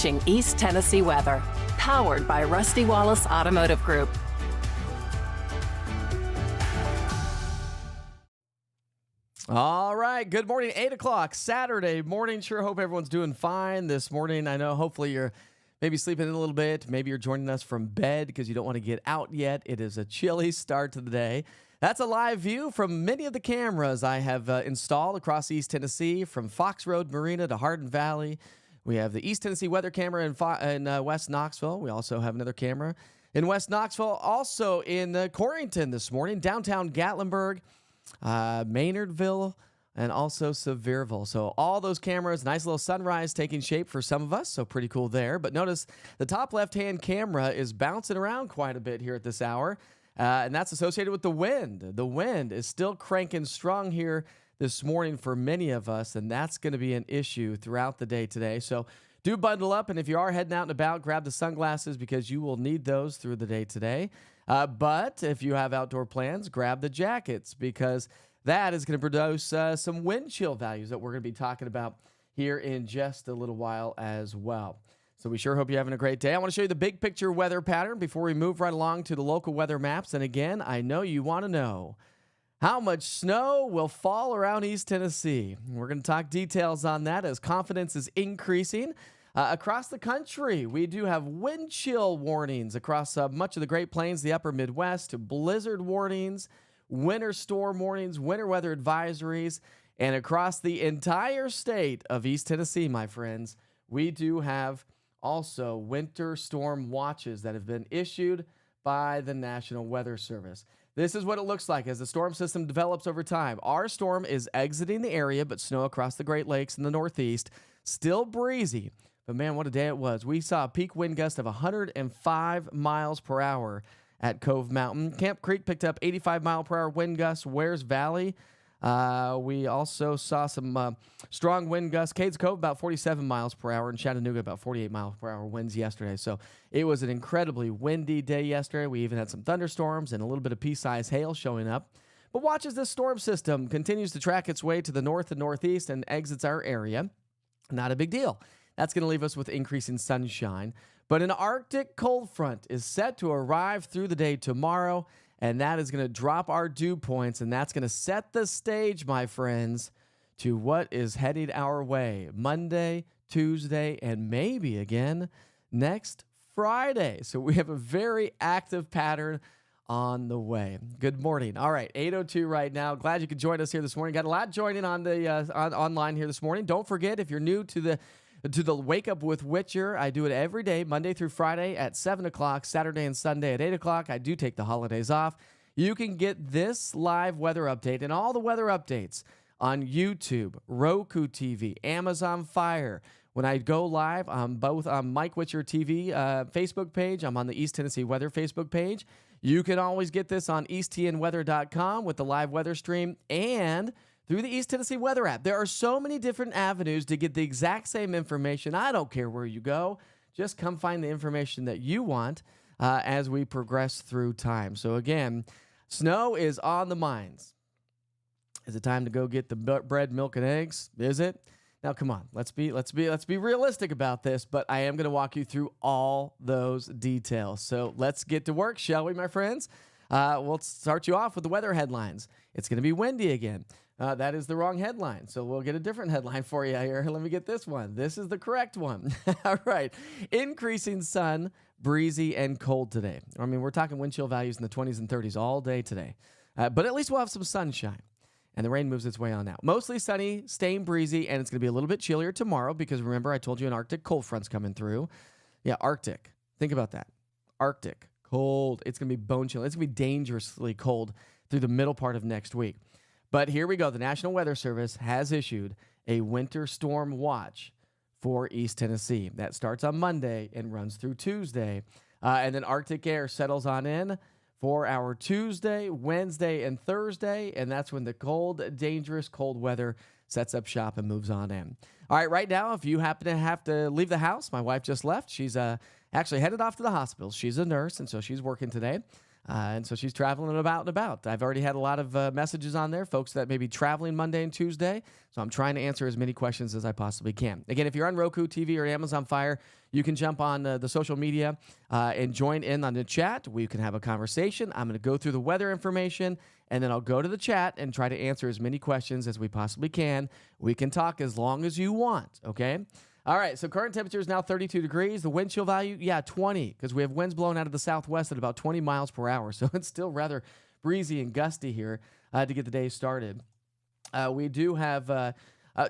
watching East Tennessee weather, powered by Rusty Wallace Automotive Group. All right. Good morning. 8 o'clock Saturday morning. Sure hope everyone's doing fine this morning. I know hopefully you're maybe sleeping in a little bit. Maybe you're joining us from bed because you don't want to get out yet. It is a chilly start to the day. That's a live view from many of the cameras I have installed across East Tennessee, from Fox Road Marina to Hardin Valley. We have the East Tennessee weather camera in West Knoxville. We also have another camera in West Knoxville. Also in Corrington this morning, downtown Gatlinburg, Maynardville, and also Sevierville. So all those cameras, nice little sunrise taking shape for some of us, so pretty cool there. But notice the top left-hand camera is bouncing around quite a bit here at this hour, and that's associated with the wind. The wind is still cranking strong here this morning for many of us, and that's going to be an issue throughout the day today. So do bundle up, and if you are heading out and about, grab the sunglasses because you will need those through the day today. But if you have outdoor plans, grab the jackets because that is going to produce some wind chill values that we're going to be talking about here in just a little while as well. So we sure hope you're having a great day. I want to show you the big picture weather pattern before we move right along to the local weather maps. And again, I know you want to know how much snow will fall around East Tennessee. We're going to talk details on that as confidence is increasing. Across the country, we do have wind chill warnings across much of the Great Plains, the upper Midwest, blizzard warnings, winter storm warnings, winter weather advisories, and across the entire state of East Tennessee, my friends, we do have also winter storm watches that have been issued by the National Weather Service. This is what it looks like as the storm system develops over time. Our storm is exiting the area, but snow across the Great Lakes in the Northeast. Still breezy. But man, what a day it was. We saw a peak wind gust of 105 miles per hour at Cove Mountain. Camp Creek picked up 85 mile per hour wind gusts. Wares Valley, we also saw some strong wind gusts. Cades Cove, about 47 miles per hour. And Chattanooga, about 48 miles per hour winds yesterday. So it was an incredibly windy day yesterday. We even had some thunderstorms and a little bit of pea-sized hail showing up. But watch as this storm system continues to track its way to the north and northeast and exits our area. Not a big deal. That's going to leave us with increasing sunshine. But an Arctic cold front is set to arrive through the day tomorrow, and that is going to drop our dew points, and that's going to set the stage, my friends, to what is headed our way Monday, Tuesday, and maybe again next Friday. So we have a very active pattern on the way. Good morning. All right, 8:02 right now. Glad you could join us here this morning. Got a lot joining on the online here this morning. Don't forget, if you're new to the Wake Up with Witcher, I do it every day, Monday through Friday at 7 o'clock, Saturday and Sunday at 8 o'clock. I do take the holidays off. You can get this live weather update and all the weather updates on YouTube, Roku TV, Amazon Fire. When I go live, I'm both on Mike Witcher TV Facebook page. I'm on the East Tennessee Weather Facebook page. You can always get this on easttnweather.com with the live weather stream and through the East Tennessee Weather app. There are so many different avenues to get the exact same information. I don't care where you go. Just come find the information that you want as we progress through time. So again, snow is on the minds. Is it time to go get the bread, milk, and eggs? Is it? Now, come on. Let's be realistic about this, but I am going to walk you through all those details. So let's get to work, shall we, my friends? We'll start you off with the weather headlines. It's going to be windy again. That is the wrong headline, so we'll get a different headline for you here. Let me get this one. This is the correct one. All right. Increasing sun, breezy, and cold today. I mean, we're talking wind chill values in the 20s and 30s all day today. But at least we'll have some sunshine, and the rain moves its way on out. Mostly sunny, staying breezy, and it's going to be a little bit chillier tomorrow because, remember, I told you an Arctic cold front's coming through. Yeah, Arctic. Think about that. Arctic, cold. It's going to be bone chill. It's going to be dangerously cold through the middle part of next week. But here we go. The National Weather Service has issued a winter storm watch for East Tennessee. That starts on Monday and runs through Tuesday. And then Arctic air settles on in for our Tuesday, Wednesday, and Thursday. And that's when the cold, dangerous cold weather sets up shop and moves on in. All right, right now, if you happen to have to leave the house, my wife just left. She's actually headed off to the hospital. She's a nurse, and so she's working today. And so she's traveling about and about. I've already had a lot of messages on there, folks that may be traveling Monday and Tuesday. So I'm trying to answer as many questions as I possibly can. Again, if you're on Roku TV or Amazon Fire, you can jump on the social media and join in on the chat. We can have a conversation. I'm going to go through the weather information, and then I'll go to the chat and try to answer as many questions as we possibly can. We can talk as long as you want, okay? All right, so current temperature is now 32 degrees. The wind chill value, 20, because we have winds blowing out of the southwest at about 20 miles per hour. So it's still rather breezy and gusty here to get the day started. We do have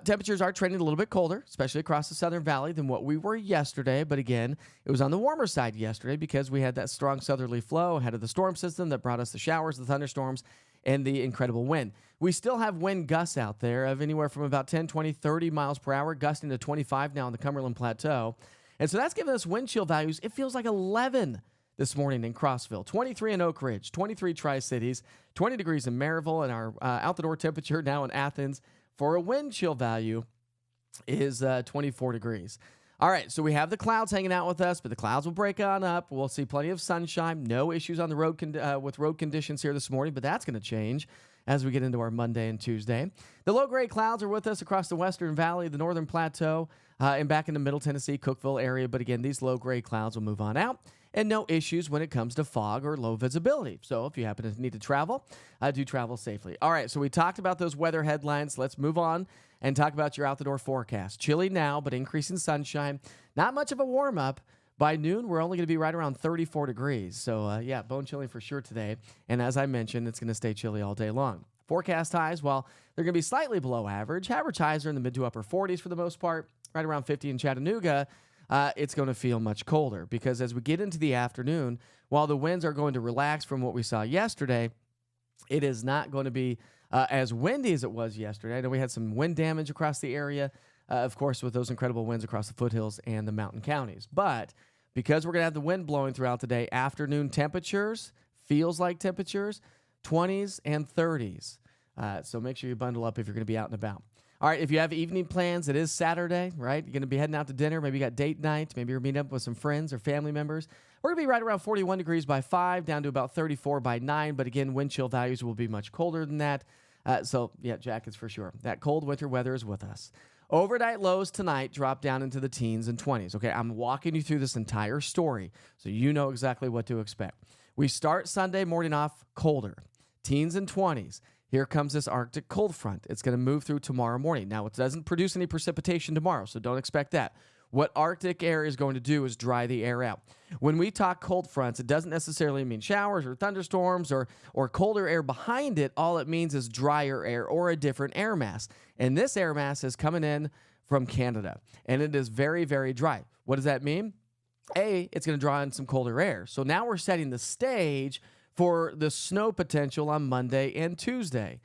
temperatures are trending a little bit colder, especially across the Southern Valley than what we were yesterday. But again, it was on the warmer side yesterday because we had that strong southerly flow ahead of the storm system that brought us the showers, the thunderstorms, and the incredible wind. We still have wind gusts out there of anywhere from about 10, 20, 30 miles per hour, gusting to 25 now on the Cumberland Plateau. And so that's giving us wind chill values. It feels like 11 this morning in Crossville, 23 in Oak Ridge, 23 Tri-Cities, 20 degrees in Maryville, and our out-the-door temperature now in Athens for a wind chill value is 24 degrees. All right, so we have the clouds hanging out with us, but the clouds will break on up. We'll see plenty of sunshine. No issues on the road with road conditions here this morning, but that's going to change as we get into our Monday and Tuesday. The low-grade clouds are with us across the Western Valley, the Northern Plateau, and back in the Middle Tennessee, Cookeville area. But again, these low-grade clouds will move on out, and no issues when it comes to fog or low visibility. So if you happen to need to travel, do travel safely. All right, so we talked about those weather headlines. Let's move on and talk about your out-the-door forecast. Chilly now, but increasing sunshine. Not much of a warm-up. By noon, we're only going to be right around 34 degrees. So, bone chilling for sure today. And as I mentioned, it's going to stay chilly all day long. Forecast highs, well, they're going to be slightly below average. Average highs are in the mid to upper 40s for the most part, right around 50 in Chattanooga. It's going to feel much colder because as we get into the afternoon, while the winds are going to relax from what we saw yesterday, it is not going to be as windy as it was yesterday. I know we had some wind damage across the area, of course, with those incredible winds across the foothills and the mountain counties. But because we're going to have the wind blowing throughout the day, afternoon temperatures, feels like temperatures, 20s and 30s. So make sure you bundle up if you're going to be out and about. All right, if you have evening plans, it is Saturday, right? You're going to be heading out to dinner. Maybe you got date night. Maybe you're meeting up with some friends or family members. We're going to be right around 41 degrees by 5, down to about 34 by 9. But again, wind chill values will be much colder than that. Jackets for sure. That cold winter weather is with us. Overnight lows tonight drop down into the teens and 20s. Okay, I'm walking you through this entire story so you know exactly what to expect. We start Sunday morning off colder, teens and 20s. Here comes this Arctic cold front. It's going to move through tomorrow morning. Now, it doesn't produce any precipitation tomorrow, so don't expect that. What Arctic air is going to do is dry the air out. When we talk cold fronts, it doesn't necessarily mean showers or thunderstorms or colder air behind it. All it means is drier air or a different air mass. And this air mass is coming in from Canada, and it is very, very dry. What does that mean? It's going to draw in some colder air. So now we're setting the stage for the snow potential on Monday and Tuesday.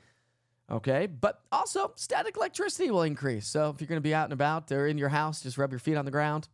Okay, but also static electricity will increase. So if you're going to be out and about or in your house, just rub your feet on the ground.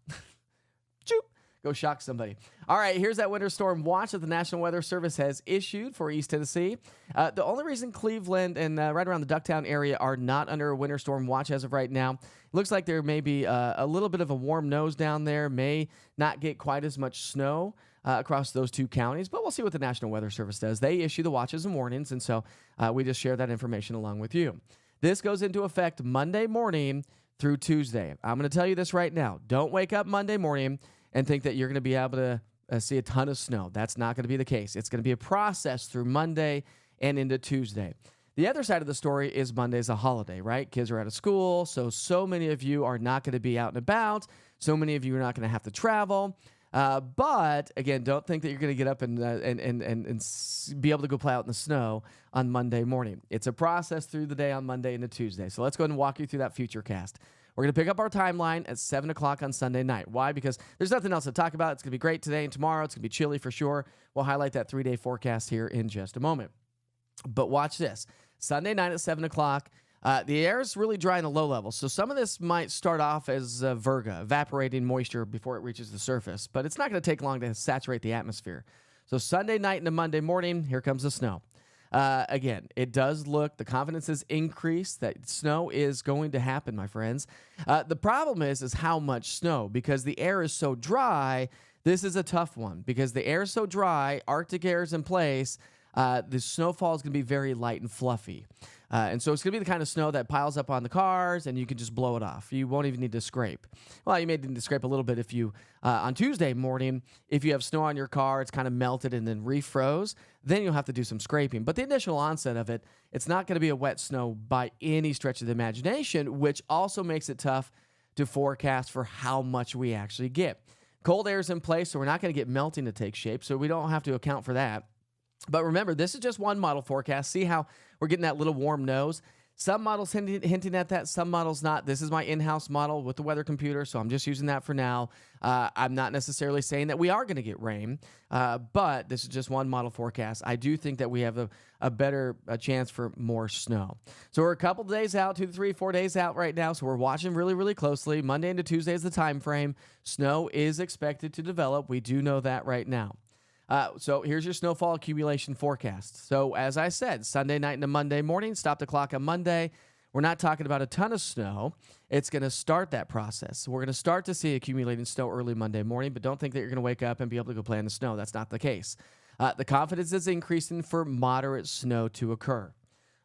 Choop, go shock somebody. All right, here's that winter storm watch that the National Weather Service has issued for East Tennessee. The only reason Cleveland and right around the Ducktown area are not under a winter storm watch as of right now, it looks like there may be a little bit of a warm nose down there, may not get quite as much snow across those two counties, but we'll see what the National Weather Service does. They issue the watches and warnings, and so we just share that information along with you. This goes into effect Monday morning through Tuesday. I'm going to tell you this right now. Don't wake up Monday morning and think that you're going to be able to see a ton of snow. That's not going to be the case. It's going to be a process through Monday and into Tuesday. The other side of the story is Monday's a holiday, right? Kids are out of school, so many of you are not going to be out and about. So many of you are not going to have to travel. But again, don't think that you're going to get up and be able to go play out in the snow on Monday morning. It's a process through the day on Monday into Tuesday. So let's go ahead and walk you through that future cast. We're going to pick up our timeline at 7 o'clock on Sunday night. Why? Because there's nothing else to talk about. It's going to be great today and tomorrow. It's going to be chilly for sure. We'll highlight that 3-day forecast here in just a moment. But watch this. Sunday night at 7 o'clock. The air is really dry in the low levels, so some of this might start off as virga, evaporating moisture before it reaches the surface, but it's not going to take long to saturate the atmosphere. So Sunday night into Monday morning, here comes the snow. Again, it does look, the confidence has increased that snow is going to happen, my friends. The problem is how much snow, because the air is so dry This is a tough one because the air is so dry, Arctic air is in place, the snowfall is going to be very light and fluffy. And so it's going to be the kind of snow that piles up on the cars and you can just blow it off. You won't even need to scrape. Well, you may need to scrape a little bit if you, on Tuesday morning, if you have snow on your car, it's kind of melted and then refroze, then you'll have to do some scraping. But the initial onset of it, it's not going to be a wet snow by any stretch of the imagination, which also makes it tough to forecast for how much we actually get. Cold air is in place, so we're not going to get melting to take shape, so we don't have to account for that. But remember, this is just one model forecast. See how we're getting that little warm nose? Some models hinting at that, some models not. This is my in-house model with the weather computer, so I'm just using that for now. I'm not necessarily saying that we are going to get rain, but this is just one model forecast. I do think that we have a better chance for more snow. So we're a couple days out, 2 to 3, 4 days out right now, so we're watching really, really closely. Monday into Tuesday is the time frame. Snow is expected to develop. We do know that right now. So here's your snowfall accumulation forecast. So as I said, Sunday night into Monday morning, stop the clock on Monday. We're not talking about a ton of snow. It's going to start that process. We're going to start to see accumulating snow early Monday morning, but don't think that you're going to wake up and be able to go play in the snow. That's not the case. The confidence is increasing for moderate snow to occur.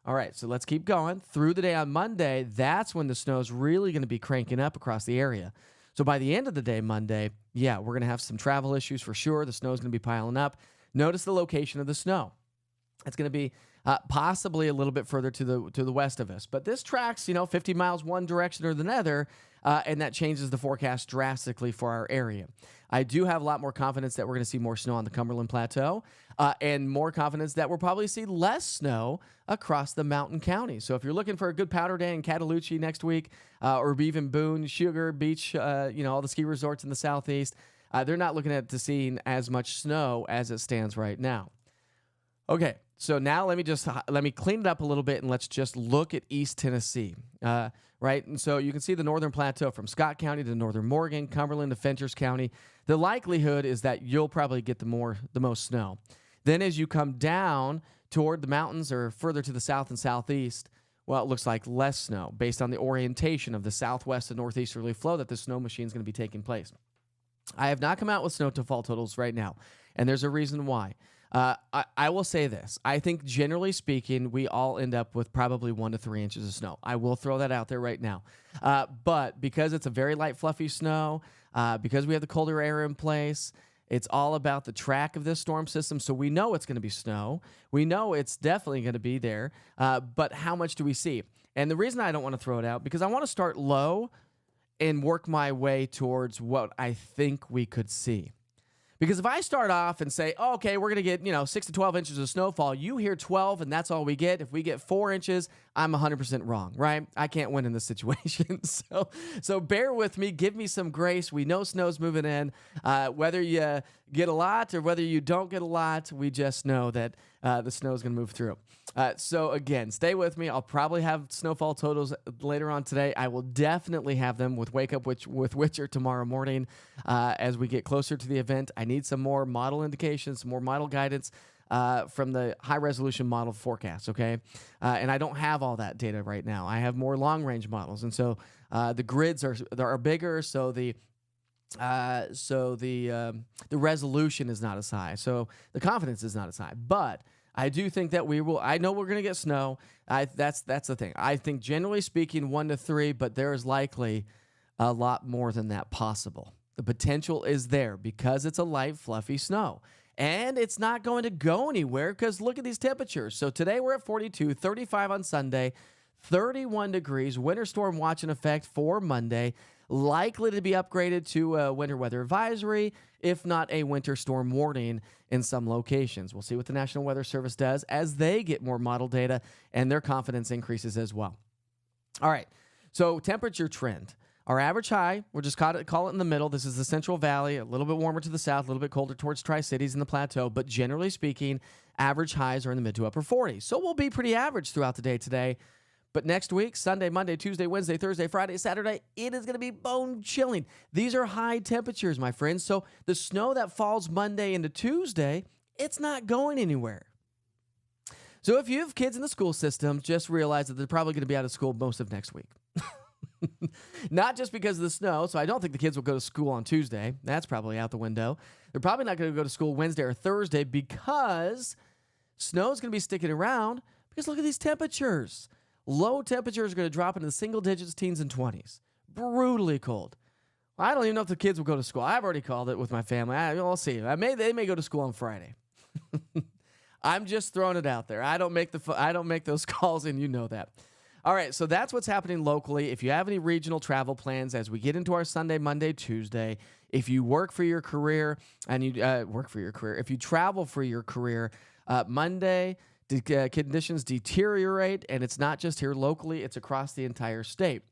All right, so let's keep going. Through the day on Monday, that's when the snow is really going to be cranking up across the area. So by the end of the day, Monday, yeah, we're going to have some travel issues for sure. The snow is going to be piling up. Notice the location of the snow. It's going to be possibly a little bit further to the west of us. But this tracks, 50 miles one direction or the other, and that changes the forecast drastically for our area. I do have a lot more confidence that we're going to see more snow on the Cumberland Plateau, and more confidence that we'll probably see less snow across the mountain counties. So if you're looking for a good powder day in Cataloochee next week, or even Boone, Sugar Beach, all the ski resorts in the southeast, they're not looking at seeing as much snow as it stands right now. Okay, so now let me clean it up a little bit and let's just look at East Tennessee, right? And so you can see the northern plateau from Scott County to northern Morgan, Cumberland to Fenchurch County. The likelihood is that you'll probably get the most snow. Then as you come down toward the mountains or further to the south and southeast, well, it looks like less snow based on the orientation of the southwest and northeasterly flow that the snow machine is going to be taking place. I have not come out with snowfall totals right now, and there's a reason why. I will say this. I think generally speaking, we all end up with probably 1 to 3 inches of snow. I will throw that out there right now. But because it's a very light, fluffy snow, because we have the colder air in place, it's all about the track of this storm system. So we know it's going to be snow. We know it's definitely going to be there. But how much do we see? And the reason I don't want to throw it out, because I want to start low and work my way towards what I think we could see. Because if I start off and say, oh, okay, we're going to get, 6 to 12 inches of snowfall, you hear 12 and that's all we get. If we get 4 inches, I'm 100% wrong, right? I can't win in this situation. So bear with me. Give me some grace. We know snow's moving in. Whether you get a lot or whether you don't get a lot, we just know that the snow is going to move through. So again, stay with me. I'll probably have snowfall totals later on today. I will definitely have them with Wake Up with Witcher tomorrow morning as we get closer to the event. I need some more model indications, some more model guidance from the high-resolution model forecast, okay? And I don't have all that data right now. I have more long-range models, and so the grids are bigger, so the resolution is not as high, so the confidence is not as high. But I do think that we will. I know we're going to get snow. That's the thing. I think generally speaking, 1 to 3, but there is likely a lot more than that possible. The potential is there because it's a light, fluffy snow. And it's not going to go anywhere because look at these temperatures. So today we're at 42, 35 on Sunday, 31 degrees, winter storm watch in effect for Monday, likely to be upgraded to a winter weather advisory, if not a winter storm warning in some locations. We'll see what the National Weather Service does as they get more model data and their confidence increases as well. All right, so temperature trend. Our average high, we'll just call it in the middle. This is the Central Valley, a little bit warmer to the south, a little bit colder towards Tri-Cities and the Plateau, but generally speaking, average highs are in the mid to upper 40s. So we'll be pretty average throughout the day today. But next week, Sunday, Monday, Tuesday, Wednesday, Thursday, Friday, Saturday, it is going to be bone chilling. These are high temperatures, my friends. So the snow that falls Monday into Tuesday, it's not going anywhere. So if you have kids in the school system, just realize that they're probably going to be out of school most of next week. Not just because of the snow. So I don't think the kids will go to school on Tuesday. That's probably out the window. They're probably not going to go to school Wednesday or Thursday because snow is going to be sticking around because look at these temperatures. Low temperatures are going to drop into the single digits, teens, and 20s. Brutally cold. I don't even know if the kids will go to school. I've already called it with my family. We'll see. They may go to school on Friday. I'm just throwing it out there. I don't make those calls, and you know that. All right, so that's what's happening locally. If you have any regional travel plans as we get into our Sunday, Monday, Tuesday, if you work for your career and you if you travel for your career, Monday, conditions deteriorate, and it's not just here locally, it's across the entire state.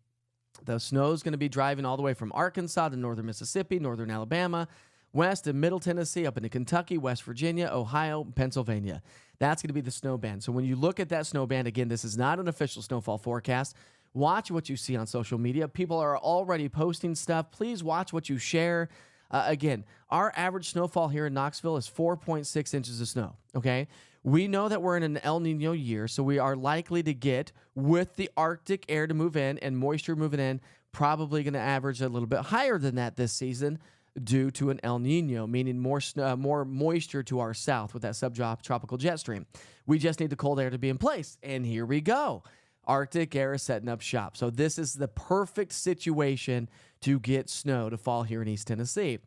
The snow is going to be driving all the way from Arkansas to northern Mississippi, northern Alabama, west and middle Tennessee, up into Kentucky, West Virginia, Ohio, and Pennsylvania. That's going to be the snow band. So when you look at that snow band, again, this is not an official snowfall forecast. Watch what you see on social media. People are already posting stuff. Please watch what you share. Again, our average snowfall here in Knoxville is 4.6 inches of snow, okay? We know that we're in an El Nino year, so we are likely to get, with the Arctic air to move in and moisture moving in, probably going to average a little bit higher than that this season due to an El Nino, meaning more moisture to our south with that subtropical jet stream. We just need the cold air to be in place, and here we go. Arctic air is setting up shop. So this is the perfect situation to get snow to fall here in East Tennessee.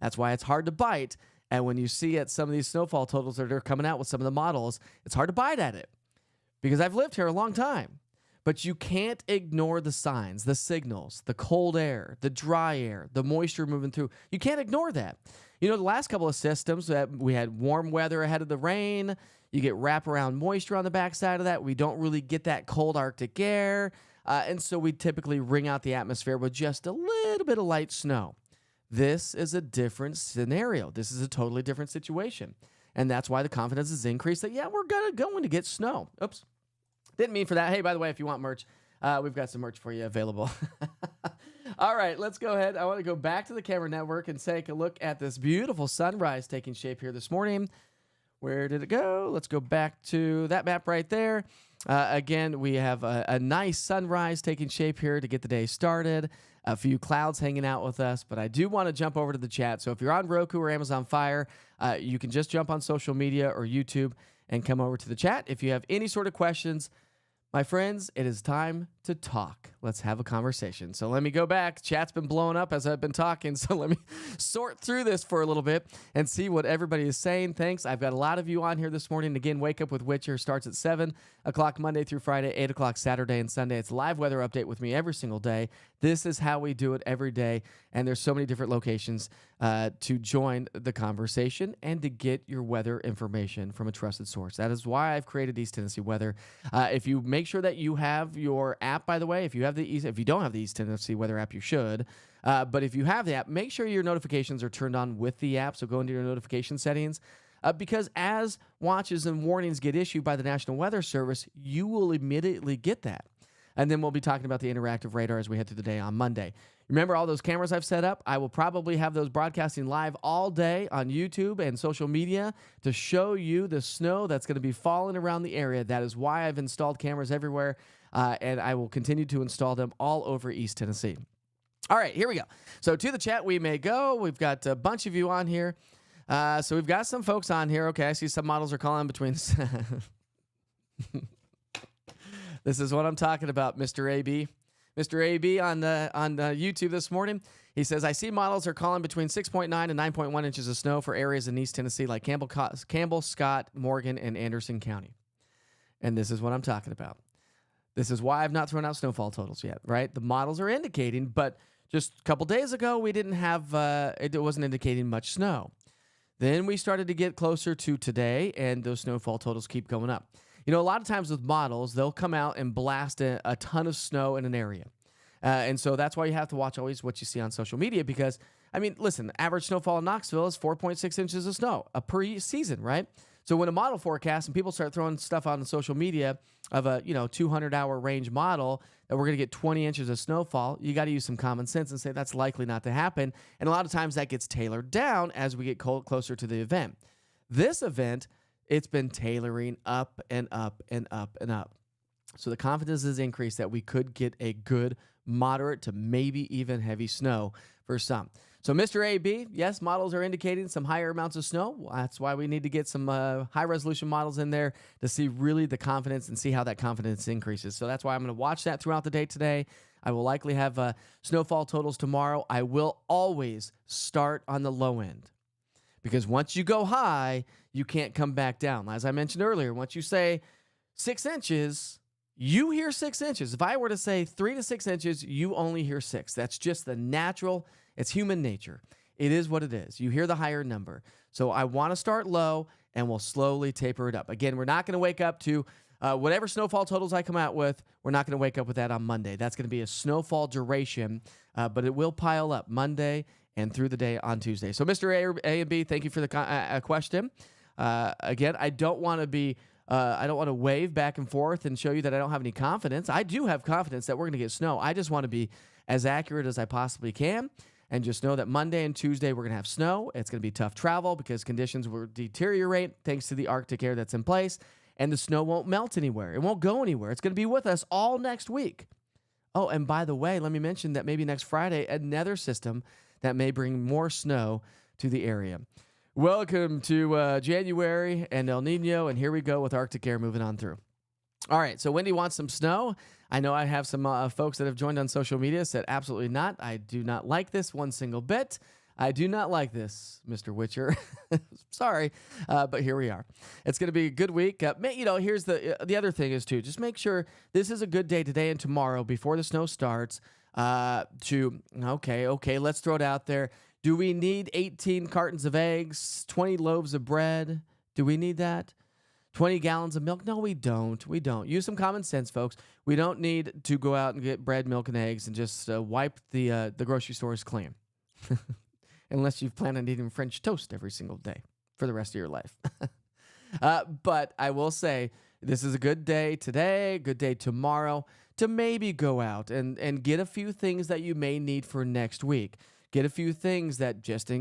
That's why it's hard to bite. And when you see at some of these snowfall totals that are coming out with some of the models, it's hard to bite at it because I've lived here a long time. But you can't ignore the signs, the signals, the cold air, the dry air, the moisture moving through. You can't ignore that. You know, the last couple of systems that we had warm weather ahead of the rain. You get wraparound moisture on the backside of that. We don't really get that cold Arctic air. And so we typically wring out the atmosphere with just a little bit of light snow. This is a different scenario. This is a totally different situation. And that's why the confidence is increased that, yeah, we're going to get snow. Oops. Didn't mean for that. Hey, by the way, if you want merch, we've got some merch for you available. All right, let's go ahead. I want to go back to the camera network and take a look at this beautiful sunrise taking shape here this morning. Where did it go? Let's go back to that map right there. Again, we have a nice sunrise taking shape here to get the day started. A few clouds hanging out with us, but I do want to jump over to the chat. So if you're on Roku or Amazon Fire, you can just jump on social media or YouTube and come over to the chat. If you have any sort of questions, my friends, it is time to talk. Let's have a conversation. So let me go back. Chat's been blowing up as I've been talking, so let me sort through this for a little bit and see what everybody is saying. Thanks. I've got a lot of you on here this morning. Again, Wake Up with Witcher starts at 7 o'clock Monday through Friday, 8 o'clock Saturday and Sunday. It's a live weather update with me every single day. This is how we do it every day, and there's so many different locations to join the conversation and to get your weather information from a trusted source. That is why I've created East Tennessee Weather. If you make sure that you have your app, by the way, if you don't have the East Tennessee Weather app, you should. But if you have the app, make sure your notifications are turned on with the app. So go into your notification settings. Because as watches and warnings get issued by the National Weather Service, you will immediately get that. And then we'll be talking about the interactive radar as we head through the day on Monday. Remember all those cameras I've set up? I will probably have those broadcasting live all day on YouTube and social media to show you the snow that's going to be falling around the area. That is why I've installed cameras everywhere, and I will continue to install them all over East Tennessee. All right, here we go. So to the chat we may go. We've got a bunch of you on here. So we've got some folks on here. Okay, I see some models are calling between... This is what I'm talking about, Mr. AB. Mr. AB on YouTube this morning, he says, I see models are calling between 6.9 and 9.1 inches of snow for areas in East Tennessee like Campbell, Scott, Morgan, and Anderson County. And this is what I'm talking about. This is why I've not thrown out snowfall totals yet, right? The models are indicating, but just a couple days ago, we didn't have, it wasn't indicating much snow. Then we started to get closer to today, and those snowfall totals keep going up. You know, a lot of times with models, they'll come out and blast a ton of snow in an area. And so that's why you have to watch always what you see on social media because, I mean, listen, average snowfall in Knoxville is 4.6 inches of snow per season, right? So when a model forecast and people start throwing stuff on social media of a, 200-hour range model that we're going to get 20 inches of snowfall, you got to use some common sense and say that's likely not to happen. And a lot of times that gets tailored down as we get closer to the event. This event, it's been tailoring up and up and up and up. So the confidence is increased that we could get a good, moderate to maybe even heavy snow for some. So Mr. AB, yes, models are indicating some higher amounts of snow. That's why we need to get some high-resolution models in there to see really the confidence and see how that confidence increases. So that's why I'm going to watch that throughout the day today. I will likely have snowfall totals tomorrow. I will always start on the low end because once you go high, you can't come back down. As I mentioned earlier, once you say 6 inches, you hear 6 inches. If I were to say 3 to 6 inches, you only hear 6. That's just the natural. It's human nature. It is what it is. You hear the higher number. So I want to start low, and we'll slowly taper it up. Again, we're not going to wake up to whatever snowfall totals I come out with. We're not going to wake up with that on Monday. That's going to be a snowfall duration, but it will pile up Monday and through the day on Tuesday. So Mr. A and B, thank you for the question. Again, I don't want to wave back and forth and show you that I don't have any confidence. I do have confidence that we're going to get snow. I just want to be as accurate as I possibly can. And just know that Monday and Tuesday we're going to have snow. It's going to be tough travel because conditions will deteriorate thanks to the Arctic air that's in place. And the snow won't melt anywhere. It won't go anywhere. It's going to be with us all next week. Oh, and by the way, let me mention that maybe next Friday, another system that may bring more snow to the area. Welcome to January and El Nino. And here we go with Arctic air moving on through. All right, so Wendy wants some snow. I know I have some folks that have joined on social media said absolutely not. I do not like this one single bit. I do not like this, Mr. Witcher. Sorry, but here we are. It's going to be a good week. Here's the other thing is, too, just make sure this is a good day today and tomorrow before the snow starts okay, let's throw it out there. Do we need 18 cartons of eggs, 20 loaves of bread? Do we need that? 20 gallons of milk? No, we don't. We don't. Use some common sense, folks. We don't need to go out and get bread, milk, and eggs and just wipe the grocery stores clean. Unless you plan on eating French toast every single day for the rest of your life. But I will say this is a good day today, good day tomorrow to maybe go out and get a few things that you may need for next week. Get a few things that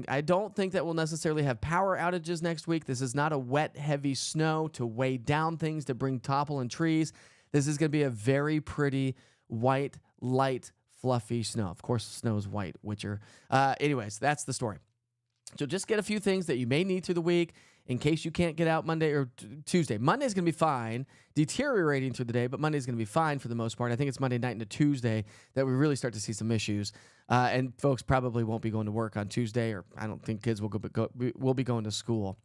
I don't think that we'll necessarily have power outages next week. This is not a wet, heavy snow to weigh down things, to bring topple and trees. This is going to be a very pretty, white, light, fluffy snow. Of course, the snow is white, Witcher. Anyways, that's the story. So just get a few things that you may need through the week in case you can't get out Monday or Tuesday. Monday's going to be fine, deteriorating through the day, but Monday's going to be fine for the most part. I think it's Monday night into Tuesday that we really start to see some issues. And folks probably won't be going to work on Tuesday, or I don't think kids will be going to school.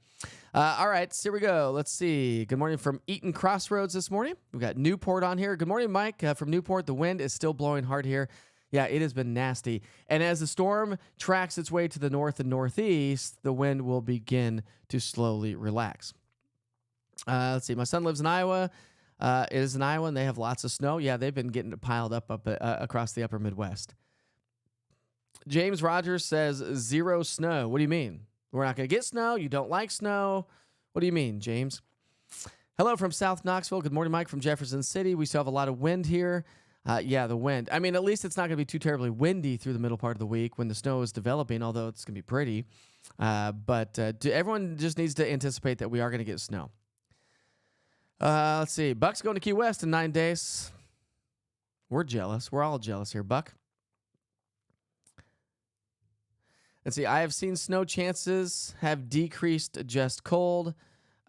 All right, so here we go. Let's see. Good morning from Eaton Crossroads this morning. We've got Newport on here. Good morning, Mike, from Newport. The wind is still blowing hard here. Yeah, it has been nasty. And as the storm tracks its way to the north and northeast, the wind will begin to slowly relax. Let's see. My son lives in Iowa. It is in Iowa, and they have lots of snow. Yeah, they've been getting it piled up across the upper Midwest. James Rogers says 0 snow. What do you mean? We're not going to get snow? You don't like snow? What do you mean, James? Hello from South Knoxville. Good morning, Mike from Jefferson City. We still have a lot of wind here. Yeah, the wind. I mean, at least it's not going to be too terribly windy through the middle part of the week when the snow is developing, although it's going to be pretty. But everyone just needs to anticipate that we are going to get snow. Let's see. Buck's going to Key West in 9 days. We're jealous. We're all jealous here, Buck. Let's see. I have seen snow chances have decreased just cold.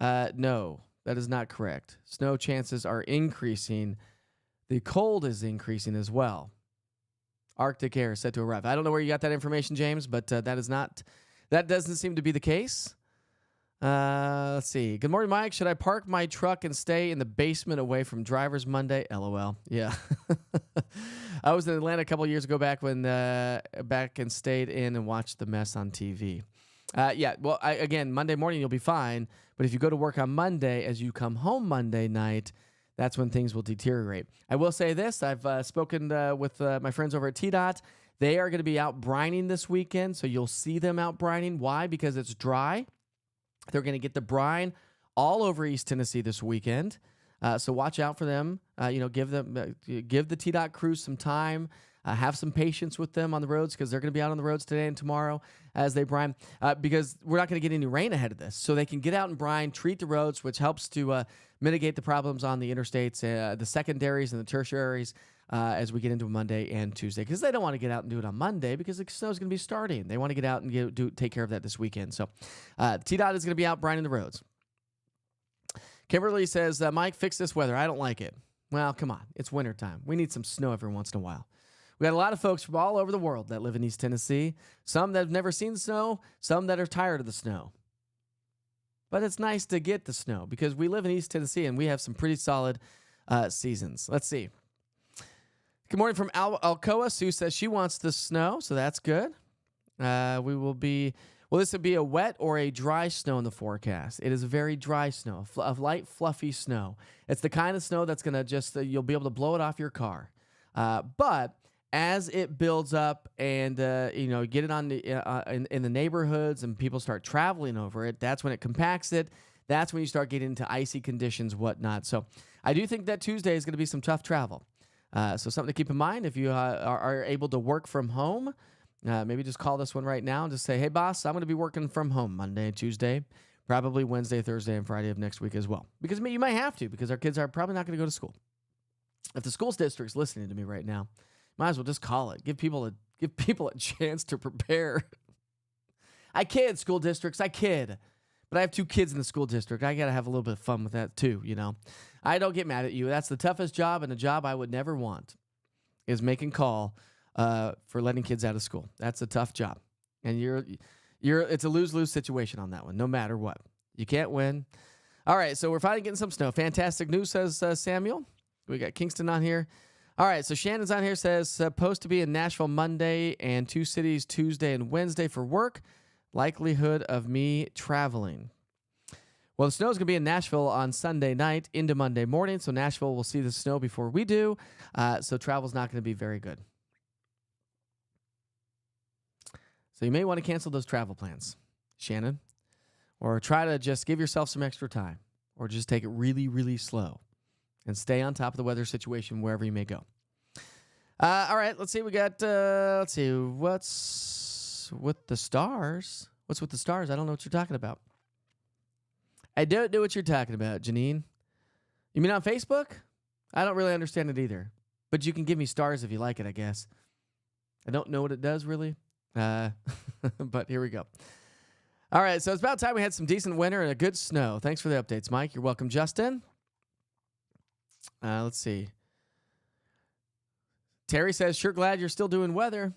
No, that is not correct. Snow chances are increasing. The cold is increasing as well. Arctic air is set to arrive. I don't know where you got that information, James, but that doesn't seem to be the case. Let's see. Good morning, Mike. Should I park my truck and stay in the basement away from drivers Monday? LOL. Yeah. I was in Atlanta a couple years ago back and stayed in and watched the mess on TV. Yeah, well, again, Monday morning you'll be fine, but if you go to work on Monday, as you come home Monday night, that's when things will deteriorate. I will say this. I've spoken with my friends over at TDOT. They are going to be out brining this weekend, so you'll see them out brining. Why? Because it's dry. They're going to get the brine all over East Tennessee this weekend. So watch out for them. Give the TDOT crews some time. Have some patience with them on the roads because they're going to be out on the roads today and tomorrow as they brine because we're not going to get any rain ahead of this. So they can get out and brine, treat the roads, which helps to mitigate the problems on the interstates, the secondaries and the tertiaries as we get into Monday and Tuesday because they don't want to get out and do it on Monday because the snow is going to be starting. They want to get out and take care of that this weekend. So TDOT is going to be out brining the roads. Kimberly says, Mike, fix this weather. I don't like it. Well, come on. It's wintertime. We need some snow every once in a while. We got a lot of folks from all over the world that live in East Tennessee. Some that have never seen snow, some that are tired of the snow. But it's nice to get the snow because we live in East Tennessee and we have some pretty solid seasons. Let's see. Good morning from Alcoa. Sue says she wants the snow, so that's good. This would be a wet or a dry snow in the forecast. It is a very dry snow, a light, fluffy snow. It's the kind of snow that's going to just, you'll be able to blow it off your car. But as it builds up and, get it on in the neighborhoods and people start traveling over it, that's when it compacts it. That's when you start getting into icy conditions, whatnot. So I do think that Tuesday is going to be some tough travel. So something to keep in mind if you are able to work from home. Maybe just call this one right now and just say, hey, boss, I'm going to be working from home Monday and Tuesday, probably Wednesday, Thursday, and Friday of next week as well. Because you might have to because our kids are probably not going to go to school. If the school district's listening to me right now, might as well just call it. Give people a chance to prepare. I kid, school districts. I kid. But I have 2 kids in the school district. I got to have a little bit of fun with that too, I don't get mad at you. That's the toughest job and a job I would never want is making call for letting kids out of school. That's a tough job. And it's a lose-lose situation on that one, no matter what. You can't win. All right, so we're finally getting some snow. Fantastic news, says Samuel. We got Kingston on here. All right, so Shannon's on here, says, supposed to be in Nashville Monday and 2 cities Tuesday and Wednesday for work. Likelihood of me traveling. Well, the snow is going to be in Nashville on Sunday night into Monday morning, so Nashville will see the snow before we do, so travel's not going to be very good. So you may want to cancel those travel plans, Shannon, or try to just give yourself some extra time, or just take it really, really slow and stay on top of the weather situation wherever you may go. All right, let's see. We got, what's with the stars? What's with the stars? I don't know what you're talking about. I don't know what you're talking about, Janine. You mean on Facebook? I don't really understand it either. But you can give me stars if you like it, I guess. I don't know what it does, really. But here we go. All right, so it's about time we had some decent winter and a good snow. Thanks for the updates, Mike. You're welcome, Justin. Let's see. Terry says, sure glad you're still doing weather.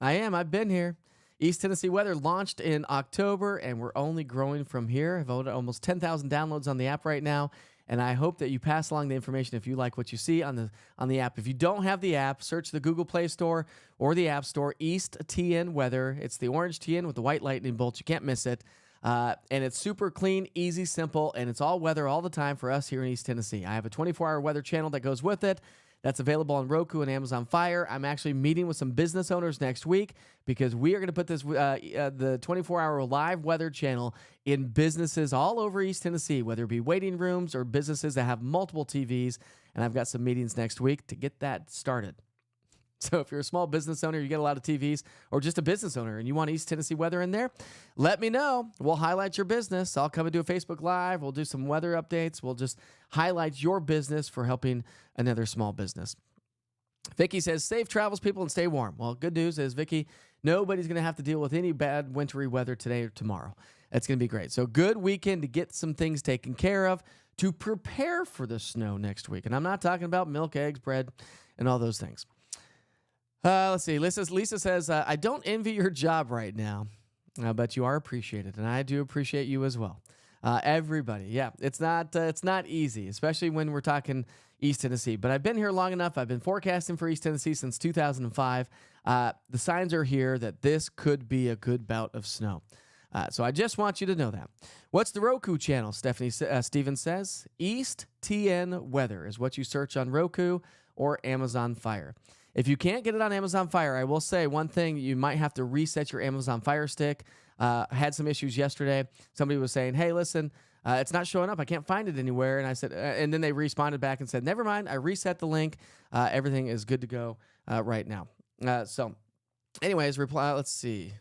I am. I've been here. East Tennessee Weather launched in October, and we're only growing from here. I've almost 10,000 downloads on the app right now, and I hope that you pass along the information if you like what you see on the app. If you don't have the app, search the Google Play Store or the App Store, East TN Weather. It's the orange TN with the white lightning bolts. You can't miss it. And it's super clean, easy, simple, and it's all weather all the time for us here in East Tennessee. I have a 24-hour weather channel that goes with it. That's available on Roku and Amazon Fire. I'm actually meeting with some business owners next week because we are going to put this the 24-hour live weather channel in businesses all over East Tennessee, whether it be waiting rooms or businesses that have multiple TVs. And I've got some meetings next week to get that started. So if you're a small business owner, you get a lot of TVs, or just a business owner, and you want East Tennessee weather in there, let me know. We'll highlight your business. I'll come and do a Facebook Live. We'll do some weather updates. We'll just highlight your business for helping another small business. Vicky says, safe travels, people, and stay warm. Well, good news is, Vicky, nobody's going to have to deal with any bad wintry weather today or tomorrow. It's going to be great. So good weekend to get some things taken care of to prepare for the snow next week. And I'm not talking about milk, eggs, bread, and all those things. Let's see. Lisa says, I don't envy your job right now, but you are appreciated, and I do appreciate you as well. Everybody, yeah, it's not easy, especially when we're talking East Tennessee. But I've been here long enough. I've been forecasting for East Tennessee since 2005. The signs are here that this could be a good bout of snow. So I just want you to know that. What's the Roku channel? Steven says, East TN Weather is what you search on Roku or Amazon Fire. If you can't get it on Amazon Fire, I will say one thing, you might have to reset your Amazon Fire Stick. I had some issues yesterday. Somebody was saying, hey, listen, it's not showing up. I can't find it anywhere. And I said, and then they responded back and said, never mind. I reset the link. Everything is good to go right now. So, anyways, reply. Let's see.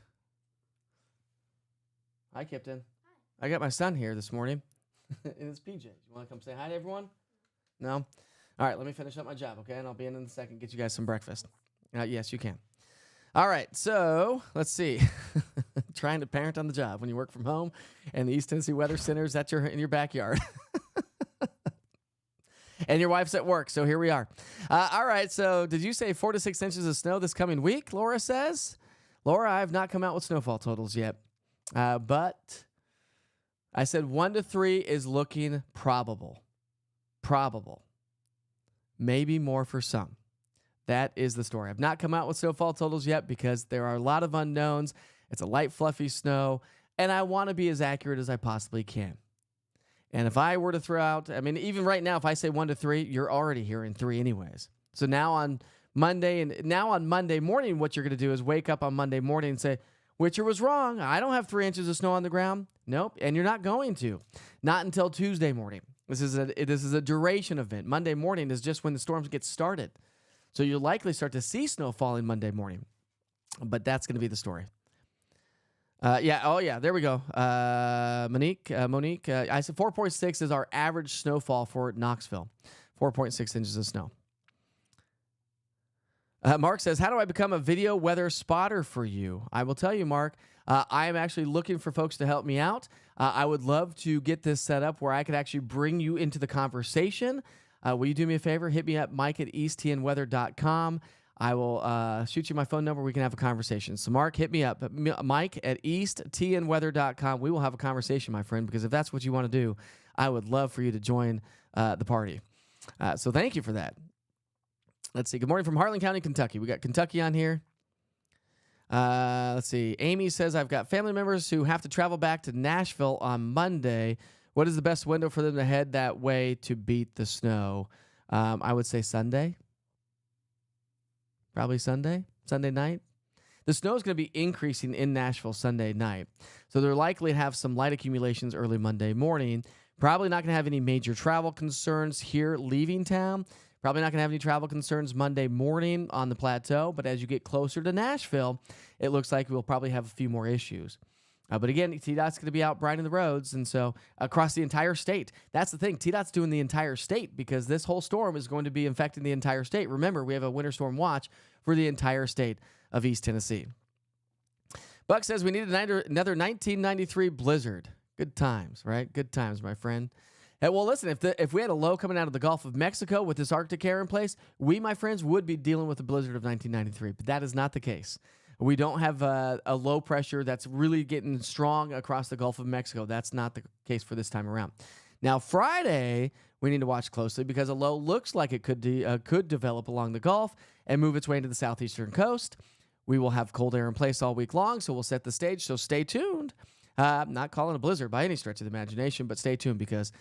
Hi, Kipton. Hi. I got my son here this morning in his PJs. You want to come say hi to everyone? No? All right, let me finish up my job, okay? And I'll be in a second, get you guys some breakfast. Yes, you can. All right, so let's see. Trying to parent on the job when you work from home and the East Tennessee Weather Center is in your backyard. And your wife's at work, so here we are. All right, so did you say 4 to 6 inches of snow this coming week, Laura says? Laura, I have not come out with snowfall totals yet. But I said 1 to 3 is looking probable. Probable. Maybe more for some. That is the story. I've not come out with snowfall totals yet because there are a lot of unknowns. It's a light, fluffy snow, and I want to be as accurate as I possibly can. And if I were to throw out, I mean, even right now, if I say 1 to 3, you're already hearing 3 anyways. So now on Monday morning, what you're going to do is wake up on Monday morning and say, Witcher was wrong. I don't have 3 inches of snow on the ground. Nope, and you're not going to. Not until Tuesday morning. This is a duration event. Monday morning is just when the storms get started. So you'll likely start to see snow falling Monday morning. But that's going to be the story. There we go. Monique, I said 4.6 is our average snowfall for Knoxville. 4.6 inches of snow. Mark says, how do I become a video weather spotter for you? I will tell you, Mark, I am actually looking for folks to help me out. I would love to get this set up where I could actually bring you into the conversation. Will you do me a favor? Hit me up, mike@easttnweather.com. I will shoot you my phone number. We can have a conversation. So, Mark, hit me up, mike@easttnweather.com. We will have a conversation, my friend, because if that's what you want to do, I would love for you to join the party. So thank you for that. Let's see. Good morning from Harlan County, Kentucky. We got Kentucky on here. Let's see. Amy says, I've got family members who have to travel back to Nashville on Monday. What is the best window for them to head that way to beat the snow? I would say Sunday. Probably Sunday night. The snow is going to be increasing in Nashville Sunday night. So they're likely to have some light accumulations early Monday morning. Probably not going to have any major travel concerns here leaving town. Probably not going to have any travel concerns Monday morning on the plateau. But as you get closer to Nashville, it looks like we'll probably have a few more issues. But again, TDOT's going to be out brighting the roads, and so across the entire state. That's the thing. TDOT's doing the entire state because this whole storm is going to be infecting the entire state. Remember, we have a winter storm watch for the entire state of East Tennessee. Buck says we need another 1993 blizzard. Good times, right? Good times, my friend. Well, listen, if we had a low coming out of the Gulf of Mexico with this Arctic air in place, we, my friends, would be dealing with the blizzard of 1993, but that is not the case. We don't have a low pressure that's really getting strong across the Gulf of Mexico. That's not the case for this time around. Now, Friday, we need to watch closely because a low looks like it could develop along the Gulf and move its way into the southeastern coast. We will have cold air in place all week long, so we'll set the stage, so stay tuned. I'm not calling a blizzard by any stretch of the imagination, but stay tuned because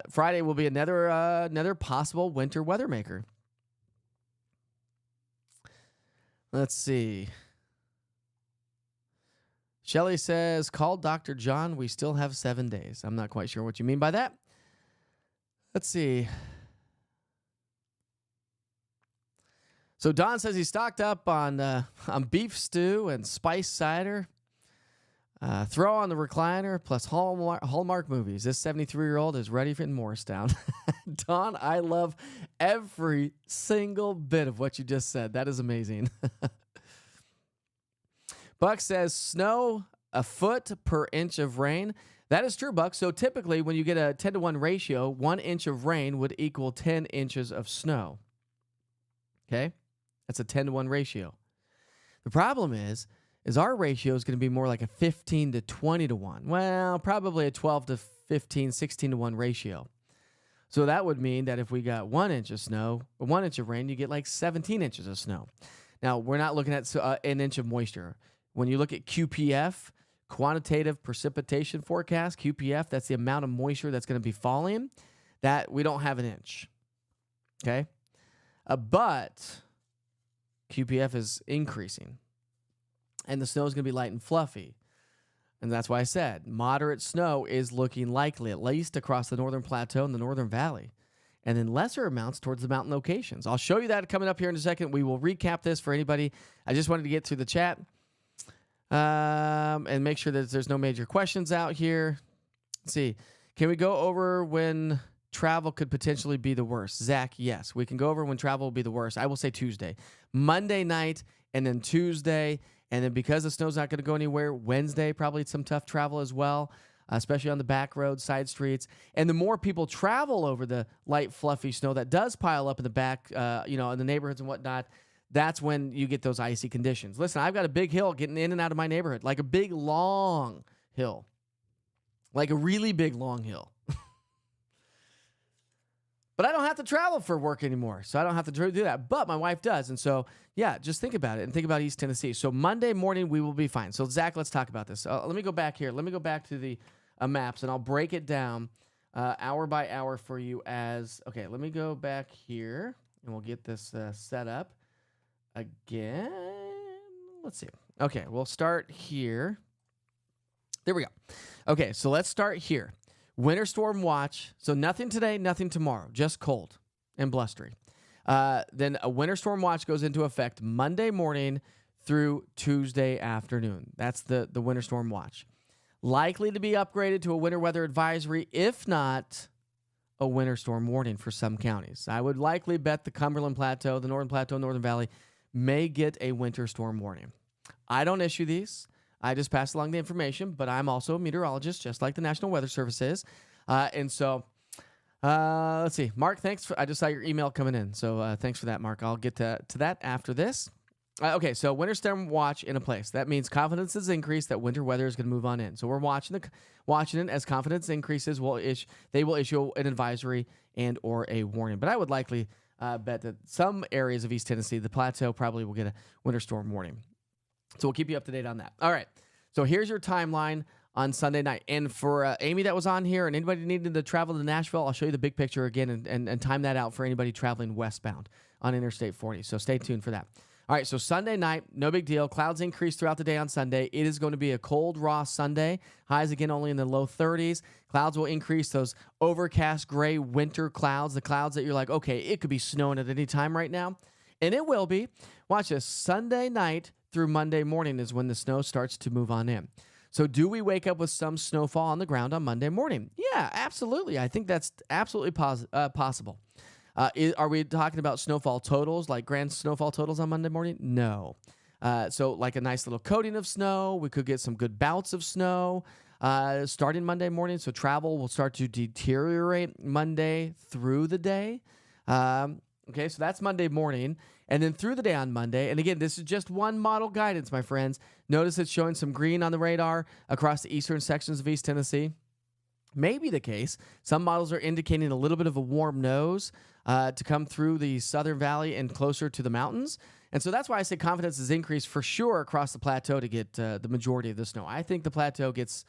Friday will be another possible winter weather maker. Let's see. Shelly says, call Dr. John. We still have 7 days. I'm not quite sure what you mean by that. Let's see. So Don says he's stocked up on beef stew and spice cider. Throw on the recliner plus Hallmark movies. This 73-year-old is ready for Morristown. Don, I love every single bit of what you just said. That is amazing. Buck says snow a foot per inch of rain. That is true, Buck. So typically when you get a 10-to-1 ratio, 1 inch of rain would equal 10 inches of snow. Okay? That's a 10-to-1 ratio. The problem is our ratio is going to be more like a 15 to 20 to 1. Well, probably a 12 to 15, 16 to 1 ratio. So that would mean that if we got 1 inch of snow, 1 inch of rain, you get like 17 inches of snow. Now, we're not looking at an inch of moisture. When you look at QPF, quantitative precipitation forecast, QPF, that's the amount of moisture that's going to be falling, that we don't have an inch. Okay? But QPF is increasing. And the snow is going to be light and fluffy. And that's why I said moderate snow is looking likely, at least across the northern plateau and the northern valley. and then lesser amounts towards the mountain locations. I'll show you that coming up here in a second. We will recap this for anybody. I just wanted to get through the chat and make sure that there's no major questions out here. Let's see. Can we go over when travel could potentially be the worst? Zach, yes. We can go over when travel will be the worst. I will say Tuesday. Monday night and then Tuesday. And then because the snow's not going to go anywhere, Wednesday probably some tough travel as well, especially on the back roads, side streets. And the more people travel over the light, fluffy snow that does pile up in the back, in the neighborhoods and whatnot, that's when you get those icy conditions. Listen, I've got a big hill getting in and out of my neighborhood, like a big, long hill, like a really big, long hill. But I don't have to travel for work anymore, so I don't have to do that. But my wife does, and so, yeah, just think about it and think about East Tennessee. So Monday morning, we will be fine. So, Zach, let's talk about this. Let me go back here. Let me go back to the maps, and I'll break it down hour by hour for you as... Okay, let me go back here, and we'll get this set up again. Let's see. Okay, we'll start here. There we go. Okay, so let's start here. Winter storm watch. So nothing today, nothing tomorrow, just cold and blustery. Then a winter storm watch goes into effect Monday morning through Tuesday afternoon. That's the winter storm watch. Likely to be upgraded to a winter weather advisory, if not a winter storm warning for some counties. I would likely bet the Cumberland Plateau, the Northern Plateau, Northern Valley may get a winter storm warning. I don't issue these. I just pass along the information, but I'm also a meteorologist, just like the National Weather Service is. And so, let's see. Mark, thanks. I just saw your email coming in. So thanks for that, Mark. I'll get to that after this. Okay, so winter storm watch in a place. That means confidence is increased that winter weather is going to move on in. So we're watching it. As confidence increases, they will issue an advisory and or a warning. But I would likely bet that some areas of East Tennessee, the plateau, probably will get a winter storm warning. So we'll keep you up to date on that. All right. So here's your timeline on Sunday night. And for Amy that was on here and anybody needing to travel to Nashville, I'll show you the big picture again and time that out for anybody traveling westbound on Interstate 40. So stay tuned for that. All right, so Sunday night, no big deal. Clouds increase throughout the day on Sunday. It is going to be a cold, raw Sunday. Highs again only in the low 30s. Clouds will increase, those overcast, gray winter clouds, the clouds that you're like, okay, it could be snowing at any time right now. And it will be. Watch this. Sunday night through Monday morning is when the snow starts to move on in. So do we wake up with some snowfall on the ground on Monday morning? Yeah, absolutely. I think that's absolutely possible. Are we talking about snowfall totals, like grand snowfall totals on Monday morning? No. So like a nice little coating of snow. We could get some good bouts of snow starting Monday morning. So travel will start to deteriorate Monday through the day. Okay, so that's Monday morning. And then through the day on Monday, and again, this is just one model guidance, my friends. Notice it's showing some green on the radar across the eastern sections of East Tennessee. May be the case. Some models are indicating a little bit of a warm nose to come through the southern valley and closer to the mountains. And so that's why I say confidence is increased for sure across the plateau to get the majority of the snow. I think the plateau gets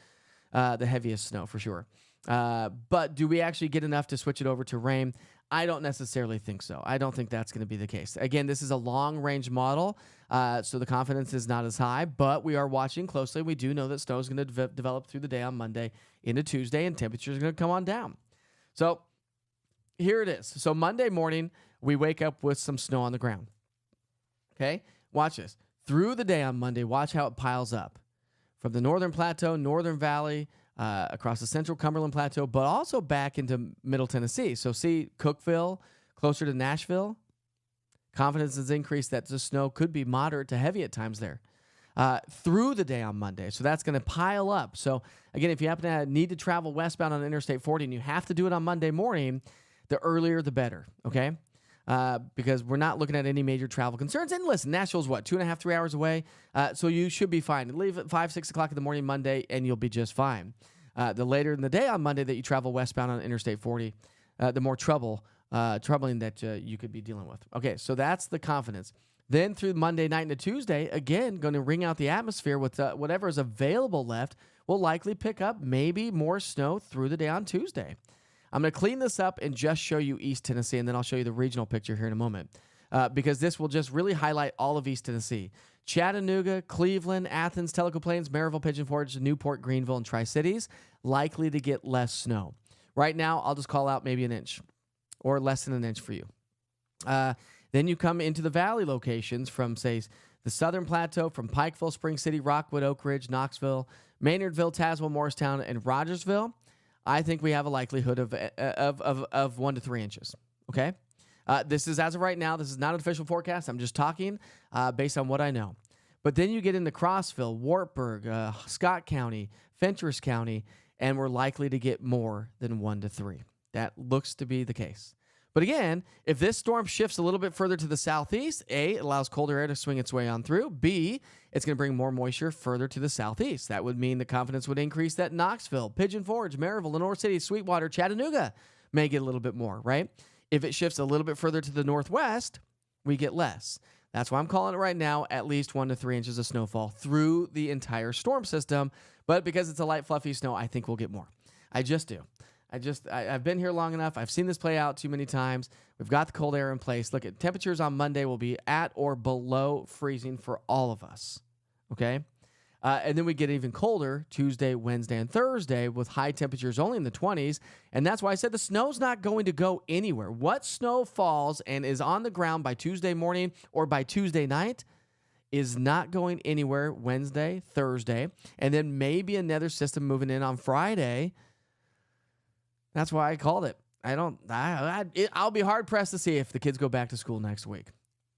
the heaviest snow for sure. But do we actually get enough to switch it over to rain? I don't necessarily think so. I don't think that's going to be the case. Again, this is a long-range model, so the confidence is not as high, but we are watching closely. We do know that snow is going to develop through the day on Monday into Tuesday, and temperatures are going to come on down. So here it is. So Monday morning, we wake up with some snow on the ground. Okay? Watch this. Through the day on Monday, watch how it piles up. From the northern plateau, northern valley, across the central Cumberland Plateau, but also back into Middle Tennessee. So see Cookeville, closer to Nashville. Confidence has increased that the snow could be moderate to heavy at times there through the day on Monday. So that's going to pile up. So again, if you happen to need to travel westbound on Interstate 40 and you have to do it on Monday morning, the earlier the better, okay? Because we're not looking at any major travel concerns. And listen, Nashville's what, 2.5, 3 hours away? So you should be fine. Leave at 5, 6 o'clock in the morning Monday, and you'll be just fine. The later in the day on Monday that you travel westbound on Interstate 40, the more troubling that you could be dealing with. Okay, so that's the confidence. Then through Monday night into Tuesday, again, going to wring out the atmosphere with whatever is available left. We'll likely pick up maybe more snow through the day on Tuesday. I'm going to clean this up and just show you East Tennessee, and then I'll show you the regional picture here in a moment, because this will just really highlight all of East Tennessee. Chattanooga, Cleveland, Athens, Tellico Plains, Maryville, Pigeon Forge, Newport, Greenville, and Tri-Cities likely to get less snow. Right now, I'll just call out maybe an inch or less than an inch for you. Then you come into the valley locations from, say, the Southern Plateau, from Pikeville, Spring City, Rockwood, Oak Ridge, Knoxville, Maynardville, Tazewell, Morristown, and Rogersville. I think we have a likelihood of 1 to 3 inches. Okay? This is, as of right now, this is not an official forecast. I'm just talking based on what I know. But then you get into Crossville, Wartburg, Scott County, Fentress County, and we're likely to get more than 1 to 3. That looks to be the case. But again, if this storm shifts a little bit further to the southeast, A, it allows colder air to swing its way on through. B, it's going to bring more moisture further to the southeast. That would mean the confidence would increase that Knoxville, Pigeon Forge, Maryville, Lenore City, Sweetwater, Chattanooga may get a little bit more, right? If it shifts a little bit further to the northwest, we get less. That's why I'm calling it right now at least 1 to 3 inches of snowfall through the entire storm system. But because it's a light, fluffy snow, I think we'll get more. I just do. I've been here long enough. I've seen this play out too many times. We've got the cold air in place. Look at temperatures on Monday will be at or below freezing for all of us. Okay? And then we get even colder Tuesday, Wednesday, and Thursday with high temperatures only in the 20s. And that's why I said the snow's not going to go anywhere. What snow falls and is on the ground by Tuesday morning or by Tuesday night is not going anywhere Wednesday, Thursday, and then maybe another system moving in on Friday. That's why I called it. I'll be hard-pressed to see if the kids go back to school next week.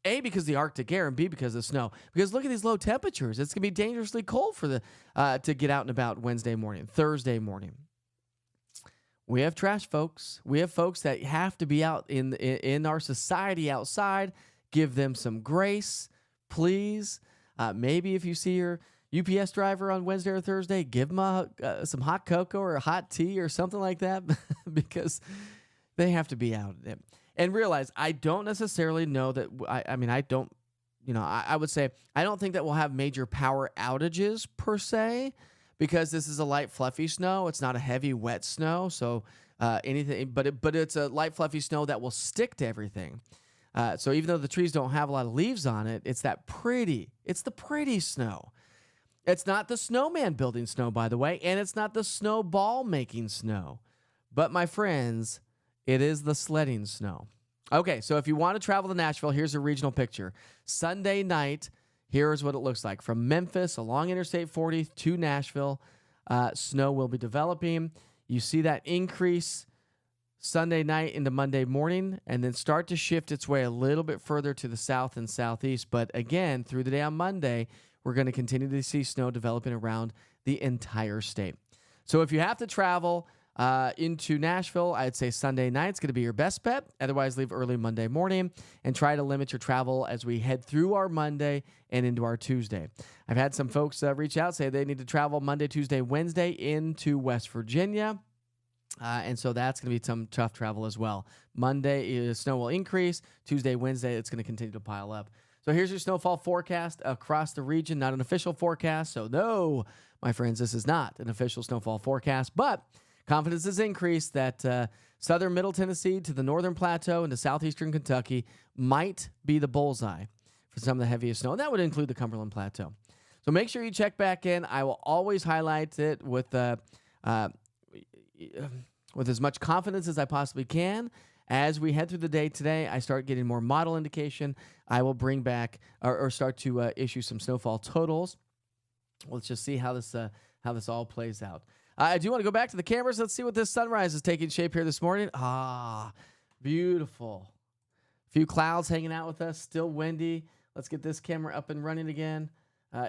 A, because of the Arctic air, and B, because of the snow. Because look at these low temperatures. It's going to be dangerously cold for to get out and about Wednesday morning, Thursday morning. We have trash folks. We have folks that have to be out in our society outside. Give them some grace, please. Maybe if you see your UPS driver on Wednesday or Thursday, give them some hot cocoa or a hot tea or something like that because they have to be out. And realize I don't necessarily know that. I don't. I would say I don't think that we'll have major power outages per se because this is a light, fluffy snow. It's not a heavy, wet snow. So anything, but it's a light, fluffy snow that will stick to everything. So even though the trees don't have a lot of leaves on it, it's the pretty snow. It's not the snowman building snow, by the way, and it's not the snowball making snow. But my friends, it is the sledding snow. Okay, so if you want to travel to Nashville, here's a regional picture. Sunday night, here's what it looks like. From Memphis along Interstate 40 to Nashville, snow will be developing. You see that increase Sunday night into Monday morning and then start to shift its way a little bit further to the south and southeast. But again, through the day on Monday, we're going to continue to see snow developing around the entire state. So if you have to travel into Nashville, I'd say Sunday night's going to be your best bet. Otherwise, leave early Monday morning and try to limit your travel as we head through our Monday and into our Tuesday. I've had some folks reach out, say they need to travel Monday, Tuesday, Wednesday into West Virginia. And so that's going to be some tough travel as well. Monday, snow will increase. Tuesday, Wednesday, it's going to continue to pile up. So here's your snowfall forecast across the region, not an official forecast. So no, my friends, this is not an official snowfall forecast, but confidence has increased that southern Middle Tennessee to the northern plateau into southeastern Kentucky might be the bullseye for some of the heaviest snow. And that would include the Cumberland Plateau. So make sure you check back in. I will always highlight it with as much confidence as I possibly can. As we head through the day today, I start getting more model indication. I will bring back or start to issue some snowfall totals. Let's just see how this all plays out. I do want to go back to the cameras. Let's see what this sunrise is taking shape here this morning. Beautiful. A few clouds hanging out with us. Still windy. Let's get this camera up and running again.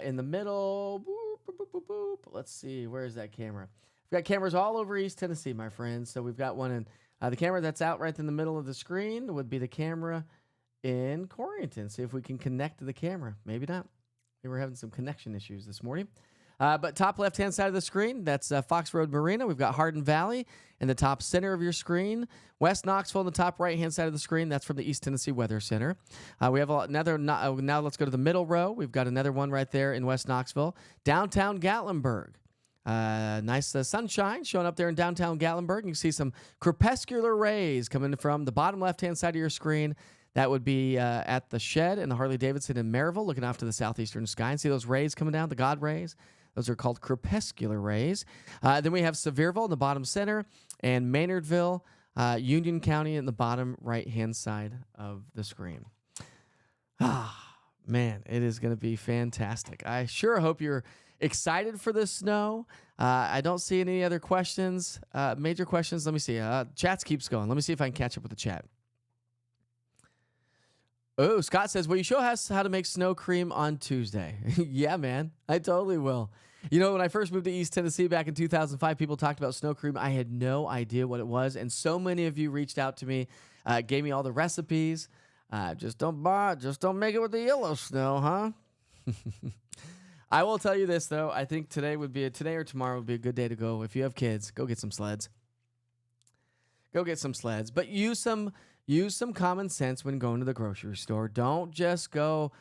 In the middle. Boop, boop, boop, boop, boop. Let's see. Where is that camera? We've got cameras all over East Tennessee, my friends. So we've got one in the camera that's out right in the middle of the screen would be the camera in Corrington. See if we can connect to the camera. Maybe not. Maybe we're having some connection issues this morning. But top left-hand side of the screen, that's Fox Road Marina. We've got Hardin Valley in the top center of your screen. West Knoxville in the top right-hand side of the screen. That's from the East Tennessee Weather Center. We have another. Now let's go to the middle row. We've got another one right there in West Knoxville. Downtown Gatlinburg. Nice sunshine showing up there in downtown Gatlinburg. You can see some crepuscular rays coming from the bottom left-hand side of your screen. That would be at the Shed and the Harley-Davidson in Maryville, looking off to the southeastern sky. And see those rays coming down, the God rays? Those are called crepuscular rays. Then we have Sevierville in the bottom center and Maynardville Union County in the bottom right-hand side of the screen. Man, it is going to be fantastic. I sure hope you're excited for this snow. I don't see any other questions, major questions. Let me see. Chats keeps going. Let me see if I can catch up with the chat. Oh, Scott says, will you show us how to make snow cream on Tuesday? Yeah, man, I totally will. You know, when I first moved to East Tennessee back in 2005, people talked about snow cream. I had no idea what it was, and so many of you reached out to me, gave me all the recipes. Just don't make it with the yellow snow, huh? I will tell you this, though. I think today or tomorrow would be a good day to go. If you have kids, go get some sleds. Go get some sleds, but use some common sense when going to the grocery store. Don't just go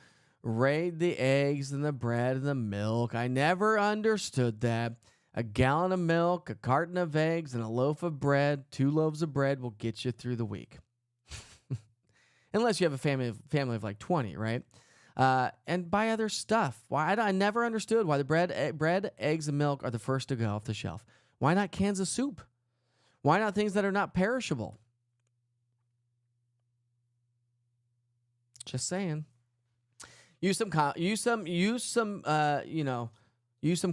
raid the eggs and the bread and the milk. I never understood that. A gallon of milk, a carton of eggs, and a loaf of bread, 2 loaves of bread will get you through the week. Unless you have a family of like 20, right? And buy other stuff. I never understood why the bread, eggs, and milk are the first to go off the shelf. Why not cans of soup? Why not things that are not perishable? Just saying. Use some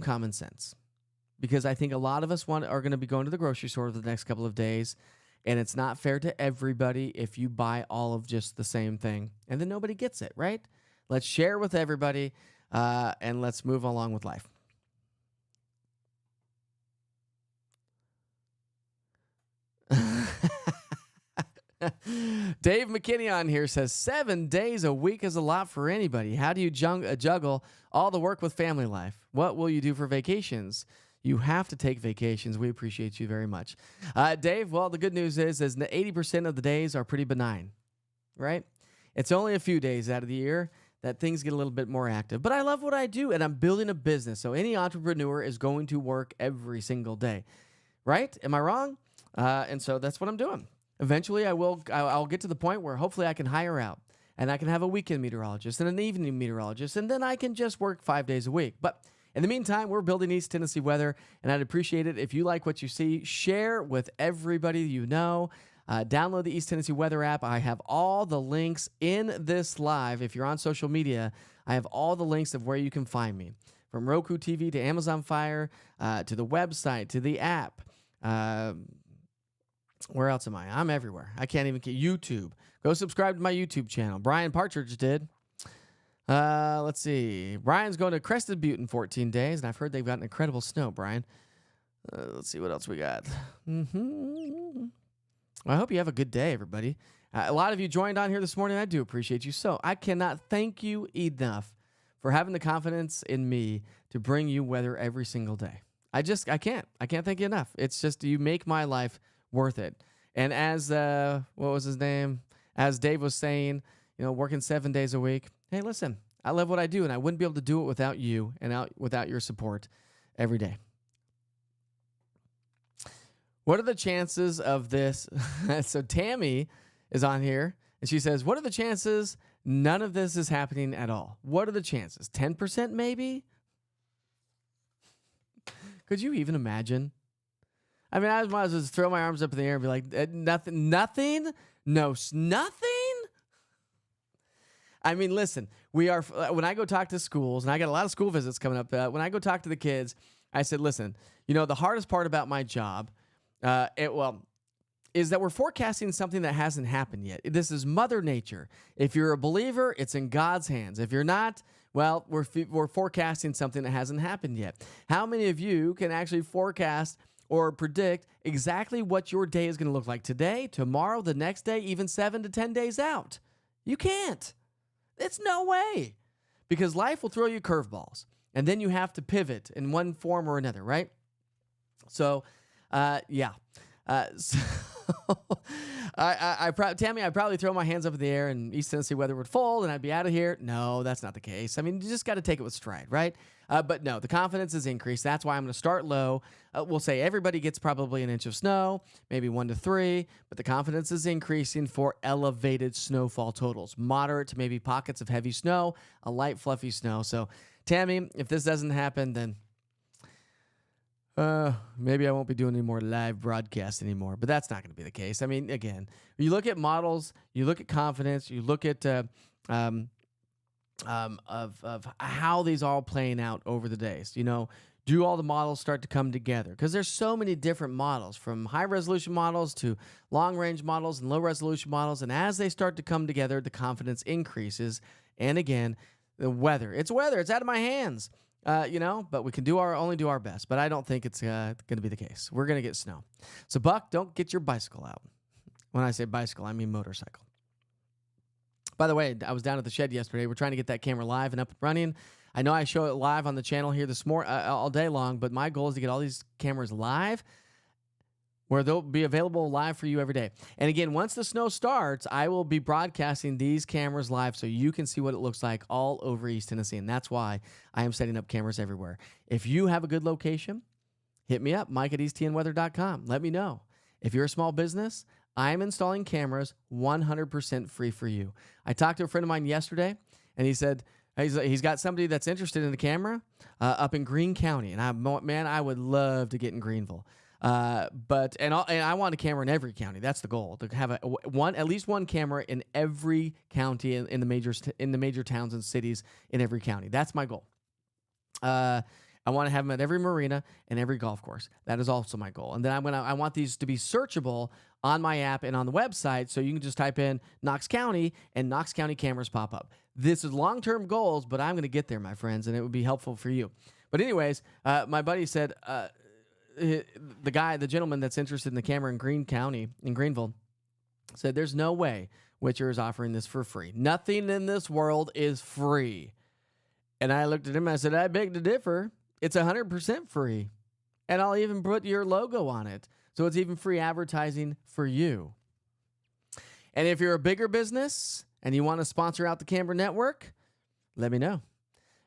common sense, because I think a lot of us are going to be going to the grocery store for the next couple of days, and it's not fair to everybody if you buy all of just the same thing, and then nobody gets it, right? Let's share with everybody, and let's move along with life. Dave McKinney on here says 7 days a week is a lot for anybody. How do you juggle all the work with family life? What will you do for vacations? You have to take vacations. We appreciate you very much. Dave, well, the good news is 80% of the days are pretty benign, right? It's only a few days out of the year that things get a little bit more active. But I love what I do, and I'm building a business. So any entrepreneur is going to work every single day, right? Am I wrong? And so that's what I'm doing. Eventually, I'll get to the point where hopefully I can hire out, and I can have a weekend meteorologist and an evening meteorologist, and then I can just work 5 days a week. But in the meantime, we're building East Tennessee weather, and I'd appreciate it if you like what you see. Share with everybody you know. Download the East Tennessee Weather app. I have all the links in this live. If you're on social media, I have all the links of where you can find me. From Roku TV to Amazon Fire, to the website, to the app. Where else am I? I'm everywhere. I can't even get YouTube. Go subscribe to my YouTube channel. Brian Partridge did. Let's see. Brian's going to Crested Butte in 14 days, and I've heard they've got incredible snow, Brian. Let's see what else we got. Well, I hope you have a good day, everybody. A lot of you joined on here this morning. I do appreciate you. So I cannot thank you enough for having the confidence in me to bring you weather every single day. I can't thank you enough. It's just, you make my life worth it. And as what was his name? As Dave was saying, working 7 days a week. Hey, listen, I love what I do, and I wouldn't be able to do it without you and without your support every day. What are the chances of this? So Tammy is on here, and she says, what are the chances none of this is happening at all? What are the chances? 10% maybe? Could you even imagine? I mean, I might as well just throw my arms up in the air and be like, nothing? No, nothing? I mean, listen, when I go talk to schools, and I got a lot of school visits coming up, when I go talk to the kids, I said, listen, the hardest part about my job, is that we're forecasting something that hasn't happened yet. This is Mother Nature. If you're a believer, it's in God's hands. If you're not, well, we're forecasting something that hasn't happened yet. How many of you can actually forecast or predict exactly what your day is going to look like today, tomorrow, the next day, even 7 to 10 days out? You can't. It's no way. Because life will throw you curveballs, and then you have to pivot in one form or another, right? So, yeah. So Tammy, I'd probably throw my hands up in the air and East Tennessee weather would fold and I'd be out of here. No, that's not the case. I mean, you just got to take it with stride, right? But no, the confidence is increased. That's why I'm going to start low. We'll say everybody gets probably an inch of snow, maybe 1 to 3, but the confidence is increasing for elevated snowfall totals, moderate to maybe pockets of heavy snow, a light fluffy snow. So Tammy, if this doesn't happen, then Maybe I won't be doing any more live broadcasts anymore, but that's not going to be the case. I mean, again, you look at models, you look at confidence, you look at of how these all playing out over the days. Do all the models start to come together? Because there's so many different models, from high resolution models to long range models and low resolution models, and as they start to come together, the confidence increases. And again, the weather. It's weather. It's out of my hands. But we can only do our best. But I don't think it's going to be the case. We're going to get snow. So, Buck, don't get your bicycle out. When I say bicycle, I mean motorcycle. By the way, I was down at the shed yesterday. We're trying to get that camera live and up and running. I know I show it live on the channel here this morning all day long, but my goal is to get all these cameras live where they'll be available live for you every day. And again, once the snow starts, I will be broadcasting these cameras live so you can see what it looks like all over East Tennessee. And that's why I am setting up cameras everywhere. If you have a good location, hit me up, mike@easttnweather.com. Let me know. If you're a small business, I'm installing cameras 100% free for you. I talked to a friend of mine yesterday, and he said he's got somebody that's interested in the camera up in Greene County. And I would love to get in Greenville. But I want a camera in every county. That's the goal, to have at least one camera in every county in the major towns and cities in every county. That's my goal. I want to have them at every marina and every golf course. That is also my goal. And then I want these to be searchable on my app and on the website, so you can just type in Knox County and Knox County cameras pop up. This is long-term goals, but I'm going to get there, my friends, and it would be helpful for you. But anyways, my buddy said, the gentleman that's interested in the camera in Greene County, in Greenville, said there's no way Witcher is offering this for free. Nothing in this world is free. And I looked at him and I said, I beg to differ. It's 100% free. And I'll even put your logo on it. So it's even free advertising for you. And if you're a bigger business and you want to sponsor out the Camera Network, let me know,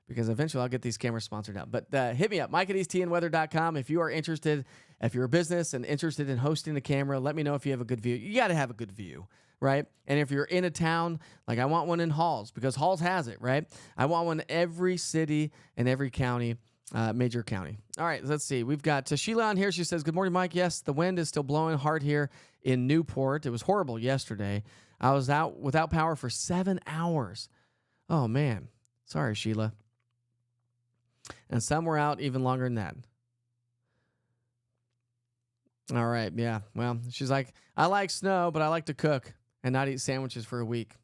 because eventually I'll get these cameras sponsored out. But hit me up, mike@easttnweather.com. If you are interested, if you're a business and interested in hosting a camera, let me know if you have a good view. You got to have a good view, right? And if you're in a town, like I want one in Halls, because Halls has it, right? I want one in every city and every county, major county. All right, let's see. We've got Sheila on here. She says, good morning, Mike. Yes, the wind is still blowing hard here in Newport. It was horrible yesterday. I was out without power for 7 hours. Oh, man. Sorry, Sheila. And some were out even longer than that. All right, yeah. Well, she's like, I like snow, but I like to cook and not eat sandwiches for a week.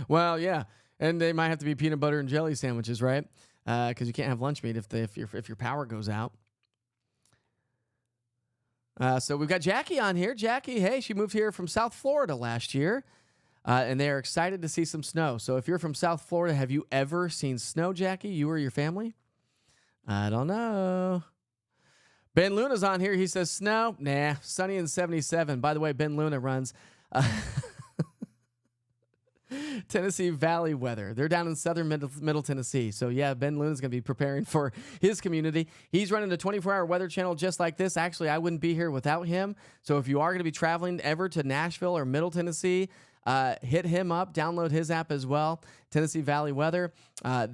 Well, yeah. And they might have to be peanut butter and jelly sandwiches, right? Because you can't have lunch meat if your power goes out. So we've got Jackie on here. Jackie, hey, she moved here from South Florida last year, and they are excited to see some snow. So if you're from South Florida, have you ever seen snow, Jackie, you or your family? I don't know. Ben Luna's on here. He says, snow? Nah, sunny and 77. By the way, Ben Luna runs Tennessee Valley Weather. They're down in southern middle Tennessee. So, yeah, Ben Luna's going to be preparing for his community. He's running a 24-hour weather channel just like this. Actually, I wouldn't be here without him. So if you are going to be traveling ever to Nashville or Middle Tennessee, hit him up. Download his app as well, Tennessee Valley Weather.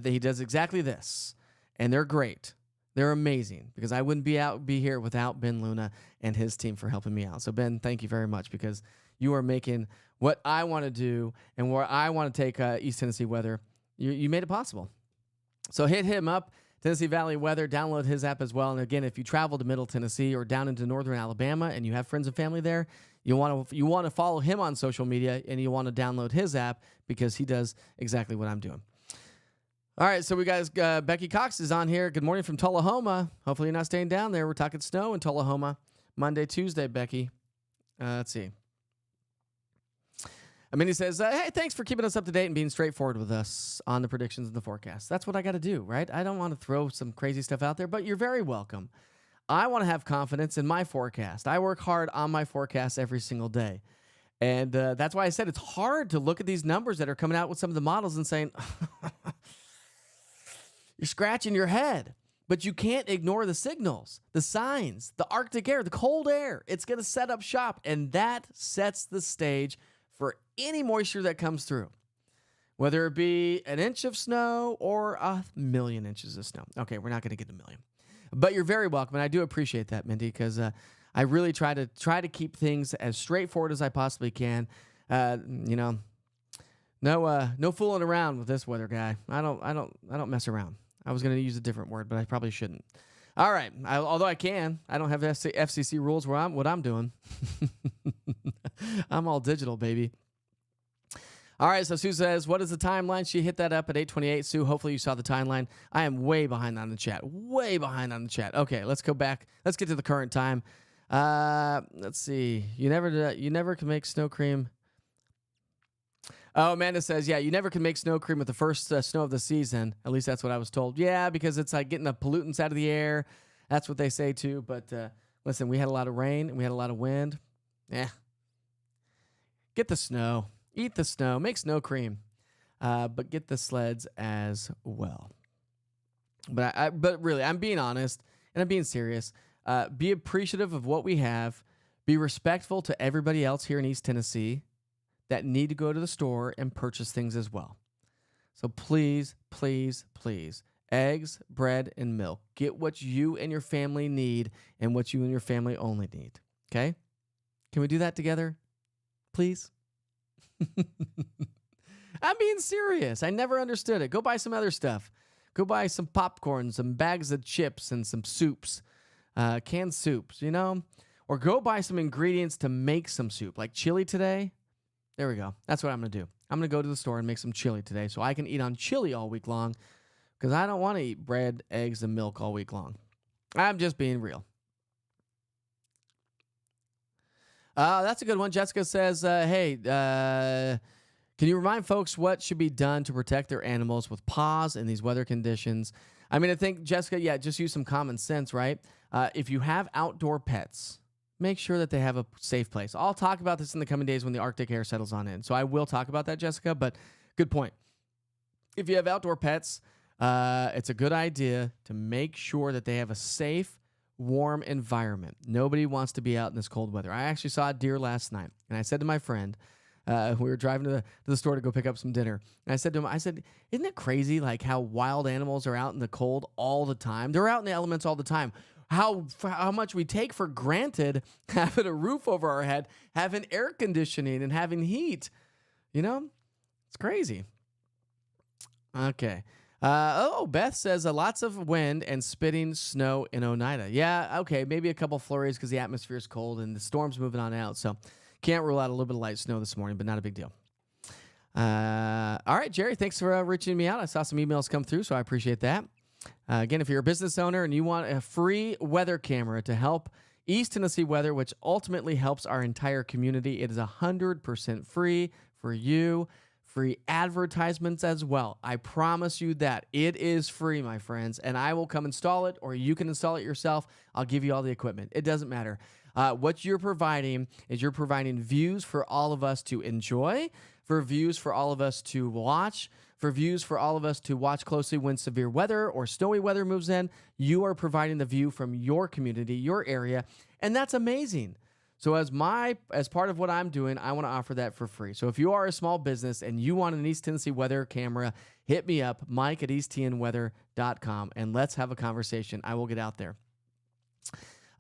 He does exactly this, and they're great. They're amazing, because I wouldn't be here without Ben Luna and his team for helping me out. So, Ben, thank you very much, because you are making what I want to do and where I want to take East Tennessee weather. You made it possible. So hit him up, Tennessee Valley Weather. Download his app as well. And again, if you travel to Middle Tennessee or down into northern Alabama and you have friends and family there, you want to follow him on social media, and you want to download his app, because he does exactly what I'm doing. All right, so we got Becky Cox is on here. Good morning from Tullahoma. Hopefully you're not staying down there. We're talking snow in Tullahoma Monday, Tuesday, Becky. Let's see. I mean, he says, hey, thanks for keeping us up to date and being straightforward with us on the predictions and the forecast. That's what I got to do, right? I don't want to throw some crazy stuff out there, but you're very welcome. I want to have confidence in my forecast. I work hard on my forecast every single day. And that's why I said it's hard to look at these numbers that are coming out with some of the models and saying, you're scratching your head. But you can't ignore the signals, the signs, the Arctic air, the cold air. It's going to set up shop, and that sets the stage for any moisture that comes through, whether it be an inch of snow or 1,000,000 inches of snow. Okay, we're not going to get 1,000,000. But you're very welcome, and I do appreciate that, Mindy, because I really try to keep things as straightforward as I possibly can. No fooling around with this weather guy. I don't mess around. I was going to use a different word, but I probably shouldn't. All right. Although I can, I don't have FCC rules where what I'm doing. I'm all digital, baby. All right, so Sue says, what is the timeline? She hit that up at 8:28. Sue, hopefully you saw the timeline. I am way behind on the chat. Way behind on the chat. Okay, let's go back. Let's get to the current time. Let's see. You never can make snow cream. Oh, Amanda says, yeah, you never can make snow cream with the first snow of the season. At least that's what I was told. Yeah, because it's like getting the pollutants out of the air. That's what they say too. But listen, we had a lot of rain and we had a lot of wind. Get the snow. Eat the snow. Make snow cream. But get the sleds as well. But really, I'm being honest and I'm being serious. Be appreciative of what we have. Be respectful to everybody else here in East Tennessee that need to go to the store and purchase things as well. So please, please, please, eggs, bread, and milk. Get what you and your family need and what you and your family only need. Okay? Can we do that together? Please? I'm being serious. I never understood it. Go buy some other stuff. Go buy some popcorn, some bags of chips, and some soups, canned soups, Or go buy some ingredients to make some soup, like chili today. There we go. That's what I'm going to do. I'm going to go to the store and make some chili today so I can eat on chili all week long because I don't want to eat bread, eggs, and milk all week long. I'm just being real. That's a good one. Jessica says, hey, can you remind folks what should be done to protect their animals with paws in these weather conditions? I mean, I think, Jessica, just use some common sense, right? If you have outdoor pets, make sure that they have a safe place. I'll talk about this in the coming days when the Arctic air settles on in. So I will talk about that, Jessica, but good point. If you have outdoor pets, it's a good idea to make sure that they have a safe, warm environment. Nobody wants to be out in this cold weather. I actually saw a deer last night, and I said to my friend, we were driving to the store to go pick up some dinner, and I said to him, isn't it crazy like how wild animals are out in the cold all the time? They're out in the elements all the time. How much we take for granted having a roof over our head, having air conditioning, and having heat. It's crazy. Okay. Beth says lots of wind and spitting snow in Oneida. Yeah, okay, maybe a couple flurries because the atmosphere is cold and the storm's moving on out. So can't rule out a little bit of light snow this morning, but not a big deal. All right, Jerry, thanks for reaching me out. I saw some emails come through, so I appreciate that. Again, if you're a business owner and you want a free weather camera to help East Tennessee weather, which ultimately helps our entire community, it is 100% free for you. Free advertisements as well. I promise you that. It is free, my friends, and I will come install it, or you can install it yourself. I'll give you all the equipment. It doesn't matter. What you're providing is you're providing views for all of us to enjoy, for views for all of us to watch, for views for all of us to watch closely when severe weather or snowy weather moves in. You are providing the view from your community, your area, and that's amazing. So as part of what I'm doing, I want to offer that for free. So if you are a small business and you want an East Tennessee weather camera, hit me up, mike@easttnweather.com, and let's have a conversation. I will get out there.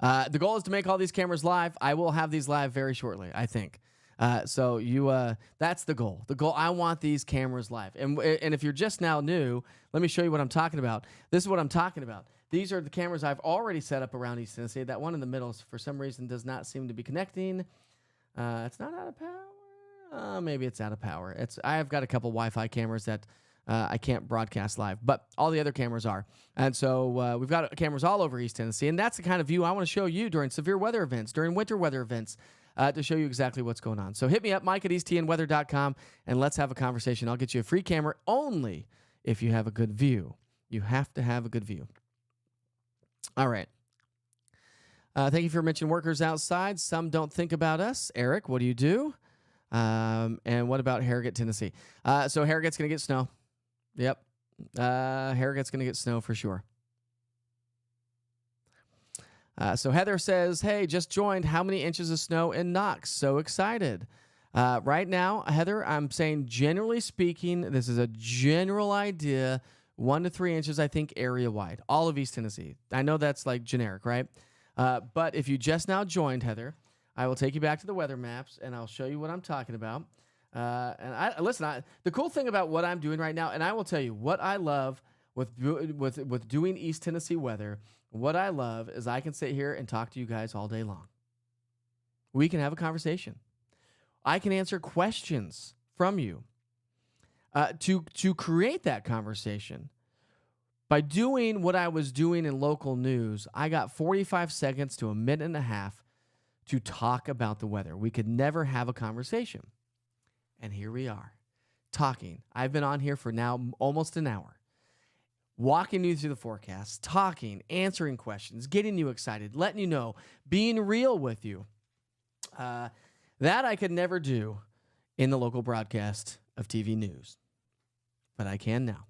The goal is to make all these cameras live. I will have these live very shortly, I think. That's the goal. The goal, I want these cameras live. And if you're just now new, let me show you what I'm talking about. This is what I'm talking about. These are the cameras I've already set up around East Tennessee. That one in the middle, for some reason, does not seem to be connecting. It's not out of power. Maybe it's out of power. I have got a couple Wi-Fi cameras that I can't broadcast live, but all the other cameras are. And so we've got cameras all over East Tennessee, and that's the kind of view I want to show you during severe weather events, during winter weather events, to show you exactly what's going on. So hit me up, mike@easttnweather.com, and let's have a conversation. I'll get you a free camera only if you have a good view. You have to have a good view. All right. Thank you for mentioning workers outside. Some don't think about us. Eric, what do you do? And what about Harrogate, Tennessee? So Harrogate's going to get snow. Yep. Harrogate's going to get snow for sure. So Heather says, hey, just joined. How many inches of snow in Knox? So excited. Right now, Heather, I'm saying generally speaking, this is a general idea. 1 to 3 inches, I think, area-wide. All of East Tennessee. I know that's like generic, right? But if you just now joined, Heather, I will take you back to the weather maps, and I'll show you what I'm talking about. The cool thing about what I'm doing right now, and I will tell you what I love with doing East Tennessee weather. What I love is I can sit here and talk to you guys all day long. We can have a conversation. I can answer questions from you. To create that conversation, by doing what I was doing in local news, I got 45 seconds to a minute and a half to talk about the weather. We could never have a conversation. And here we are, talking. I've been on here for now almost an hour, walking you through the forecast, talking, answering questions, getting you excited, letting you know, being real with you. That I could never do in the local broadcast of TV news, but I can now.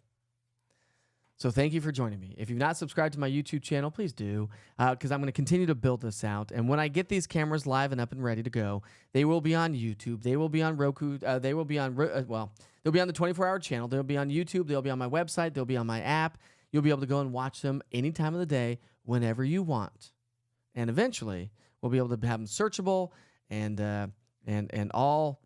So thank you for joining me. If you've not subscribed to my YouTube channel, please do, because I'm going to continue to build this out. And when I get these cameras live and up and ready to go, they will be on YouTube. They will be on Roku. They will be on, they'll be on the 24-hour channel. They'll be on YouTube. They'll be on my website. They'll be on my app. You'll be able to go and watch them any time of the day, whenever you want. And eventually, we'll be able to have them searchable and all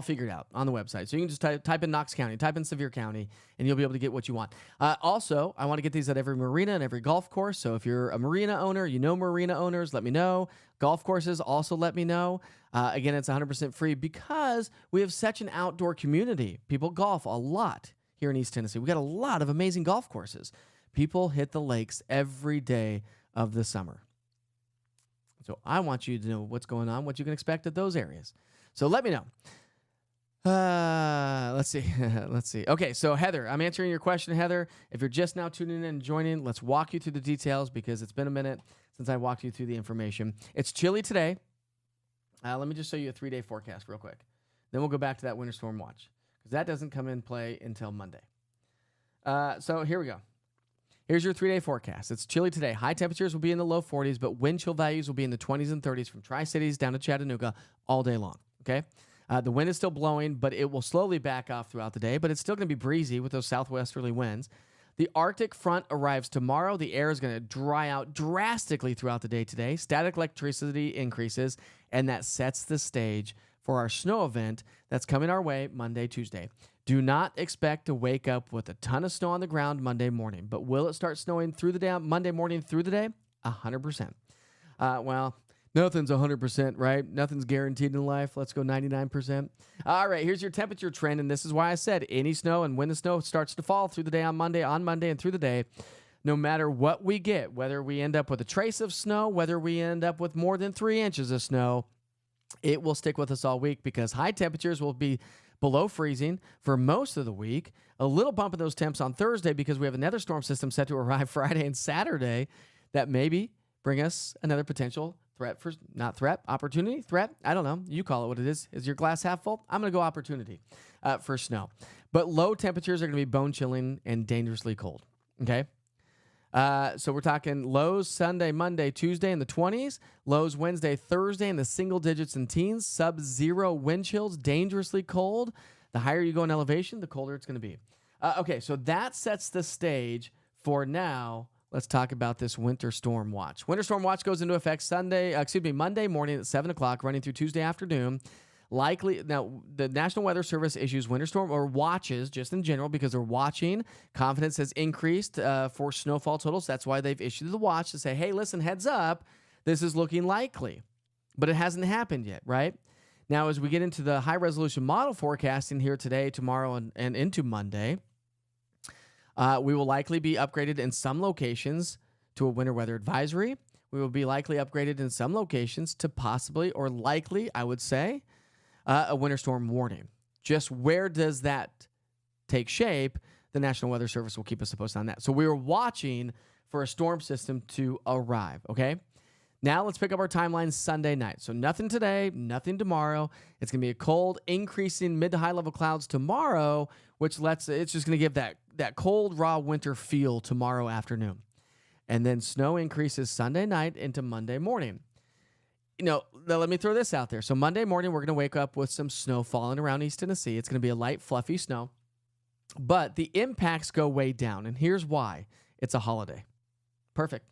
figured out on the website. So you can just type in Knox County, type in Sevier County, and you'll be able to get what you want. Also, I want to get these at every marina and every golf course. So if you're a marina owner, you know marina owners, let me know. Golf courses, also let me know. Again, it's 100% free because we have such an outdoor community. People golf a lot here in East Tennessee. We got a lot of amazing golf courses. People hit the lakes every day of the summer. So I want you to know what's going on, what you can expect at those areas. So let me know. Let's see. Let's see. Okay, so Heather, I'm answering your question, Heather. If you're just now tuning in and joining, let's walk you through the details because it's been a minute since I walked you through the information. It's chilly today. Let me just show you a 3-day forecast real quick. Then we'll go back to that winter storm watch because that doesn't come in play until Monday. So here we go. Here's your 3-day forecast. It's chilly today. High temperatures will be in the low 40s, but wind chill values will be in the 20s and 30s from Tri-Cities down to Chattanooga all day long, okay? The wind is still blowing, but it will slowly back off throughout the day, but it's still going to be breezy with those southwesterly winds. The Arctic front arrives tomorrow. The air is going to dry out drastically throughout the day today. Static electricity increases, and that sets the stage for our snow event that's coming our way Monday, Tuesday. Do not expect to wake up with a ton of snow on the ground Monday morning, but will it start snowing through the day, Monday morning through the day? 100%. Well, nothing's 100%, right? Nothing's guaranteed in life. Let's go 99%. All right, here's your temperature trend, and this is why I said any snow, and when the snow starts to fall through the day on Monday and through the day, no matter what we get, whether we end up with a trace of snow, whether we end up with more than 3 inches of snow, it will stick with us all week because high temperatures will be below freezing for most of the week. A little bump in those temps on Thursday because we have another storm system set to arrive Friday and Saturday that maybe bring us another potential opportunity. I don't know. You call it what it is. Is your glass half full? I'm going to go opportunity for snow. But low temperatures are going to be bone chilling and dangerously cold. Okay. So we're talking lows Sunday, Monday, Tuesday in the 20s, lows Wednesday, Thursday in the single digits and teens, sub-zero wind chills, dangerously cold. The higher you go in elevation, the colder it's going to be. Okay, so that sets the stage for now. Let's talk about this winter storm watch. Winter storm watch goes into effect Monday morning at 7 o'clock, running through Tuesday afternoon. Now, the National Weather Service issues winter storm or watches just in general because they're watching. Confidence has increased for snowfall totals. That's why they've issued the watch to say, hey, listen, heads up, this is looking likely. But it hasn't happened yet, right? Now, as we get into the high-resolution model forecasting here today, tomorrow, and into Monday, we will likely be upgraded in some locations to a winter weather advisory. We will be likely upgraded in some locations to possibly or likely, I would say, a winter storm warning. Just where does that take shape? The National Weather Service will keep us posted on that. So we are watching for a storm system to arrive, okay? Now let's pick up our timeline Sunday night. So nothing today, nothing tomorrow. It's going to be a cold, increasing mid to high level clouds tomorrow, which it's just going to give that cold, raw winter feel tomorrow afternoon. And then snow increases Sunday night into Monday morning. Let me throw this out there. So Monday morning, we're going to wake up with some snow falling around East Tennessee. It's going to be a light, fluffy snow. But the impacts go way down, and here's why. It's a holiday. Perfect.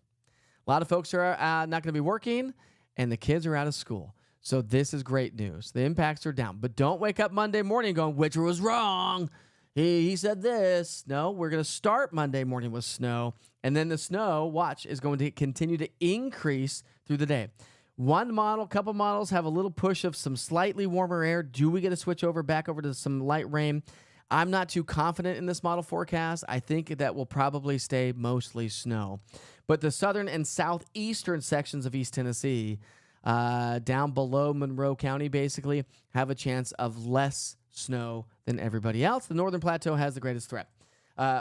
A lot of folks are not going to be working, and the kids are out of school. So this is great news. The impacts are down. But don't wake up Monday morning going, Witcher was wrong. He said this. No, we're going to start Monday morning with snow, and then the snow, watch, is going to continue to increase through the day. Couple models have a little push of some slightly warmer air. Do we get a switch back over to some light rain? I'm not too confident in this model forecast. I think that will probably stay mostly snow. But the southern and southeastern sections of East Tennessee, down below Monroe County, basically, have a chance of less snow than everybody else. The Northern Plateau has the greatest threat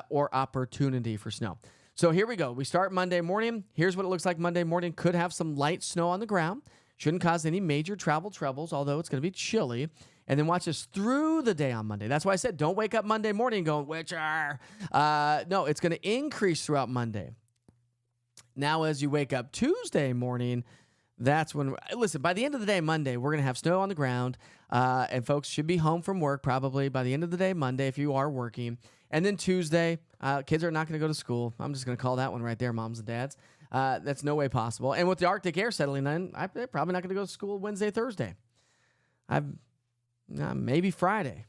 or opportunity for snow. So here we go. We start Monday morning. Here's what it looks like Monday morning. Could have some light snow on the ground. Shouldn't cause any major travel troubles, although it's going to be chilly. And then watch us through the day on Monday. That's why I said don't wake up Monday morning going, Witcher. No, it's going to increase throughout Monday. Now, as you wake up Tuesday morning, that's when, listen, by the end of the day, Monday, we're going to have snow on the ground, and folks should be home from work probably by the end of the day, Monday, if you are working. And then Tuesday, kids are not going to go to school. I'm just going to call that one right there, moms and dads. That's no way possible. And with the Arctic air settling in, they're probably not going to go to school Wednesday, Thursday. Maybe Friday.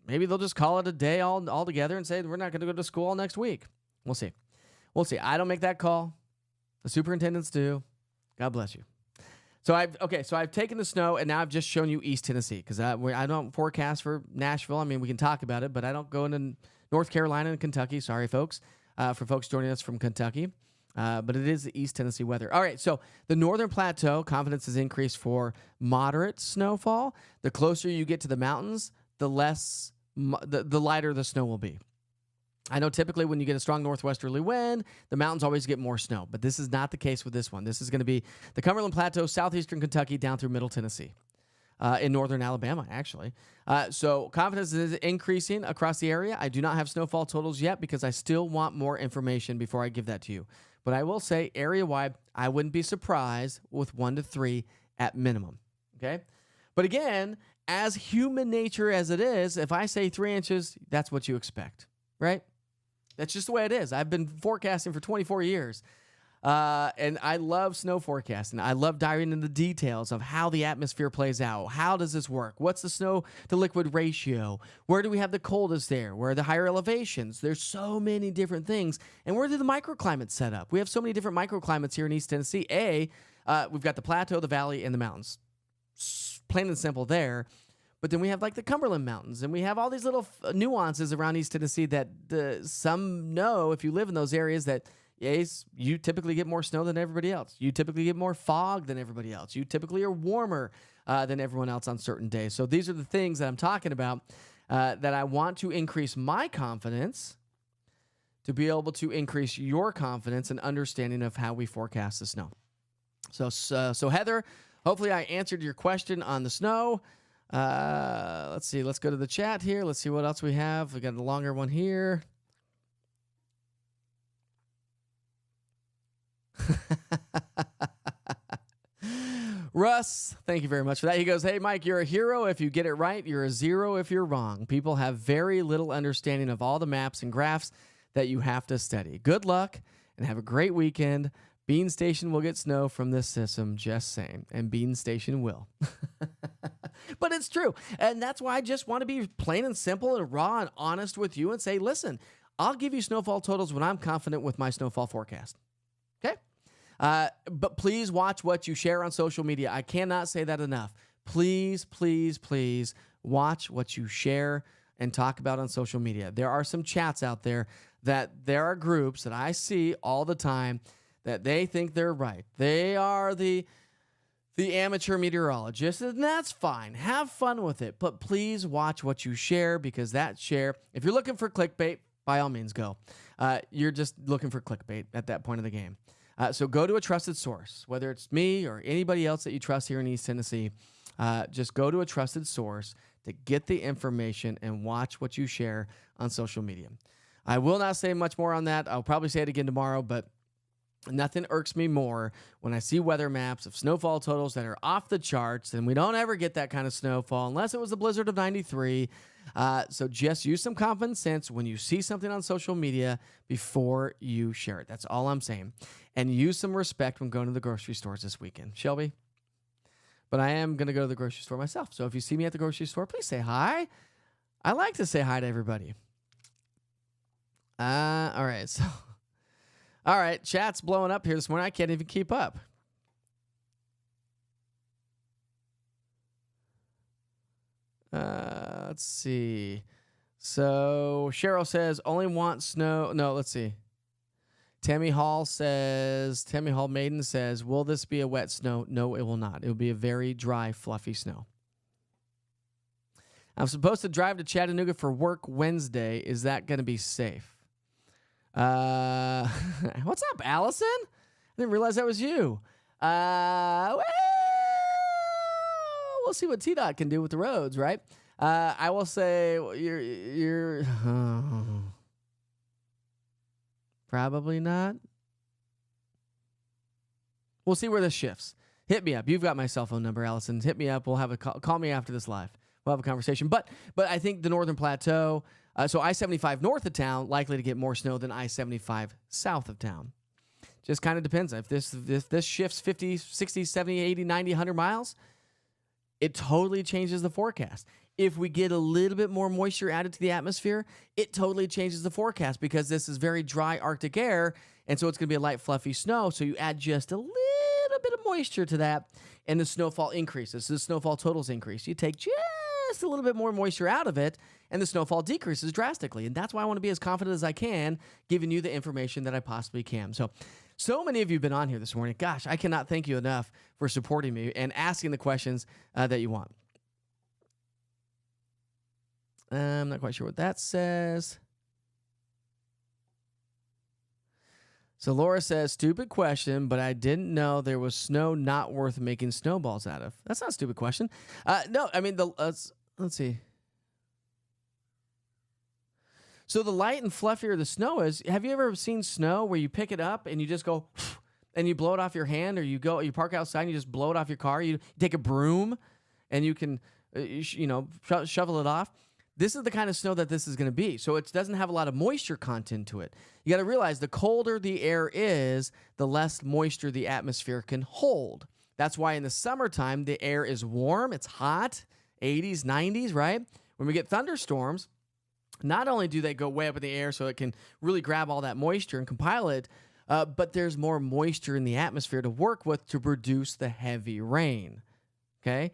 Maybe they'll just call it a day all together and say we're not going to go to school all next week. We'll see. I don't make that call. The superintendents do. God bless you. So I've taken the snow, and now I've just shown you East Tennessee because I don't forecast for Nashville. I mean, we can talk about it, but I don't go into North Carolina and Kentucky. Sorry, folks, for folks joining us from Kentucky. But it is the East Tennessee weather. All right, so the Northern Plateau, confidence has increased for moderate snowfall. The closer you get to the mountains, the lighter the snow will be. I know typically when you get a strong northwesterly wind, the mountains always get more snow, but this is not the case with this one. This is going to be the Cumberland Plateau, southeastern Kentucky, down through middle Tennessee, in northern Alabama, actually. So confidence is increasing across the area. I do not have snowfall totals yet because I still want more information before I give that to you. But I will say area-wide, I wouldn't be surprised with 1 to 3 at minimum, okay? But again, as human nature as it is, if I say 3 inches, that's what you expect, right? That's just the way it is. I've been forecasting for 24 years, and I love snow forecasting. I love diving into the details of how the atmosphere plays out. How does this work? What's the snow to liquid ratio? Where do we have the coldest there? Where are the higher elevations? There's so many different things. And where do the microclimates set up? We have so many different microclimates here in East Tennessee. We've got the plateau, the valley, and the mountains. Plain and simple there. But then we have like the Cumberland Mountains, and we have all these little nuances around East Tennessee that some know if you live in those areas that, yes, you typically get more snow than everybody else. You typically get more fog than everybody else. You typically are warmer than everyone else on certain days. So these are the things that I'm talking about that I want to increase my confidence to be able to increase your confidence and understanding of how we forecast the snow. So Heather, hopefully I answered your question on the snow. Let's see. Let's go to the chat here. Let's see what else we have. We got a longer one here. Russ, thank you very much for that. He goes, hey, Mike, you're a hero if you get it right. You're a zero if you're wrong. People have very little understanding of all the maps and graphs that you have to study. Good luck and have a great weekend. Bean Station will get snow from this system, just saying. And Bean Station will. But it's true. And that's why I just want to be plain and simple and raw and honest with you and say, listen, I'll give you snowfall totals when I'm confident with my snowfall forecast. Okay? But please watch what you share on social media. I cannot say that enough. Please, please, please watch what you share and talk about on social media. There are some chats out there that there are groups that I see all the time that they think they're right. They are the amateur meteorologist, and that's fine. Have fun with it. But please watch what you share because that share, if you're looking for clickbait, by all means go. You're just looking for clickbait at that point of the game. So go to a trusted source, whether it's me or anybody else that you trust here in East Tennessee. Just go to a trusted source to get the information and watch what you share on social media. I will not say much more on that. I'll probably say it again tomorrow, but Nothing irks me more when I see weather maps of snowfall totals that are off the charts, and we don't ever get that kind of snowfall unless it was the blizzard of 93. So just use some common sense when you see something on social media before you share it. That's all I'm saying. And use some respect when going to the grocery stores this weekend. Shelby? But I am going to go to the grocery store myself. So if you see me at the grocery store, please say hi. I like to say hi to everybody. All right. So, all right. Chat's blowing up here this morning. I can't even keep up. Let's see. So Cheryl says, only want snow. No, let's see. Tammy Hall Maiden says, will this be a wet snow? No, it will not. It will be a very dry, fluffy snow. I'm supposed to drive to Chattanooga for work Wednesday. Is that going to be safe? What's up, Allison? I didn't realize that was you. Well, we'll see what T-Dot can do with the roads, right? I will say you're probably not. We'll see where this shifts. Hit me up. You've got my cell phone number, Allison. Hit me up. We'll have a call me after this live. We'll have a conversation. But I think the Northern Plateau, so I-75 north of town, likely to get more snow than I-75 south of town. Just kind of depends. If this shifts 50, 60, 70, 80, 90, 100 miles, it totally changes the forecast. If we get a little bit more moisture added to the atmosphere, it totally changes the forecast because this is very dry Arctic air, and so it's going to be a light, fluffy snow. So you add just a little bit of moisture to that, and the snowfall increases. So the snowfall totals increase. You take just a little bit more moisture out of it, and the snowfall decreases drastically. And that's why I want to be as confident as I can, giving you the information that I possibly can. So many of you have been on here this morning. Gosh, I cannot thank you enough for supporting me and asking the questions that you want. I'm not quite sure what that says. So Laura says, stupid question, but I didn't know there was snow not worth making snowballs out of. That's not a stupid question. No, I mean, let's see. So the light and fluffier the snow is, have you ever seen snow where you pick it up and you just go and you blow it off your hand, or you park outside and you just blow it off your car? You take a broom and you can, shovel it off. This is the kind of snow that this is going to be. So it doesn't have a lot of moisture content to it. You got to realize the colder the air is, the less moisture the atmosphere can hold. That's why in the summertime, the air is warm. It's hot, 80s, 90s, right? When we get thunderstorms, not only do they go way up in the air so it can really grab all that moisture and compile it, but there's more moisture in the atmosphere to work with to produce the heavy rain. Okay?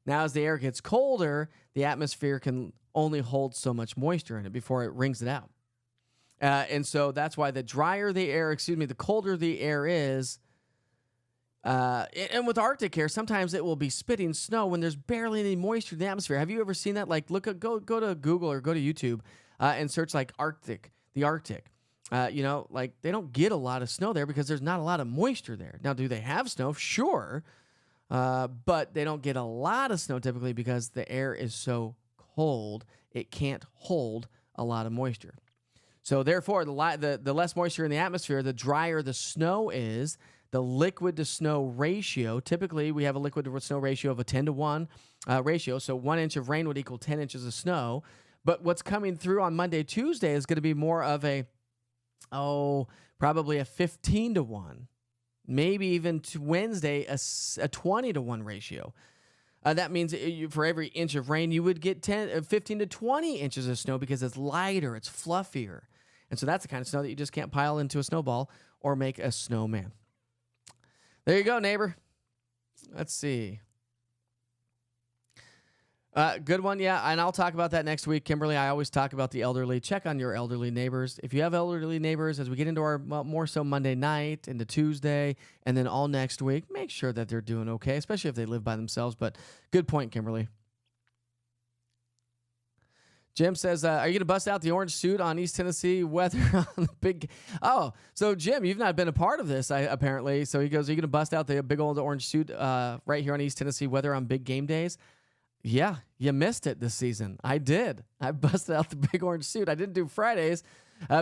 Now, as the air gets colder, the atmosphere can only hold so much moisture in it before it wrings it out. And so that's why the colder the air is, and with Arctic air, sometimes it will be spitting snow when there's barely any moisture in the atmosphere. Have you ever seen that? Like, go to Google or go to YouTube and search like the Arctic. They don't get a lot of snow there because there's not a lot of moisture there. Now, do they have snow? Sure. But they don't get a lot of snow typically because the air is so cold, it can't hold a lot of moisture. So therefore, the less moisture in the atmosphere, the drier the snow is. The liquid to snow ratio, typically we have a liquid to snow ratio of a 10-to-1 ratio. So 1 inch of rain would equal 10 inches of snow. But what's coming through on Monday, Tuesday is going to be more of probably a 15-to-1. Maybe even to Wednesday, a 20-to-1 ratio. That means for every inch of rain, you would get 15 to 20 inches of snow because it's lighter, it's fluffier. And so that's the kind of snow that you just can't pile into a snowball or make a snowman. There you go, neighbor. Let's see. Good one, yeah, and I'll talk about that next week. Kimberly, I always talk about the elderly. Check on your elderly neighbors. If you have elderly neighbors, as we get into our more so Monday night, into Tuesday, and then all next week, make sure that they're doing okay, especially if they live by themselves. But good point, Kimberly. Jim says, are you going to bust out the orange suit on East Tennessee weather on the big... Oh, so Jim, you've not been a part of this, apparently. So he goes, are you going to bust out the big old orange suit right here on East Tennessee weather on big game days? Yeah, you missed it this season. I did. I busted out the big orange suit. I didn't do Fridays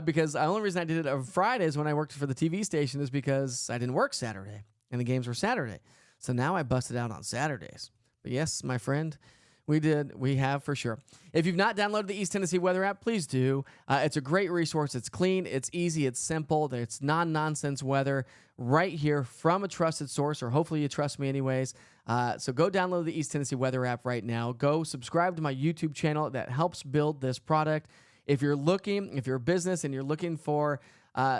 because the only reason I did it on Fridays when I worked for the TV station is because I didn't work Saturday and the games were Saturday. So now I busted out on Saturdays. But yes, my friend, we have for sure. If you've not downloaded the East Tennessee Weather app, please do. It's a great resource. It's clean, it's easy, it's simple. It's non-nonsense weather right here from a trusted source, or hopefully you trust me anyways. So go download the East Tennessee Weather app right now. Go subscribe to my YouTube channel that helps build this product. If you're a business and you're looking for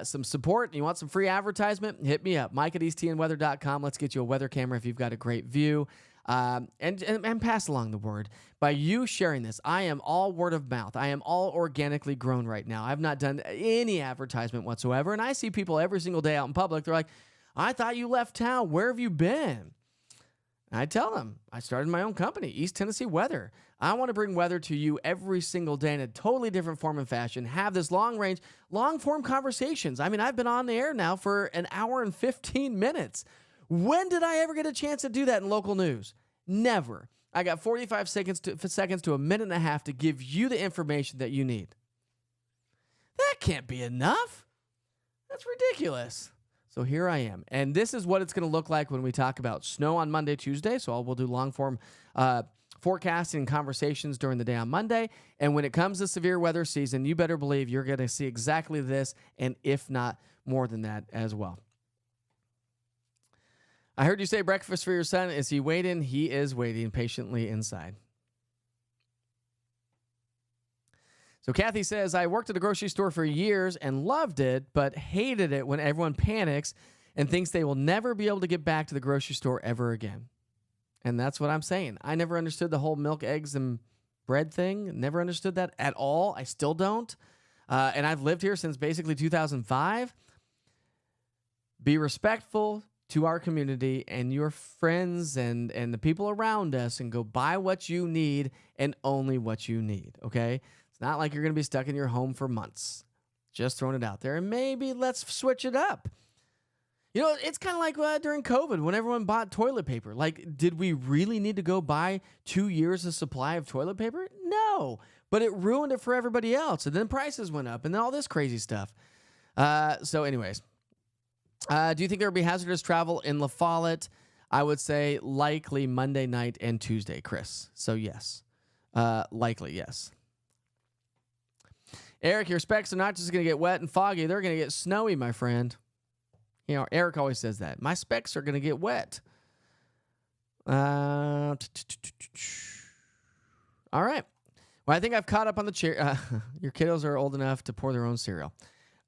some support and you want some free advertisement, hit me up, Mike at easttnweather.com. Let's get you a weather camera if you've got a great view. And pass along the word. By you sharing this, I am all word of mouth. I am all organically grown right now. I've not done any advertisement whatsoever. And I see people every single day out in public. They're like, I thought you left town. Where have you been? And I tell them, I started my own company, East Tennessee Weather. I want to bring weather to you every single day in a totally different form and fashion. Have this long-form conversations. I mean, I've been on the air now for an hour and 15 minutes. When did I ever get a chance to do that in local news? Never. I got 45 seconds to a minute and a half to give you the information that you need. That can't be enough. That's ridiculous. So here I am. And this is what it's going to look like when we talk about snow on Monday, Tuesday. So we'll do long-form forecasting and conversations during the day on Monday. And when it comes to severe weather season, you better believe you're going to see exactly this, and if not more than that as well. I heard you say breakfast for your son. Is he waiting? He is waiting patiently inside. So Kathy says, I worked at a grocery store for years and loved it, but hated it when everyone panics and thinks they will never be able to get back to the grocery store ever again. And that's what I'm saying. I never understood the whole milk, eggs, and bread thing. Never understood that at all. I still don't. And I've lived here since basically 2005. Be respectful to our community and your friends and the people around us, and go buy what you need and only what you need, okay? It's not like you're going to be stuck in your home for months. Just throwing it out there. And maybe let's switch it up. You know, it's kind of like during COVID when everyone bought toilet paper. Like, did we really need to go buy 2 years of supply of toilet paper? No, but it ruined it for everybody else. And then prices went up and then all this crazy stuff. So anyways, do you think there will be hazardous travel in La Follette? I would say likely Monday night and Tuesday, Chris. So yes, likely yes. Eric, your specs are not just going to get wet and foggy. They're going to get snowy, my friend. You know, Eric always says that. My specs are going to get wet. All right. Well, I think I've caught up on the chair. Your kiddos are old enough to pour their own cereal.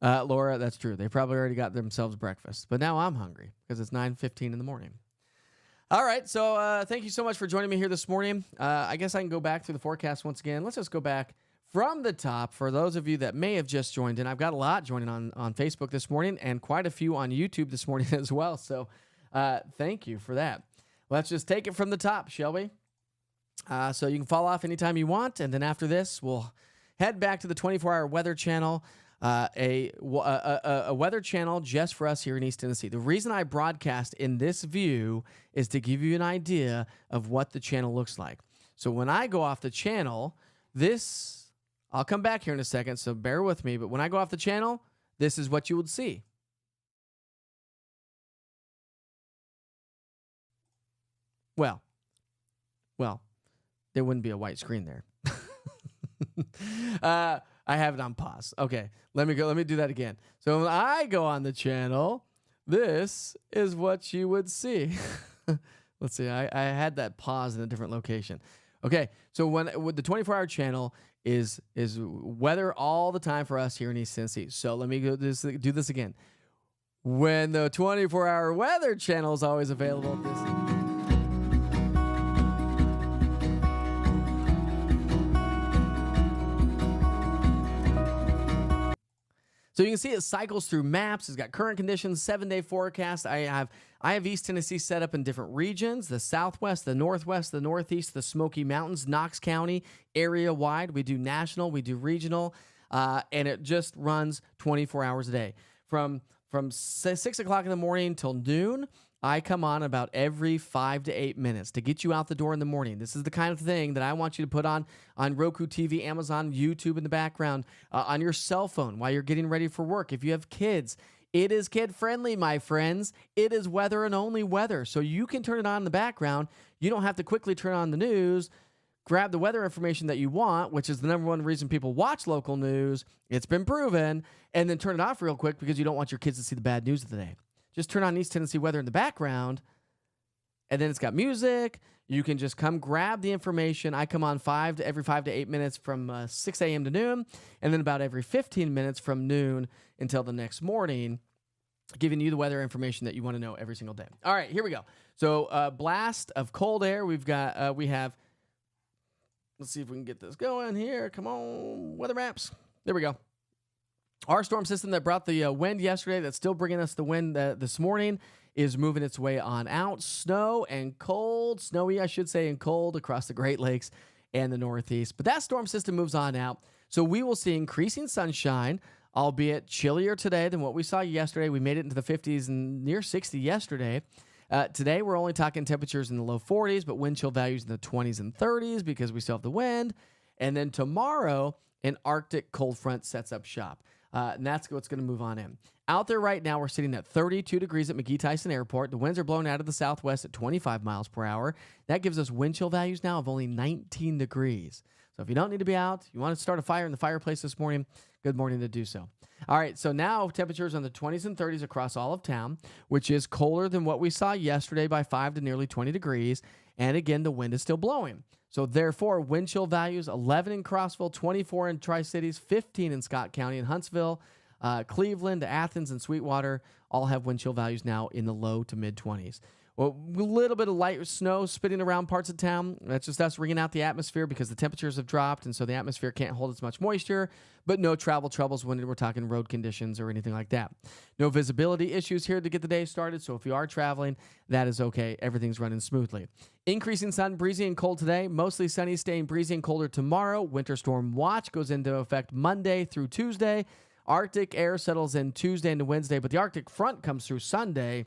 Laura, that's true. They probably already got themselves breakfast. But now I'm hungry because it's 9:15 in the morning. All right. So thank you so much for joining me here this morning. I guess I can go back through the forecast once again. Let's just go back from the top for those of you that may have just joined in. I've got a lot joining on Facebook this morning and quite a few on YouTube this morning as well. So thank you for that. Let's just take it from the top, shall we? So you can fall off anytime you want. And then after this, we'll head back to the 24-hour weather channel, a weather channel just for us here in East Tennessee. The reason I broadcast in this view is to give you an idea of what the channel looks like. So when I go off the channel, I'll come back here in a second, so bear with me. But when I go off the channel, this is what you would see. Well, there wouldn't be a white screen there. I have it on pause. Okay, let me do that again. So when I go on the channel, this is what you would see. Let's see. I had that pause in a different location. Okay, so with the 24-hour channel is weather all the time for us here in East Tennessee. So let me do this again. When the 24-hour weather channel is always available. So you can see it cycles through maps. It's got current conditions, 7-day forecast. I have East Tennessee set up in different regions: the Southwest, the Northwest, the Northeast, the Smoky Mountains, Knox County, area wide. We do national, we do regional, and it just runs 24 hours a day. From 6 o'clock in the morning till noon, I come on about every 5 to 8 minutes to get you out the door in the morning. This is the kind of thing that I want you to put on Roku TV, Amazon, YouTube in the background, on your cell phone while you're getting ready for work. If you have kids, it is kid-friendly, my friends. It is weather and only weather. So you can turn it on in the background. You don't have to quickly turn on the news, grab the weather information that you want, which is the number one reason people watch local news. It's been proven. And then turn it off real quick because you don't want your kids to see the bad news of the day. Just turn on East Tennessee weather in the background, and then it's got music. You can just come grab the information. I come on every 5 to 8 minutes from 6 a.m. to noon, and then about every 15 minutes from noon until the next morning, giving you the weather information that you want to know every single day. All right, here we go. So blast of cold air. We have, let's see if we can get this going here. Come on, weather maps. There we go. Our storm system that brought the wind yesterday, that's still bringing us the wind this morning, is moving its way on out. Snow and cold, snowy, I should say, and cold across the Great Lakes and the Northeast. But that storm system moves on out. So we will see increasing sunshine, albeit chillier today than what we saw yesterday. We made it into the 50s and near 60 yesterday. Today, we're only talking temperatures in the low 40s, but wind chill values in the 20s and 30s because we still have the wind. And then tomorrow, an Arctic cold front sets up shop. And that's what's going to move on in. Out there right now, we're sitting at 32 degrees at McGee-Tyson Airport. The winds are blowing out of the southwest at 25 miles per hour. That gives us wind chill values now of only 19 degrees. So if you don't need to be out, you want to start a fire in the fireplace this morning, good morning to do so. All right, so now temperatures on the 20s and 30s across all of town, which is colder than what we saw yesterday by 5 to nearly 20 degrees. And again, the wind is still blowing. So therefore, wind chill values 11 in Crossville, 24 in Tri-Cities, 15 in Scott County and Huntsville, Cleveland, Athens, and Sweetwater all have wind chill values now in the low to mid-20s. Well, a little bit of light snow spitting around parts of town. That's just us wringing out the atmosphere because the temperatures have dropped, and so the atmosphere can't hold as much moisture, but no travel troubles when we're talking road conditions or anything like that. No visibility issues here to get the day started, so if you are traveling, that is okay. Everything's running smoothly. Increasing sun, breezy and cold today. Mostly sunny, staying breezy and colder tomorrow. Winter storm watch goes into effect Monday through Tuesday. Arctic air settles in Tuesday into Wednesday, but the Arctic front comes through Sunday,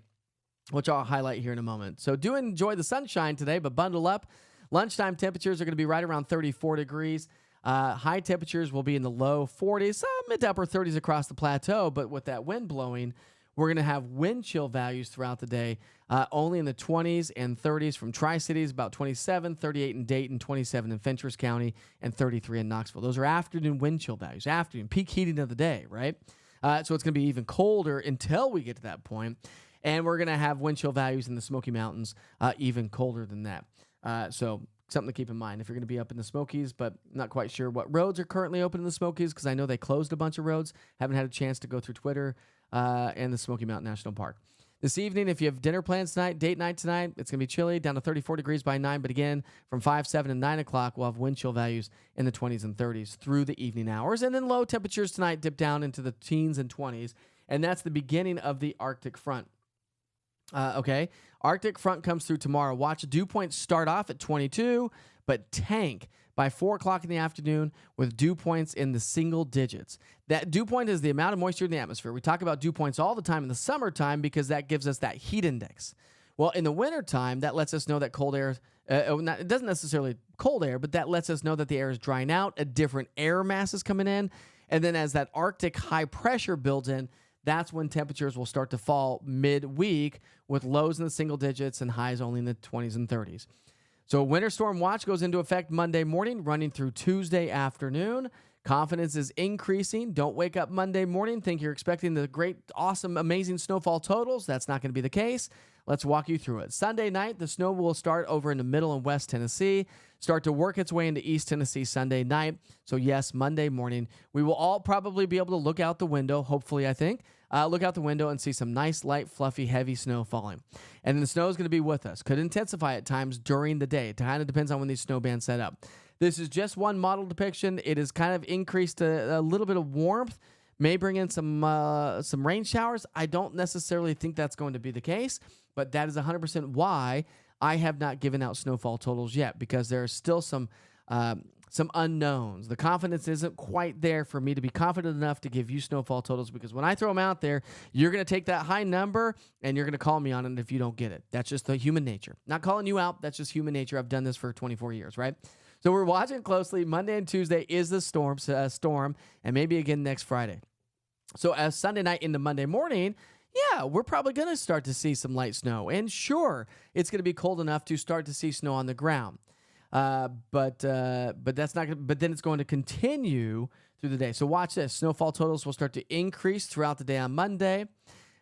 which I'll highlight here in a moment. So do enjoy the sunshine today, but bundle up. Lunchtime temperatures are going to be right around 34 degrees. High temperatures will be in the low 40s, mid to upper 30s across the plateau. But with that wind blowing, we're going to have wind chill values throughout the day, only in the 20s and 30s from Tri-Cities, about 27, 38 in Dayton, 27 in Fentress County, and 33 in Knoxville. Those are afternoon wind chill values, afternoon, peak heating of the day, right? So it's going to be even colder until we get to that point. And we're going to have wind chill values in the Smoky Mountains even colder than that. So something to keep in mind if you're going to be up in the Smokies, but not quite sure what roads are currently open in the Smokies because I know they closed a bunch of roads. Haven't had a chance to go through Twitter and the Smoky Mountain National Park. This evening, if you have dinner plans tonight, date night tonight, it's going to be chilly, down to 34 degrees by 9. But again, from 5, 7, and 9 o'clock, we'll have wind chill values in the 20s and 30s through the evening hours. And then low temperatures tonight dip down into the teens and 20s. And that's the beginning of the Arctic front. Okay, Arctic front comes through tomorrow. Watch dew points start off at 22, but tank by 4 o'clock in the afternoon with dew points in the single digits. That dew point is the amount of moisture in the atmosphere. We talk about dew points all the time in the summertime because that gives us that heat index. Well, in the wintertime, that lets us know that cold air, it doesn't necessarily cold air, but that lets us know that the air is drying out, a different air mass is coming in, and then as that Arctic high pressure builds in, that's when temperatures will start to fall midweek with lows in the single digits and highs only in the 20s and 30s. So winter storm watch goes into effect Monday morning, running through Tuesday afternoon. Confidence is increasing. Don't wake up Monday morning, think you're expecting the great, awesome, amazing snowfall totals. That's not going to be the case. Let's walk you through it. Sunday night, the snow will start over in the middle and west Tennessee, start to work its way into East Tennessee Sunday night. So yes, Monday morning, we will all probably be able to look out the window, hopefully, I think, look out the window and see some nice, light, fluffy, heavy snow falling. And then the snow is going to be with us. Could intensify at times during the day. It kind of depends on when these snow bands set up. This is just one model depiction. It has kind of increased a little bit of warmth, may bring in some rain showers. I don't necessarily think that's going to be the case, but that is 100% why I have not given out snowfall totals yet, because there are still some some unknowns. The confidence isn't quite there for me to be confident enough to give you snowfall totals, because when I throw them out there, you're going to take that high number and you're going to call me on it if you don't get it. That's just the human nature. Not calling you out. That's just human nature. I've done this for 24 years, right? So we're watching closely. Monday and Tuesday is the storm, and maybe again next Friday. So as Sunday night into Monday morning, yeah, we're probably going to start to see some light snow. And sure, it's going to be cold enough to start to see snow on the ground. But that's not. But then it's going to continue through the day. So watch this. Snowfall totals will start to increase throughout the day on Monday.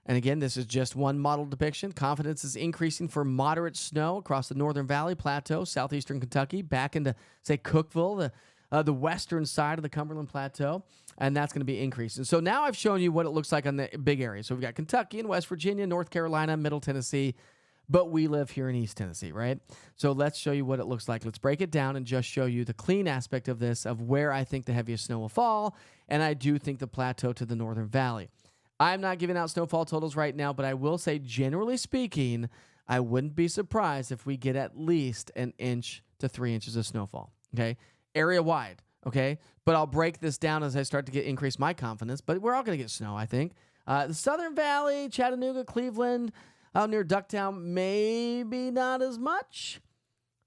And again, this is just one model depiction. Confidence is increasing for moderate snow across the Northern Valley, Plateau, southeastern Kentucky, back into, say, Cookeville, the western side of the Cumberland Plateau, and that's going to be increasing. So now I've shown you what it looks like on the big area. So we've got Kentucky and West Virginia, North Carolina, Middle Tennessee, but we live here in East Tennessee, right? So let's show you what it looks like. Let's break it down and just show you the clean aspect of this, of where I think the heaviest snow will fall, and I do think the plateau to the Northern Valley. I'm not giving out snowfall totals right now, but I will say, generally speaking, I wouldn't be surprised if we get at least 1 inch to 3 inches of snowfall, okay? Area wide, okay? But I'll break this down as I start to increase my confidence, but we're all going to get snow, I think. The Southern Valley, Chattanooga, Cleveland, out near Ducktown, maybe not as much,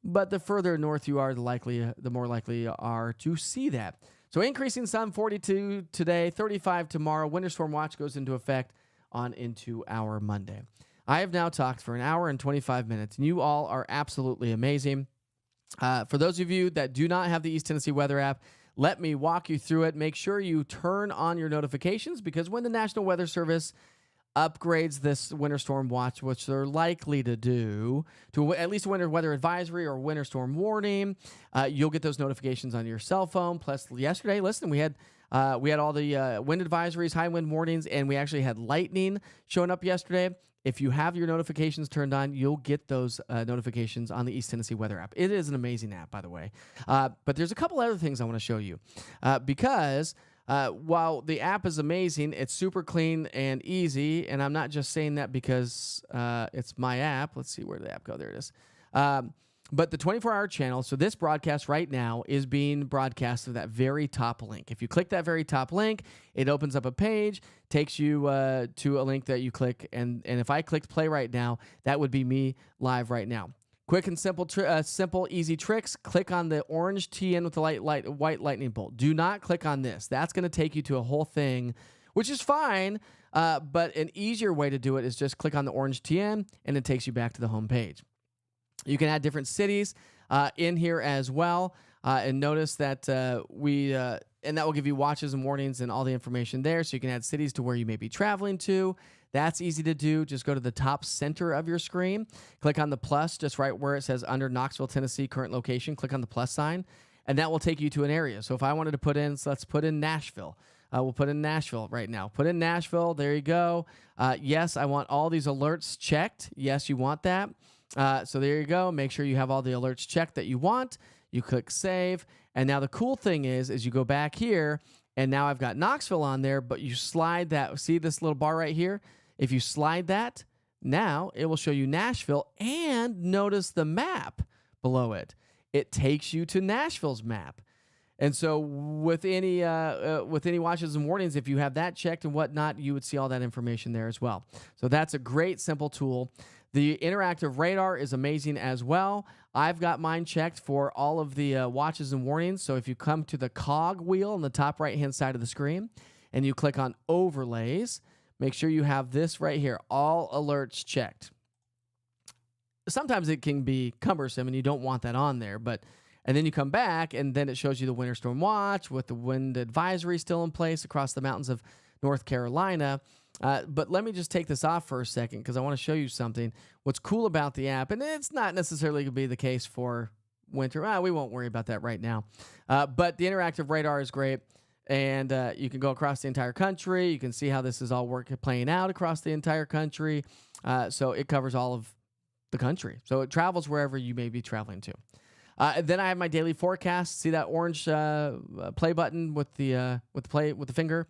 but the further north you are, the more likely you are to see that. So increasing sun, 42 today, 35 tomorrow. Winter storm watch goes into effect on into our Monday. I have now talked for 1 hour and 25 minutes, and you all are absolutely amazing. For those of you that do not have the East Tennessee Weather app, let me walk you through it. Make sure you turn on your notifications, because when the National Weather Service upgrades this winter storm watch, which they're likely to do, to at least a winter weather advisory or winter storm warning, you'll get those notifications on your cell phone. Plus, yesterday, listen, we had all the wind advisories, high wind warnings, and we actually had lightning showing up yesterday. If you have your notifications turned on, you'll get those notifications on the East Tennessee Weather app. It is an amazing app, by the way. But there's a couple other things I want to show you, because while the app is amazing, it's super clean and easy, and I'm not just saying that because it's my app. Let's see, where did the app go? There it is. But the 24-hour channel, so this broadcast right now is being broadcast to that very top link. If you click that very top link, it opens up a page, takes you to a link that you click, and if I clicked play right now, that would be me live right now. Quick and simple, easy tricks. Click on the orange TN with the white lightning bolt. Do not click on this. That's going to take you to a whole thing, which is fine, but an easier way to do it is just click on the orange TN, and it takes you back to the home page. You can add different cities in here as well, and notice that and that will give you watches and warnings and all the information there, so you can add cities to where you may be traveling to. That's easy to do. Just go to the top center of your screen, click on the plus just right where it says under Knoxville, Tennessee, current location. Click on the plus sign, and that will take you to an area. So if I wanted to put in, let's put in Nashville. We'll put in Nashville right now. Put in Nashville. There you go. Yes, I want all these alerts checked. Yes, you want that. So there you go. Make sure you have all the alerts checked that you want. You click save. And now the cool thing is you go back here, and now I've got Knoxville on there, but you slide that. See this little bar right here? If you slide that, now it will show you Nashville, and notice the map below it. It takes you to Nashville's map. And so with any watches and warnings, if you have that checked and whatnot, you would see all that information there as well. So that's a great, simple tool. The interactive radar is amazing as well. I've got mine checked for all of the watches and warnings. So if you come to the cog wheel on the top right-hand side of the screen and you click on overlays, make sure you have this right here, all alerts checked. Sometimes it can be cumbersome and you don't want that on there, and then you come back and then it shows you the winter storm watch with the wind advisory still in place across the mountains of North Carolina. But let me just take this off for a second because I want to show you something. What's cool about the app, and it's not necessarily going to be the case for winter. We won't worry about that right now. But the interactive radar is great. And you can go across the entire country. You can see how this is all playing out across the entire country. So it covers all of the country. So it travels wherever you may be traveling to. Then I have my daily forecast. See that orange play button with the finger?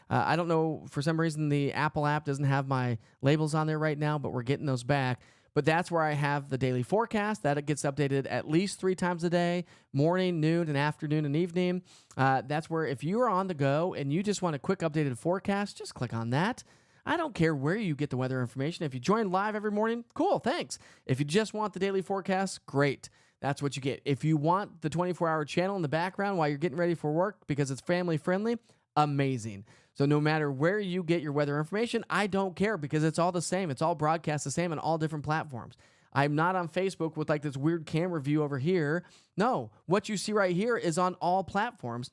I don't know, for some reason the Apple app doesn't have my labels on there right now, but we're getting those back. But that's where I have the daily forecast. That gets updated at least 3 times a day, morning, noon, and afternoon and evening. That's where if you are on the go and you just want a quick updated forecast, just click on that. I don't care where you get the weather information. If you join live every morning, cool, thanks. If you just want the daily forecast, great. That's what you get. If you want the 24-hour channel in the background while you're getting ready for work because it's family friendly, amazing. So no matter where you get your weather information, I don't care because it's all the same. It's all broadcast the same on all different platforms. I'm not on Facebook with like this weird camera view over here. No, what you see right here is on all platforms.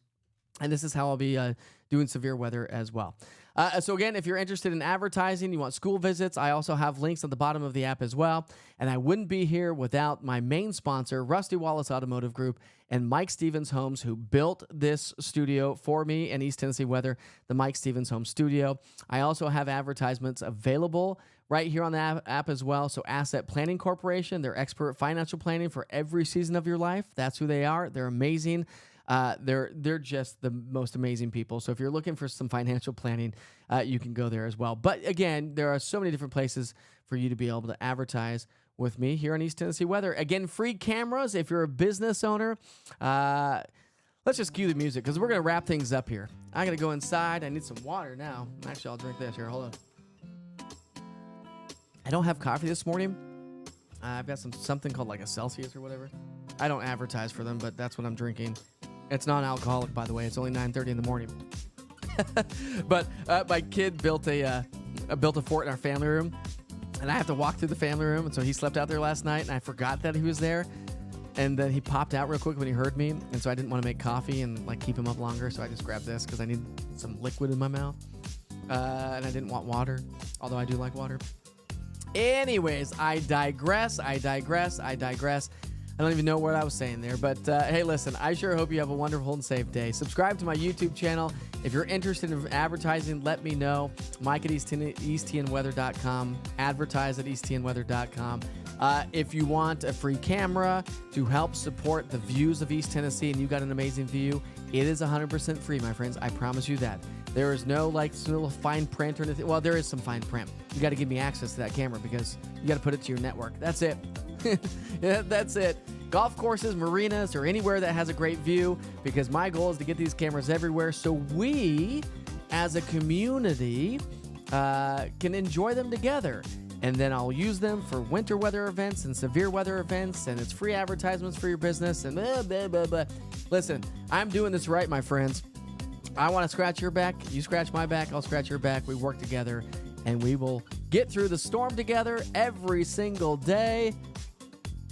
And this is how I'll be doing severe weather as well. So again, if you're interested in advertising, you want school visits, I also have links at the bottom of the app as well. And I wouldn't be here without my main sponsor, Rusty Wallace Automotive Group, and Mike Stevens Homes, who built this studio for me in East Tennessee weather, the Mike Stevens Home Studio. I also have advertisements available right here on the app as well. So Asset Planning Corporation, they're expert financial planning for every season of your life. That's who they are. They're amazing. They're just the most amazing people. So if you're looking for some financial planning, you can go there as well. But again, there are so many different places for you to be able to advertise with me here on East Tennessee Weather. Again, free cameras if you're a business owner. Let's just cue the music because we're going to wrap things up here. I got to go inside. I need some water now. Actually, I'll drink this here. Hold on. I don't have coffee this morning. I've got something called like a Celsius or whatever. I don't advertise for them, but that's what I'm drinking. It's non-alcoholic, by the way. It's only 9:30 in the morning. But my kid built a fort in our family room, and I have to walk through the family room. And so he slept out there last night, and I forgot that he was there. And then he popped out real quick when he heard me, and so I didn't want to make coffee and like keep him up longer. So I just grabbed this because I need some liquid in my mouth, and I didn't want water, although I do like water. Anyways, I digress. I don't even know what I was saying there, but hey, listen, I sure hope you have a wonderful and safe day. Subscribe to my YouTube channel. If you're interested in advertising, let me know. Mike at easttnweather.com. Advertise at easttnweather.com. If you want a free camera to help support the views of East Tennessee and you got an amazing view, it is 100% free, my friends. I promise you that. There is no like little fine print or anything. Well, there is some fine print. You got to give me access to that camera because you got to put it to your network. That's it. Yeah, that's it. Golf courses, marinas, or anywhere that has a great view, because my goal is to get these cameras everywhere so we, as a community, can enjoy them together. And then I'll use them for winter weather events and severe weather events, and it's free advertisements for your business, and blah, blah, blah, blah. Listen, I'm doing this right, my friends. I want to scratch your back. You scratch my back. I'll scratch your back. We work together, and we will get through the storm together every single day.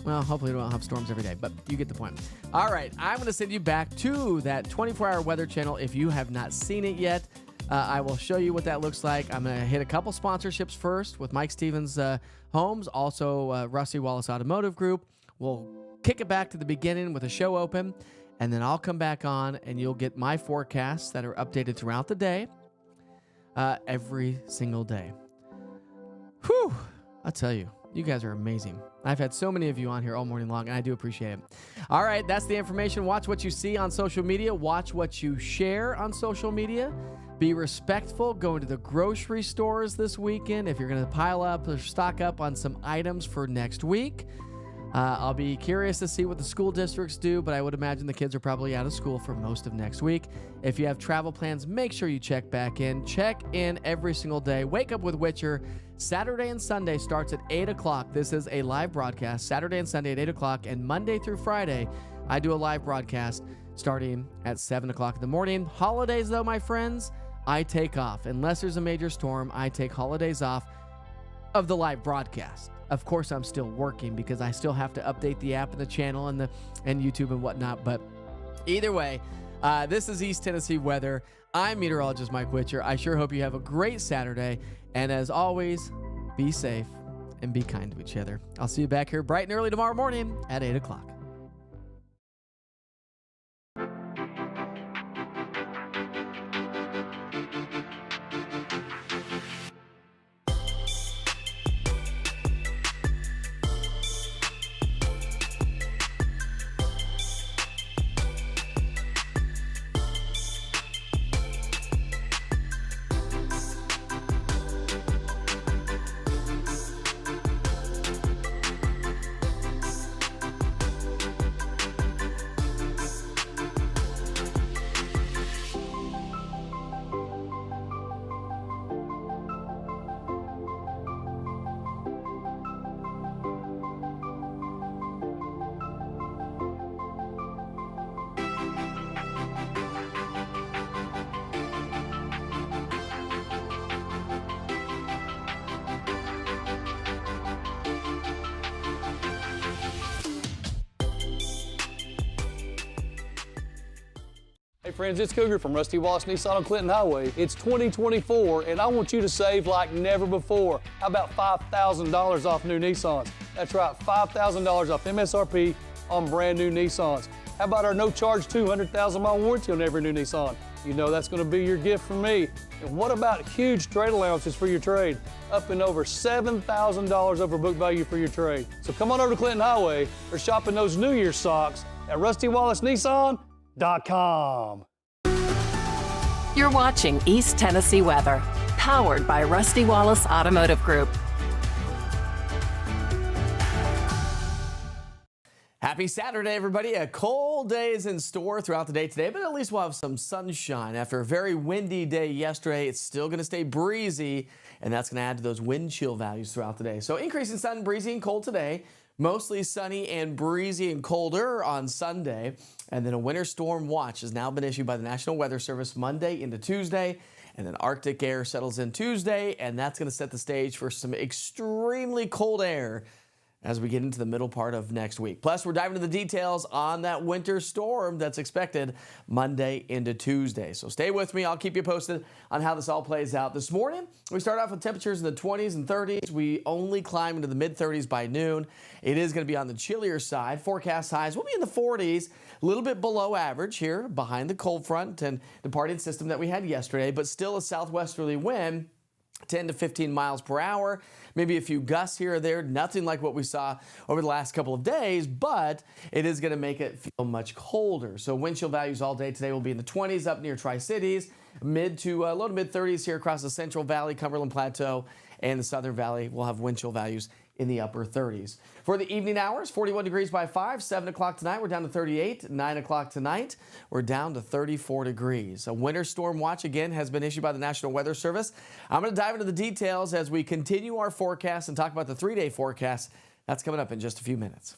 Well, hopefully we don't have storms every day, but you get the point. All right, I'm going to send you back to that 24-hour weather channel if you have not seen it yet. I will show you what that looks like. I'm going to hit a couple sponsorships first with Mike Stevens Homes, also Rusty Wallace Automotive Group. We'll kick it back to the beginning with a show open, and then I'll come back on, and you'll get my forecasts that are updated throughout the day, every single day. Whew, I'll tell you. You guys are amazing. I've had so many of you on here all morning long, and I do appreciate it. All right, that's the information. Watch what you see on social media. Watch what you share on social media. Be respectful. Go into the grocery stores this weekend if you're going to pile up or stock up on some items for next week. I'll be curious to see what the school districts do, but I would imagine the kids are probably out of school for most of next week. If you have travel plans, make sure you check back in. Check in every single day. Wake up with Witcher. Saturday and Sunday starts at 8 o'clock. This is a live broadcast. Saturday and Sunday at 8 o'clock, and Monday through Friday, I do a live broadcast starting at 7 o'clock in the morning. Holidays, though, my friends, I take off. Unless there's a major storm, I take holidays off of the live broadcast. Of course, I'm still working because I still have to update the app and the channel and YouTube and whatnot. But either way, this is East Tennessee weather. I'm meteorologist Mike Witcher. I sure hope you have a great Saturday. And as always, be safe and be kind to each other. I'll see you back here bright and early tomorrow morning at 8 o'clock. friends, it's Cougar from Rusty Wallace Nissan on Clinton Highway. It's 2024, and I want you to save like never before. How about $5,000 off new Nissans? That's right, $5,000 off MSRP on brand new Nissans. How about our no-charge 200,000-mile warranty on every new Nissan? You know that's going to be your gift from me. And what about huge trade allowances for your trade? Up and over $7,000 over book value for your trade. So come on over to Clinton Highway for shopping those New Year's socks at RustyWallaceNissan.com. You're watching East Tennessee weather, powered by Rusty Wallace Automotive Group. Happy Saturday, everybody. A cold day is in store throughout the day today, but at least we'll have some sunshine. After a very windy day yesterday, it's still going to stay breezy, and that's going to add to those wind chill values throughout the day. So increase in sun, breezy, and cold today. Mostly sunny and breezy and colder on Sunday. And then a winter storm watch has now been issued by the National Weather Service Monday into Tuesday. And then Arctic air settles in Tuesday, and that's going to set the stage for some extremely cold air as we get into the middle part of next week. Plus, we're diving into the details on that winter storm that's expected Monday into Tuesday. So stay with me. I'll keep you posted on how this all plays out. This morning, we start off with temperatures in the 20s and 30s. We only climb into the mid-30s by noon. It is going to be on the chillier side. Forecast highs will be in the 40s, a little bit below average here behind the cold front and departing system that we had yesterday, but still a southwesterly wind, 10 to 15 miles per hour, maybe a few gusts here or there, nothing like what we saw over the last couple of days, but it is going to make it feel much colder. So wind chill values all day today will be in the 20s up near Tri-Cities, mid to low to mid 30s here across the Central Valley, Cumberland Plateau, and the Southern Valley will have wind chill values in the upper 30s. For the evening hours, 41 degrees by 5, 7 o'clock tonight, we're down to 38, 9 o'clock tonight, we're down to 34 degrees. A winter storm watch again has been issued by the National Weather Service. I'm going to dive into the details as we continue our forecast and talk about the 3-day forecast. That's coming up in just a few minutes.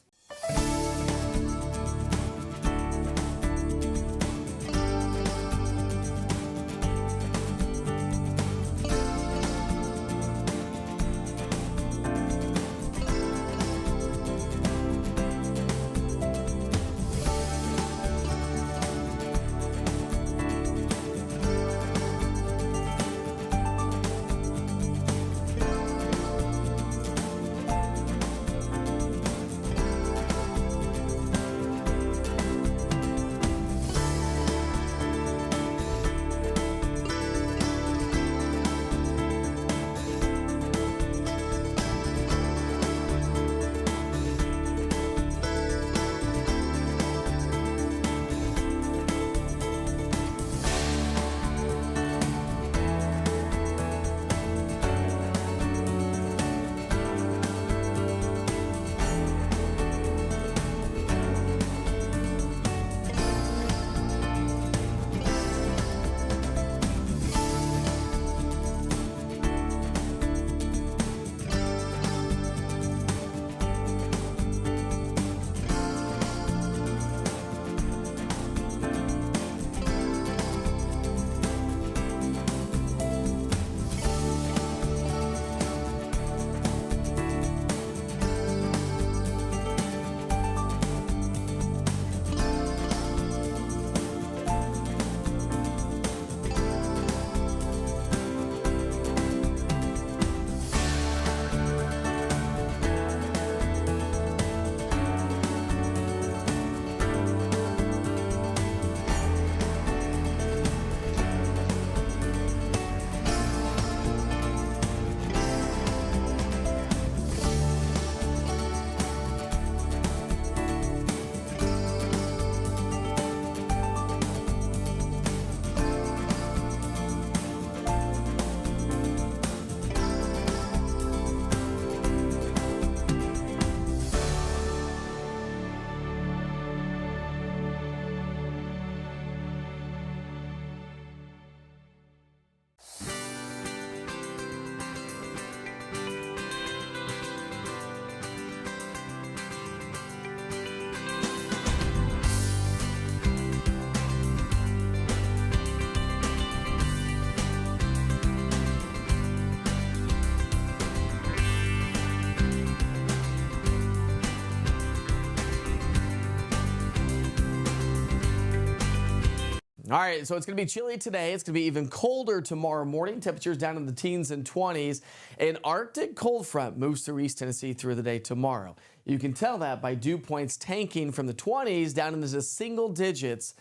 All right, so it's going to be chilly today. It's going to be even colder tomorrow morning. Temperatures down in the teens and 20s. An Arctic cold front moves through East Tennessee through the day tomorrow. You can tell that by dew points tanking from the 20s down into the single digits,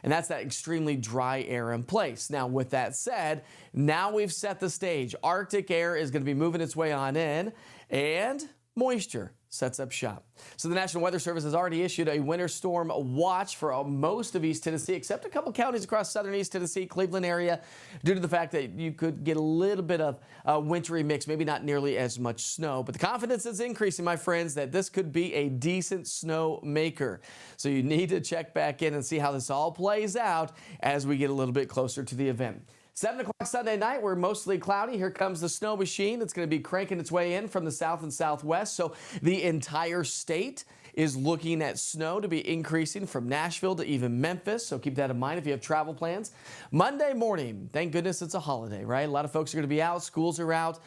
and that's that extremely dry air in place. Now, with that said, now we've set the stage. Arctic air is going to be moving its way on in, and moisture sets up shop. So the National Weather Service has already issued a winter storm watch for most of East Tennessee, except a couple counties across southern East Tennessee, Cleveland area, due to the fact that you could get a little bit of a wintry mix, maybe not nearly as much snow. But the confidence is increasing, my friends, that this could be a decent snow maker. So you need to check back in and see how this all plays out as we get a little bit closer to the event. 7 o'clock Sunday night, we're mostly cloudy. Here comes the snow machine. It's going to be cranking its way in from the south and southwest. So the entire state is looking at snow to be increasing from Nashville to even Memphis. So keep that in mind if you have travel plans. Monday morning, thank goodness it's a holiday, right? A lot of folks are going to be out. Schools are out.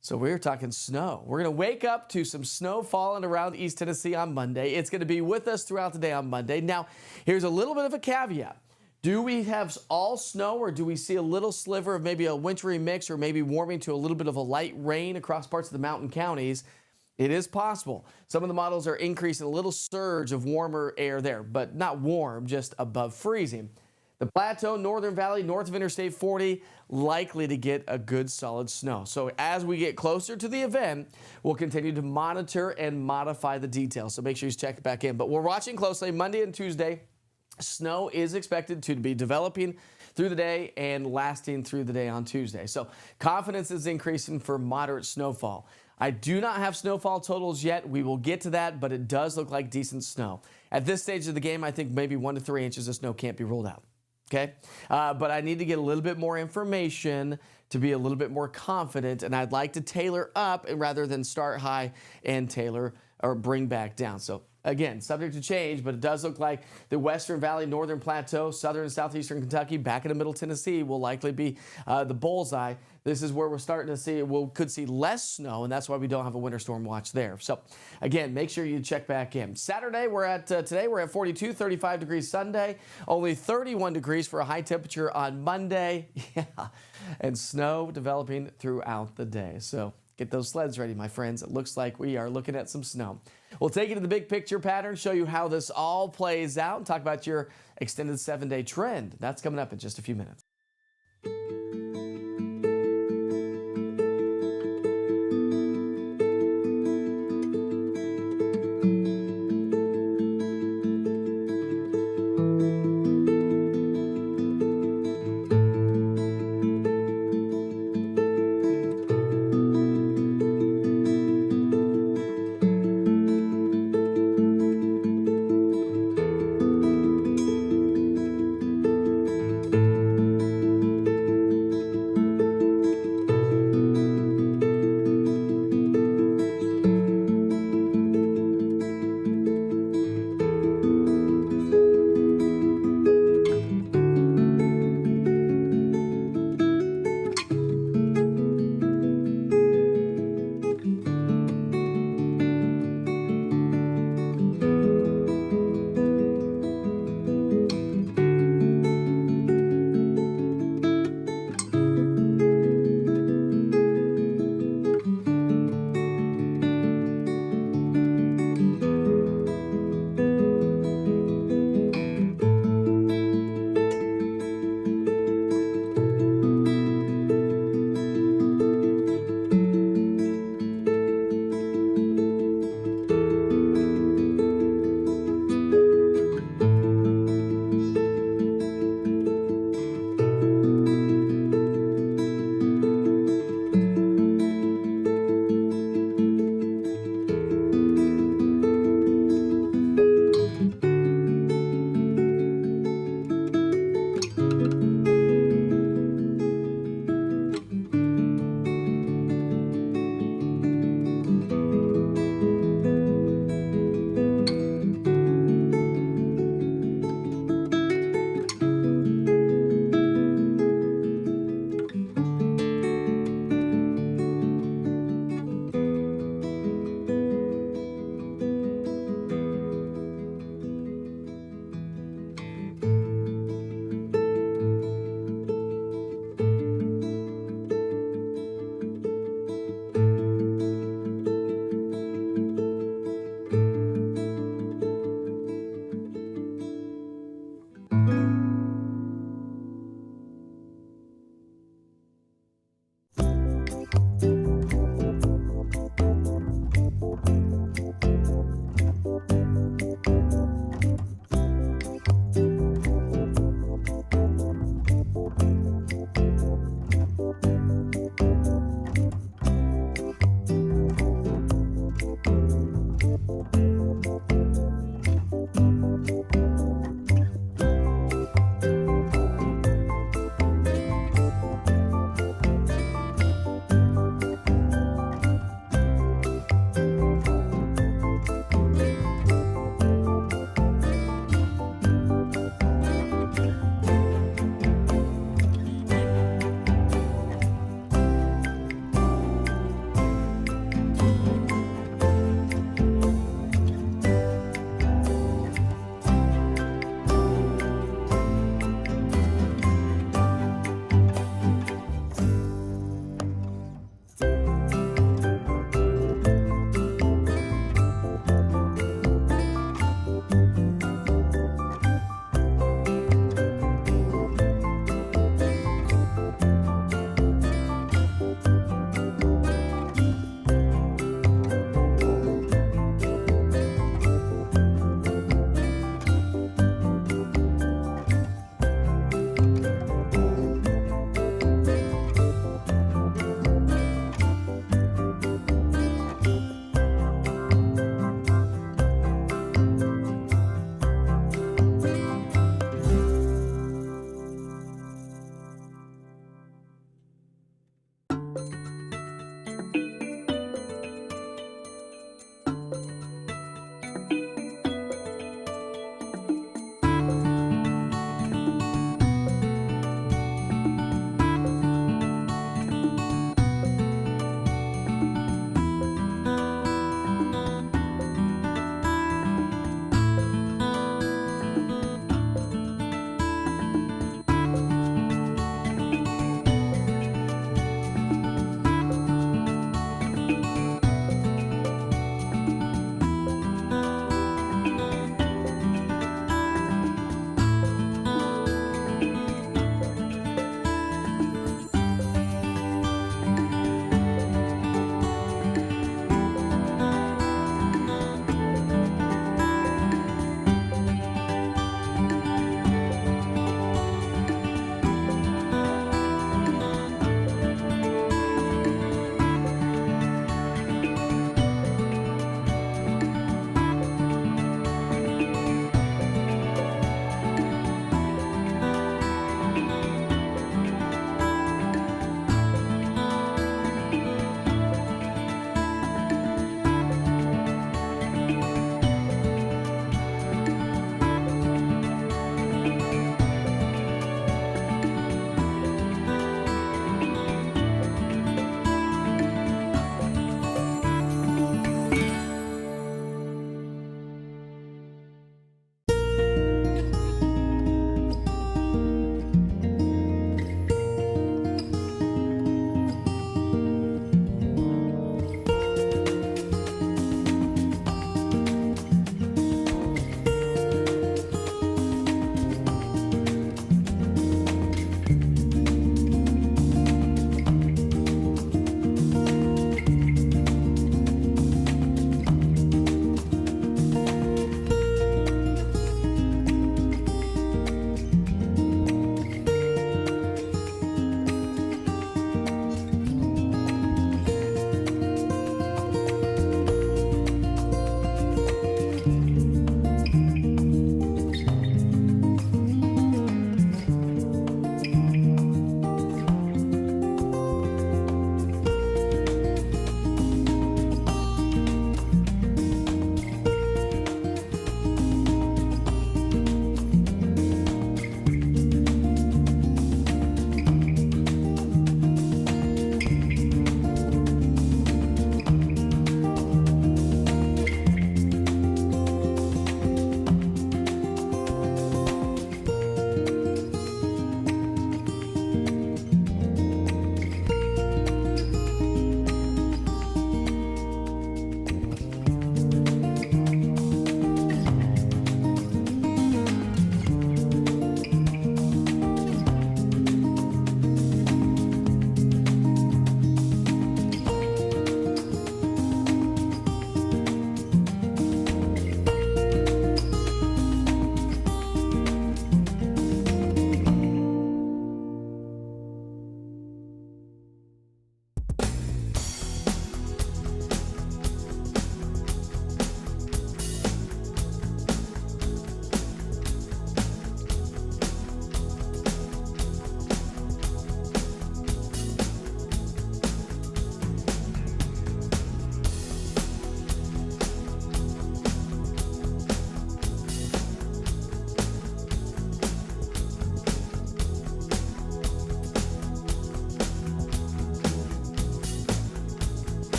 So we're talking snow. We're going to wake up to some snow falling around East Tennessee on Monday. It's going to be with us throughout the day on Monday. Now, here's a little bit of a caveat. Do we have all snow, or do we see a little sliver of maybe a wintry mix, or maybe warming to a little bit of a light rain across parts of the mountain counties? It is possible. Some of the models are increasing a little surge of warmer air there, but not warm, just above freezing. The Plateau, Northern Valley, north of Interstate 40, likely to get a good solid snow. So as we get closer to the event, we'll continue to monitor and modify the details. So make sure you check back in. But we're watching closely Monday and Tuesday. Snow is expected to be developing through the day and lasting through the day on Tuesday. So confidence is increasing for moderate snowfall. I do not have snowfall totals yet. We will get to that, but it does look like decent snow. At this stage of the game, I think maybe 1 to 3 inches of snow can't be ruled out. Okay? But I need to get a little bit more information to be a little bit more confident, and I'd like to tailor up and rather than start high and tailor or bring back down. So again, subject to change, but it does look like the Western Valley, Northern Plateau, Southern and Southeastern Kentucky, back into Middle Tennessee will likely be the bullseye. This is where we're starting to see, could see less snow, and that's why we don't have a winter storm watch there. So again, make sure you check back in. Saturday, today we're at 42, 35 degrees Sunday, only 31 degrees for a high temperature on Monday. Yeah, and snow developing throughout the day. So get those sleds ready, my friends. It looks like we are looking at some snow. We'll take you to the big picture pattern, show you how this all plays out, and talk about your extended 7-day trend. That's coming up in just a few minutes.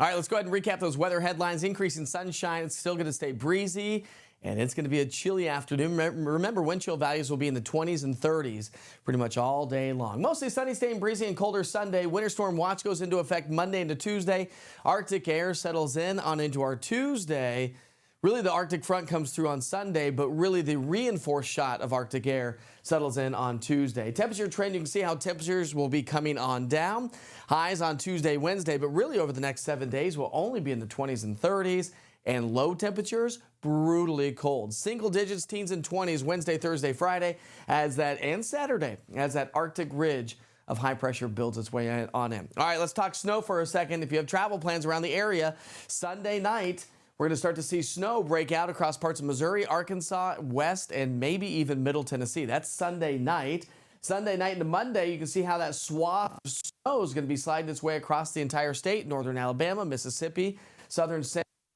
All right, let's go ahead and recap those weather headlines. Increasing sunshine. It's still going to stay breezy. And it's going to be a chilly afternoon. Remember, wind chill values will be in the 20s and 30s pretty much all day long. Mostly sunny, staying breezy and colder Sunday. Winter storm watch goes into effect Monday into Tuesday. Arctic air settles in on into our Tuesday. Really, the Arctic front comes through on Sunday, but really the reinforced shot of Arctic air settles in on Tuesday. Temperature trend, you can see how temperatures will be coming on down. Highs on Tuesday, Wednesday, but really over the next 7 days will only be in the 20s and 30s. And low temperatures, brutally cold. Single digits, teens and 20s, Wednesday, Thursday, Friday, and Saturday, as that Arctic ridge of high pressure builds its way on in. All right, let's talk snow for a second. If you have travel plans around the area, Sunday night, we're going to start to see snow break out across parts of Missouri, Arkansas, West, and maybe even Middle Tennessee. That's Sunday night. Sunday night into Monday, you can see how that swath of snow is going to be sliding its way across the entire state, northern Alabama, Mississippi, southern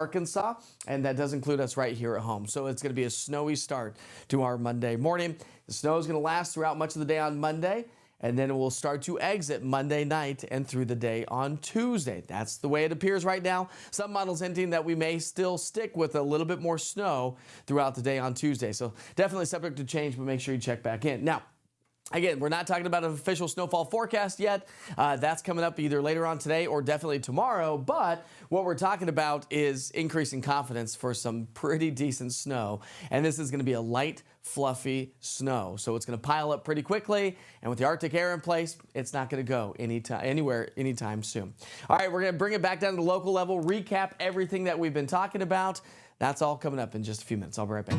Arkansas, and that does include us right here at home. So it's going to be a snowy start to our Monday morning. The snow is going to last throughout much of the day on Monday, and then it will start to exit Monday night and through the day on Tuesday. That's the way it appears right now. Some models hinting that we may still stick with a little bit more snow throughout the day on Tuesday. So definitely subject to change, but make sure you check back in. Now, again, we're not talking about an official snowfall forecast yet. That's coming up either later on today or definitely tomorrow. But what we're talking about is increasing confidence for some pretty decent snow. And this is going to be a light, fluffy snow. So it's going to pile up pretty quickly. And with the Arctic air in place, it's not going to go anywhere anytime soon. All right, we're going to bring it back down to the local level, recap everything that we've been talking about. That's all coming up in just a few minutes. I'll be right back.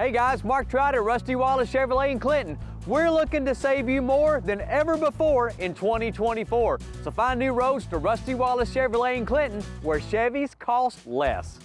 Hey guys, Mark Trotter, Rusty Wallace Chevrolet in Clinton. We're looking to save you more than ever before in 2024. So find new roads to Rusty Wallace Chevrolet in Clinton, where Chevys cost less.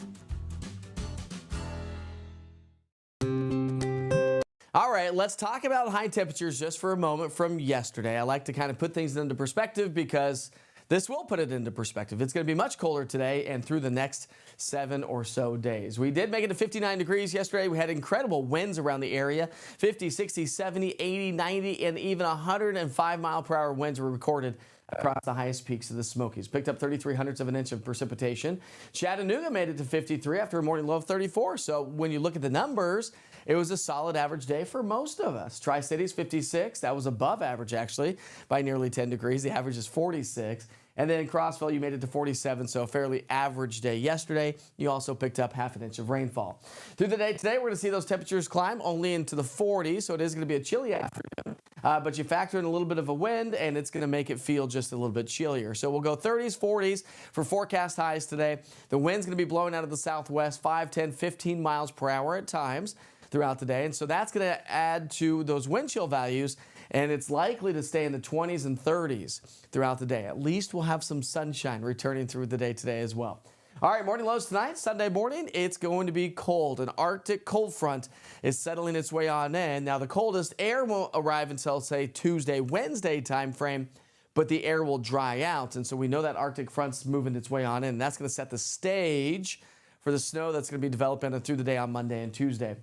All right, let's talk about high temperatures just for a moment from yesterday. I like to kind of put things into perspective because this will put it into perspective. It's going to be much colder today and through the next 7 or so days. We did make it to 59 degrees yesterday. We had incredible winds around the area. 50, 60, 70, 80, 90, and even 105 mile per hour winds were recorded across the highest peaks of the Smokies. Picked up 33/100ths of an inch of precipitation. Chattanooga made it to 53 after a morning low of 34. So when you look at the numbers, it was a solid average day for most of us. Tri-Cities 56. That was above average actually by nearly 10 degrees. The average is 46. And then in Crossville, you made it to 47, so a fairly average day yesterday. You also picked up half an inch of rainfall. Through the day today, we're going to see those temperatures climb only into the 40s, so it is going to be a chilly afternoon. But you factor in a little bit of a wind, and it's going to make it feel just a little bit chillier. So we'll go 30s, 40s for forecast highs today. The wind's going to be blowing out of the southwest 5, 10, 15 miles per hour at times throughout the day. And so that's going to add to those wind chill values, and it's likely to stay in the 20s and 30s throughout the day. At least we'll have some sunshine returning through the day today as well. All right, morning lows tonight, Sunday morning, it's going to be cold. An Arctic cold front is settling its way on in. Now, the coldest air won't arrive until, say, Tuesday, Wednesday time frame, but the air will dry out. And so we know that Arctic front's moving its way on in. And that's going to set the stage for the snow that's going to be developing through the day on Monday and Tuesday.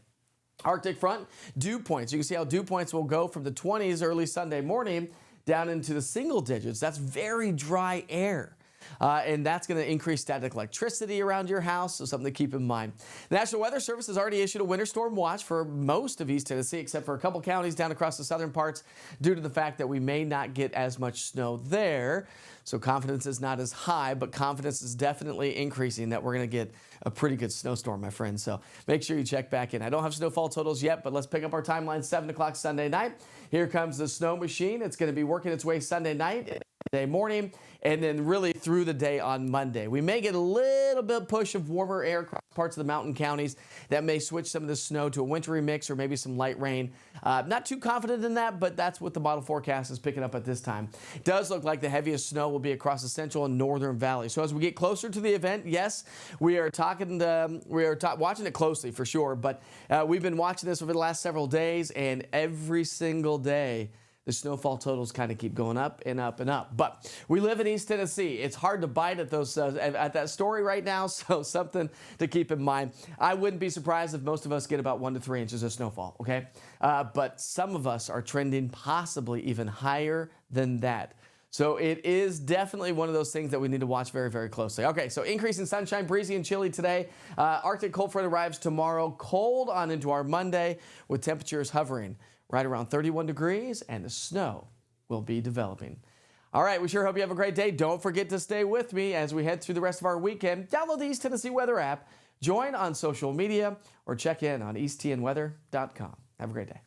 Arctic front, dew points. You can see how dew points will go from the 20s early Sunday morning down into the single digits. That's very dry air. And that's going to increase static electricity around your house, so something to keep in mind. The National Weather Service has already issued a winter storm watch for most of East Tennessee, except for a couple counties down across the southern parts, due to the fact that we may not get as much snow there. So confidence is not as high, but confidence is definitely increasing that we're going to get a pretty good snowstorm, my friends. So make sure you check back in. I don't have snowfall totals yet, but let's pick up our timeline 7 o'clock Sunday night. Here comes the snow machine. It's going to be working its way Sunday night, Monday morning, and then really through the day on Monday. We may get a little bit push of warmer air across parts of the mountain counties that may switch some of the snow to a wintry mix or maybe some light rain. Not too confident in that, but that's what the model forecast is picking up at this time. It does look like the heaviest snow will be across the central and northern valley. So as we get closer to the event, yes, we are watching it closely for sure, but we've been watching this over the last several days, and every single day the snowfall totals kind of keep going up and up and up. But we live in East Tennessee. It's hard to bite at those at that story right now, so something to keep in mind. I wouldn't be surprised if most of us get about 1 to 3 inches of snowfall, okay? But some of us are trending possibly even higher than that. So it is definitely one of those things that we need to watch very, very closely. Okay, so increase in sunshine, breezy and chilly today. Arctic cold front arrives tomorrow, cold on into our Monday, with temperatures hovering right around 31 degrees, and the snow will be developing. All right, we sure hope you have a great day. Don't forget to stay with me as we head through the rest of our weekend. Download the East Tennessee Weather app, join on social media, or check in on easttnweather.com. Have a great day.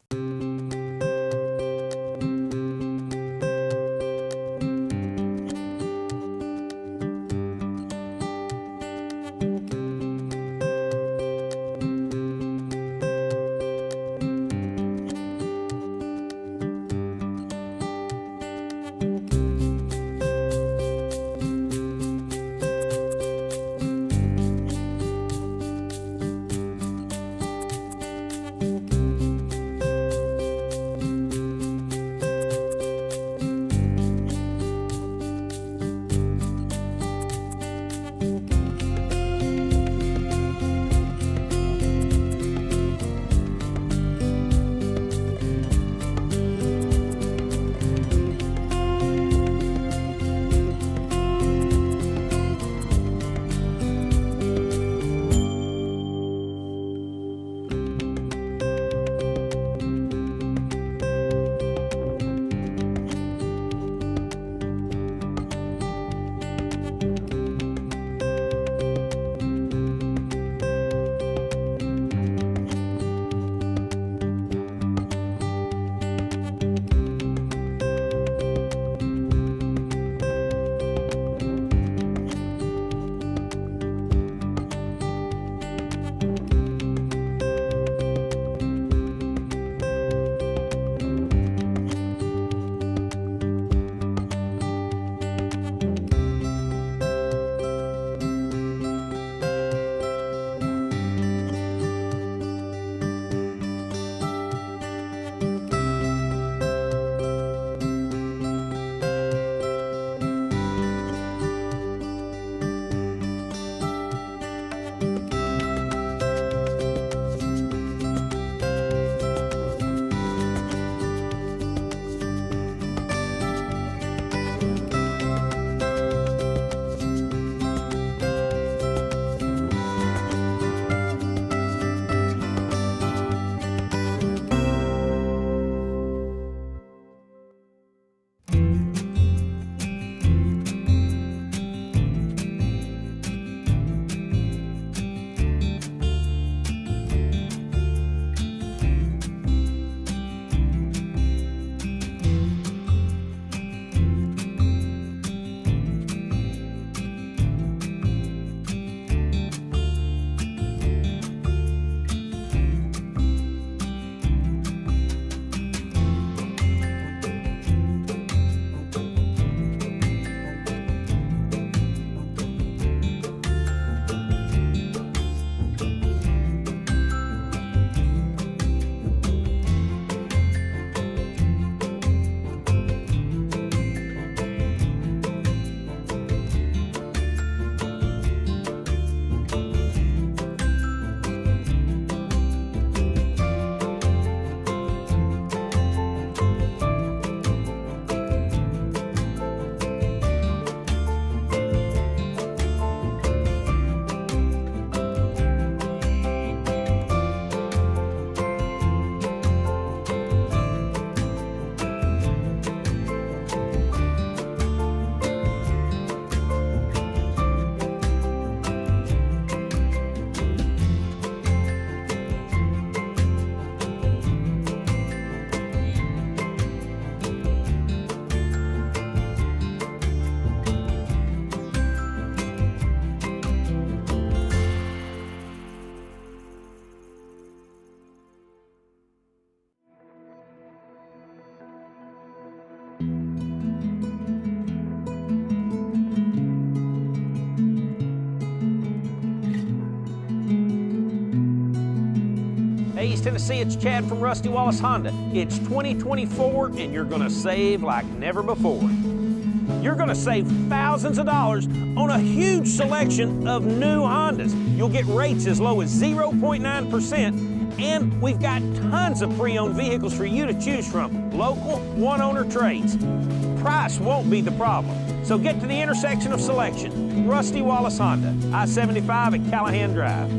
Hey, East Tennessee, it's Chad from Rusty Wallace Honda. It's 2024 and you're gonna save like never before. You're gonna save thousands of dollars on a huge selection of new Hondas. You'll get rates as low as 0.9%, and we've got tons of pre-owned vehicles for you to choose from. Local, one-owner trades. Price won't be the problem. So get to the intersection of selection. Rusty Wallace Honda, I-75 at Callahan Drive.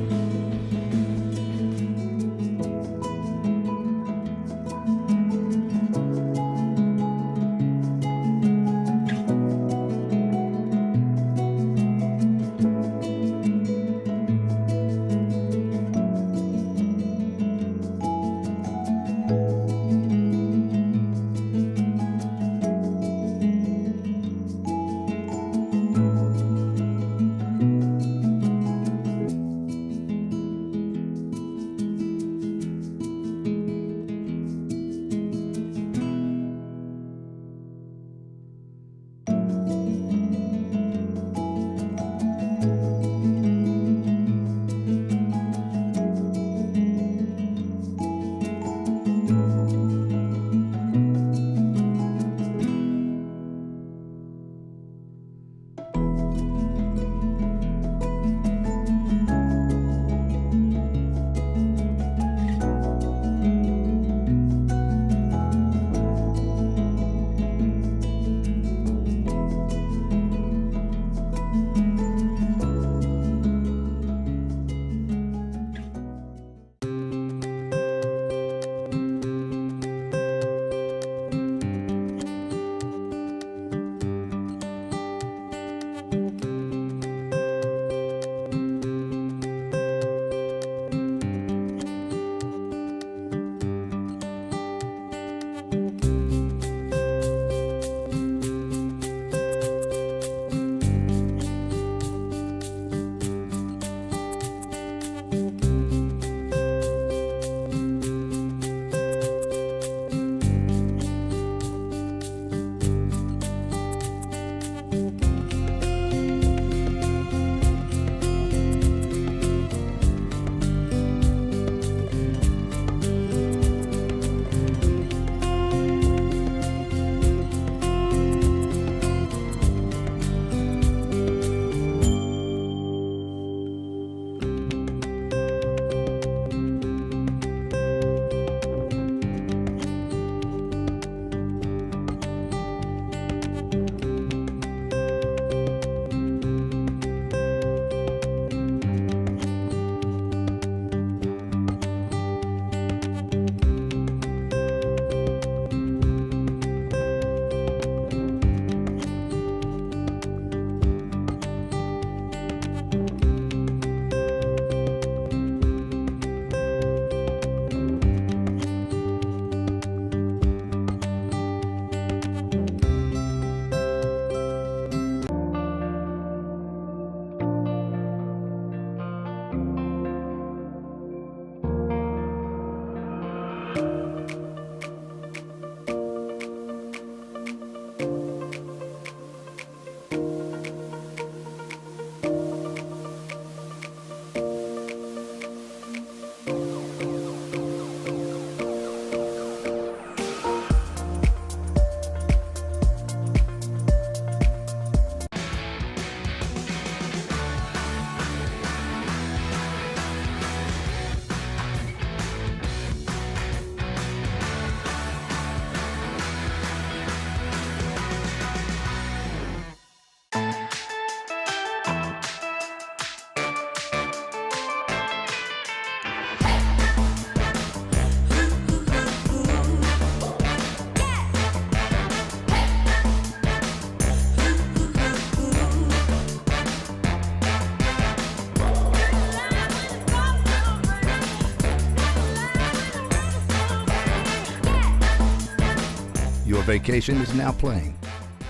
Your vacation is now playing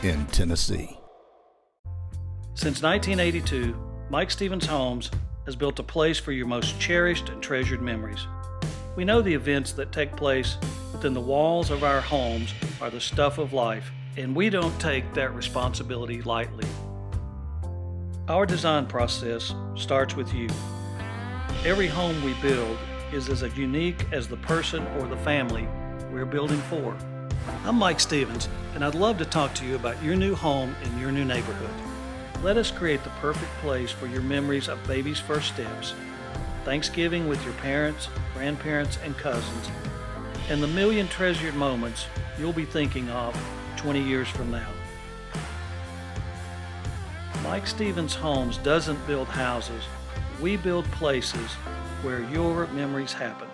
in Tennessee. Since 1982, Mike Stevens Homes has built a place for your most cherished and treasured memories. We know the events that take place within the walls of our homes are the stuff of life, and we don't take that responsibility lightly. Our design process starts with you. Every home we build is as unique as the person or the family we're building for. I'm Mike Stevens, and I'd love to talk to you about your new home in your new neighborhood. Let us create the perfect place for your memories of baby's first steps, Thanksgiving with your parents, grandparents, and cousins, and the million treasured moments you'll be thinking of 20 years from now. Mike Stevens Homes doesn't build houses. We build places where your memories happen.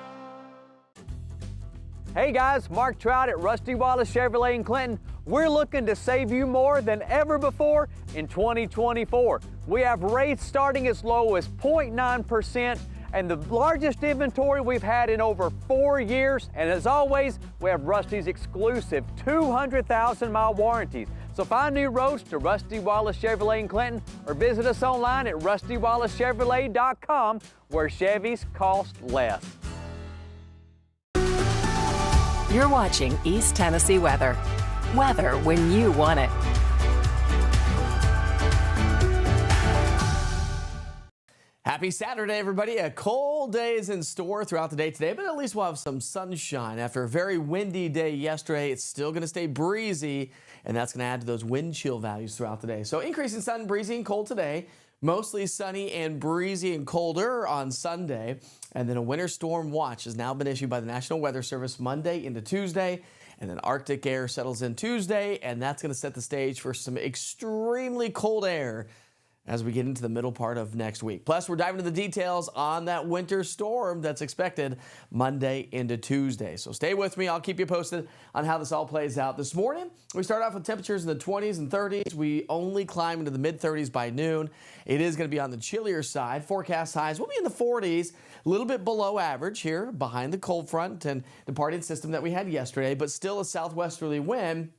Hey guys, Mark Trout at Rusty Wallace Chevrolet in Clinton. We're looking to save you more than ever before in 2024. We have rates starting as low as 0.9% and the largest inventory we've had in over 4 years. And as always, we have Rusty's exclusive 200,000-mile warranties. So find new roads to Rusty Wallace Chevrolet in Clinton or visit us online at RustyWallaceChevrolet.com, where Chevys cost less. You're watching East Tennessee weather. Weather when you want it. Happy Saturday, everybody. A cold day is in store throughout the day today, but at least we'll have some sunshine. After a very windy day yesterday, it's still going to stay breezy, and that's going to add to those wind chill values throughout the day. So increasing sun, breezy, and cold today. Mostly sunny and breezy and colder on Sunday. And then a winter storm watch has now been issued by the National Weather Service Monday into Tuesday. And then Arctic air settles in Tuesday, and that's going to set the stage for some extremely cold air as we get into the middle part of next week. Plus, we're diving into the details on that winter storm that's expected Monday into Tuesday. So stay with me. I'll keep you posted on how this all plays out. This morning, we start off with temperatures in the 20s and 30s. We only climb into the mid-30s by noon. It is going to be on the chillier side. Forecast highs will be in the 40s, a little bit below average here behind the cold front and departing system that we had yesterday, but still a southwesterly wind,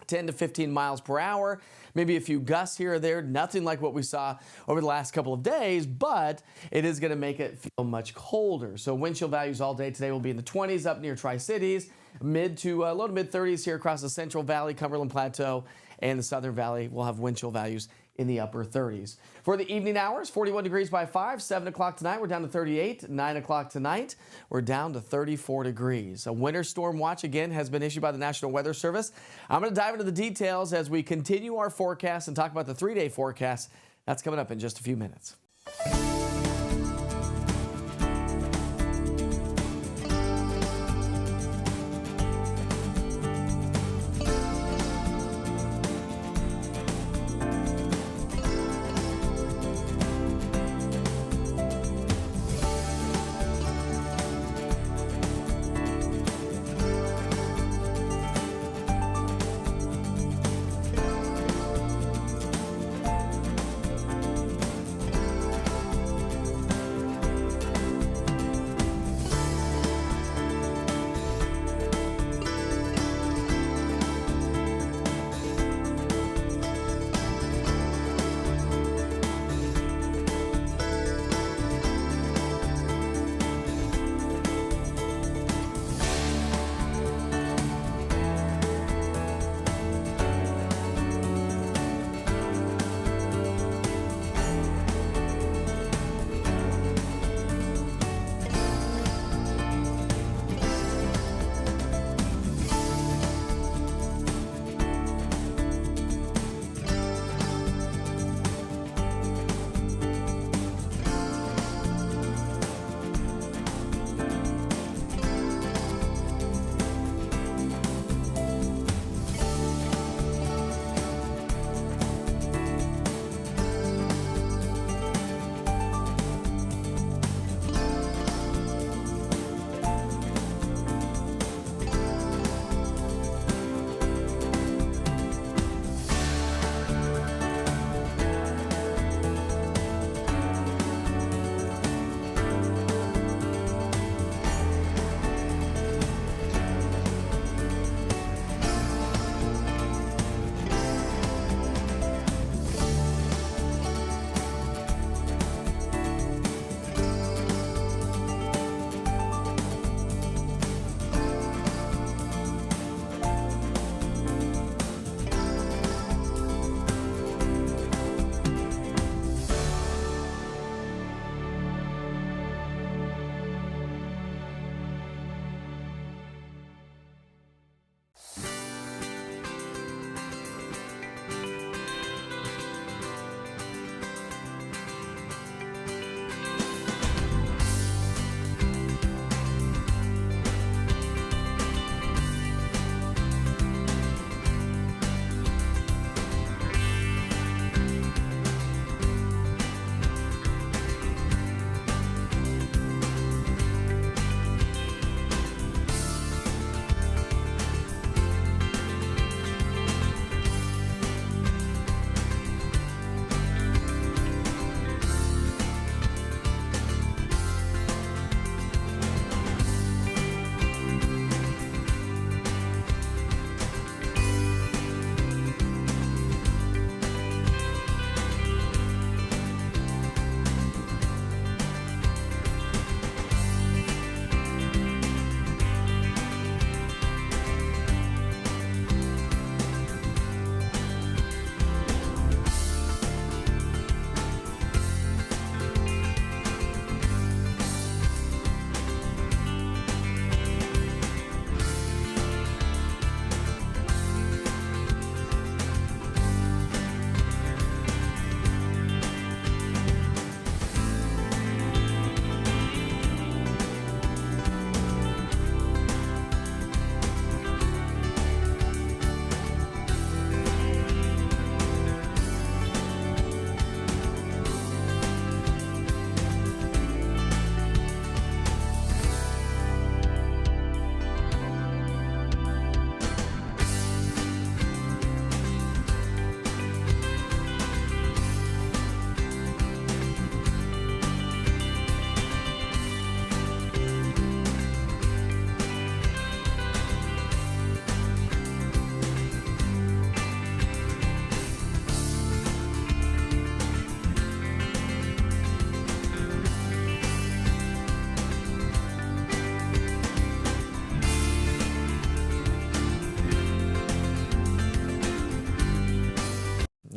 10 to 15 miles per hour, maybe a few gusts here or there, nothing like what we saw over the last couple of days, but it is going to make it feel much colder. So wind chill values all day today will be in the 20s up near Tri-Cities, mid to low to mid 30s here across the Central Valley, Cumberland Plateau, and the Southern Valley will have wind chill values in the upper 30s. For the evening hours, 41 degrees by 5, 7 o'clock tonight, we're down to 38, 9 o'clock tonight, we're down to 34 degrees. A winter storm watch, again, has been issued by the National Weather Service. I'm going to dive into the details as we continue our forecast and talk about the 3-day forecast. That's coming up in just a few minutes.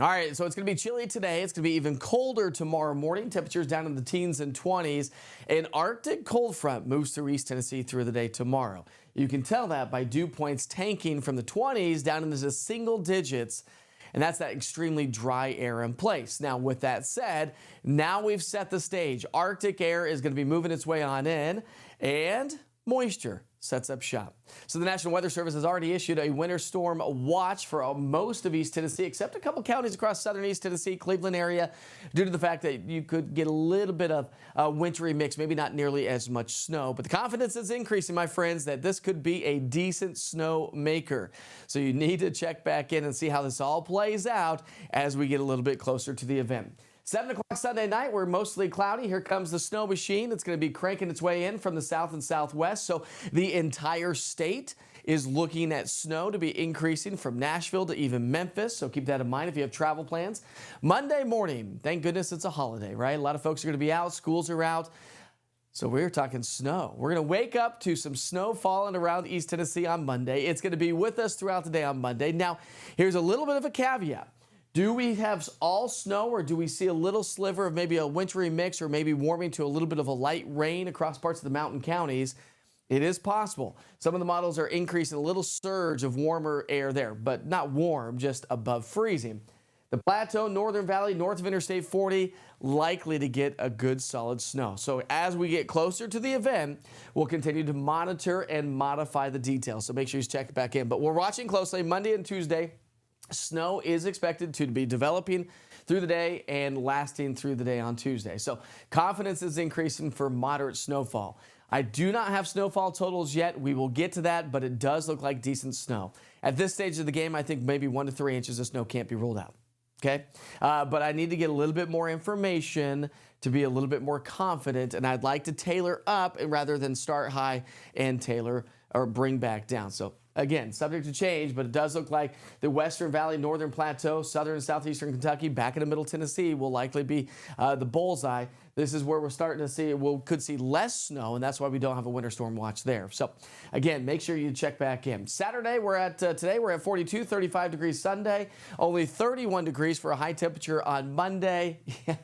All right, so it's going to be chilly today. It's going to be even colder tomorrow morning. Temperatures down in the teens and 20s. An Arctic cold front moves through East Tennessee through the day tomorrow. You can tell that by dew points tanking from the 20s down into the single digits. And that's that extremely dry air in place. Now, with that said, now we've set the stage. Arctic air is going to be moving its way on in, and moisture sets up shop. So the National Weather Service has already issued a winter storm watch for most of East Tennessee, except a couple counties across southern East Tennessee, Cleveland area, due to the fact that you could get a little bit of a wintry mix, maybe not nearly as much snow. But the confidence is increasing, my friends, that this could be a decent snow maker. So you need to check back in and see how this all plays out as we get a little bit closer to the event. 7 o'clock Sunday night, we're mostly cloudy. Here comes the snow machine. It's going to be cranking its way in from the south and southwest. So the entire state is looking at snow to be increasing from Nashville to even Memphis. So keep that in mind if you have travel plans. Monday morning, thank goodness it's a holiday, right? A lot of folks are going to be out. Schools are out. So we're talking snow. We're going to wake up to some snow falling around East Tennessee on Monday. It's going to be with us throughout the day on Monday. Now, here's a little bit of a caveat. Do we have all snow, or do we see a little sliver of maybe a wintry mix, or maybe warming to a little bit of a light rain across parts of the mountain counties? It is possible. Some of the models are increasing a little surge of warmer air there, but not warm, just above freezing. The Plateau, Northern Valley, north of Interstate 40, likely to get a good solid snow. So as we get closer to the event, we'll continue to monitor and modify the details. So make sure you check back in. But we're watching closely Monday and Tuesday. Snow is expected to be developing through the day and lasting through the day on Tuesday. So confidence is increasing for moderate snowfall. I do not have snowfall totals yet. We will get to that, but it does look like decent snow. At this stage of the game, I think maybe 1 to 3 inches of snow can't be ruled out. Okay? But I need to get a little bit more information to be a little bit more confident, and I'd like to tailor up rather than start high and tailor or bring back down. So again, subject to change, but it does look like the Western Valley, Northern Plateau, Southern and Southeastern Kentucky, back into Middle Tennessee will likely be the bullseye. This is where we're starting to see, could see less snow, and that's why we don't have a winter storm watch there. So again, make sure you check back in. Saturday, today we're at 42, 35 degrees Sunday, only 31 degrees for a high temperature on Monday. Yeah,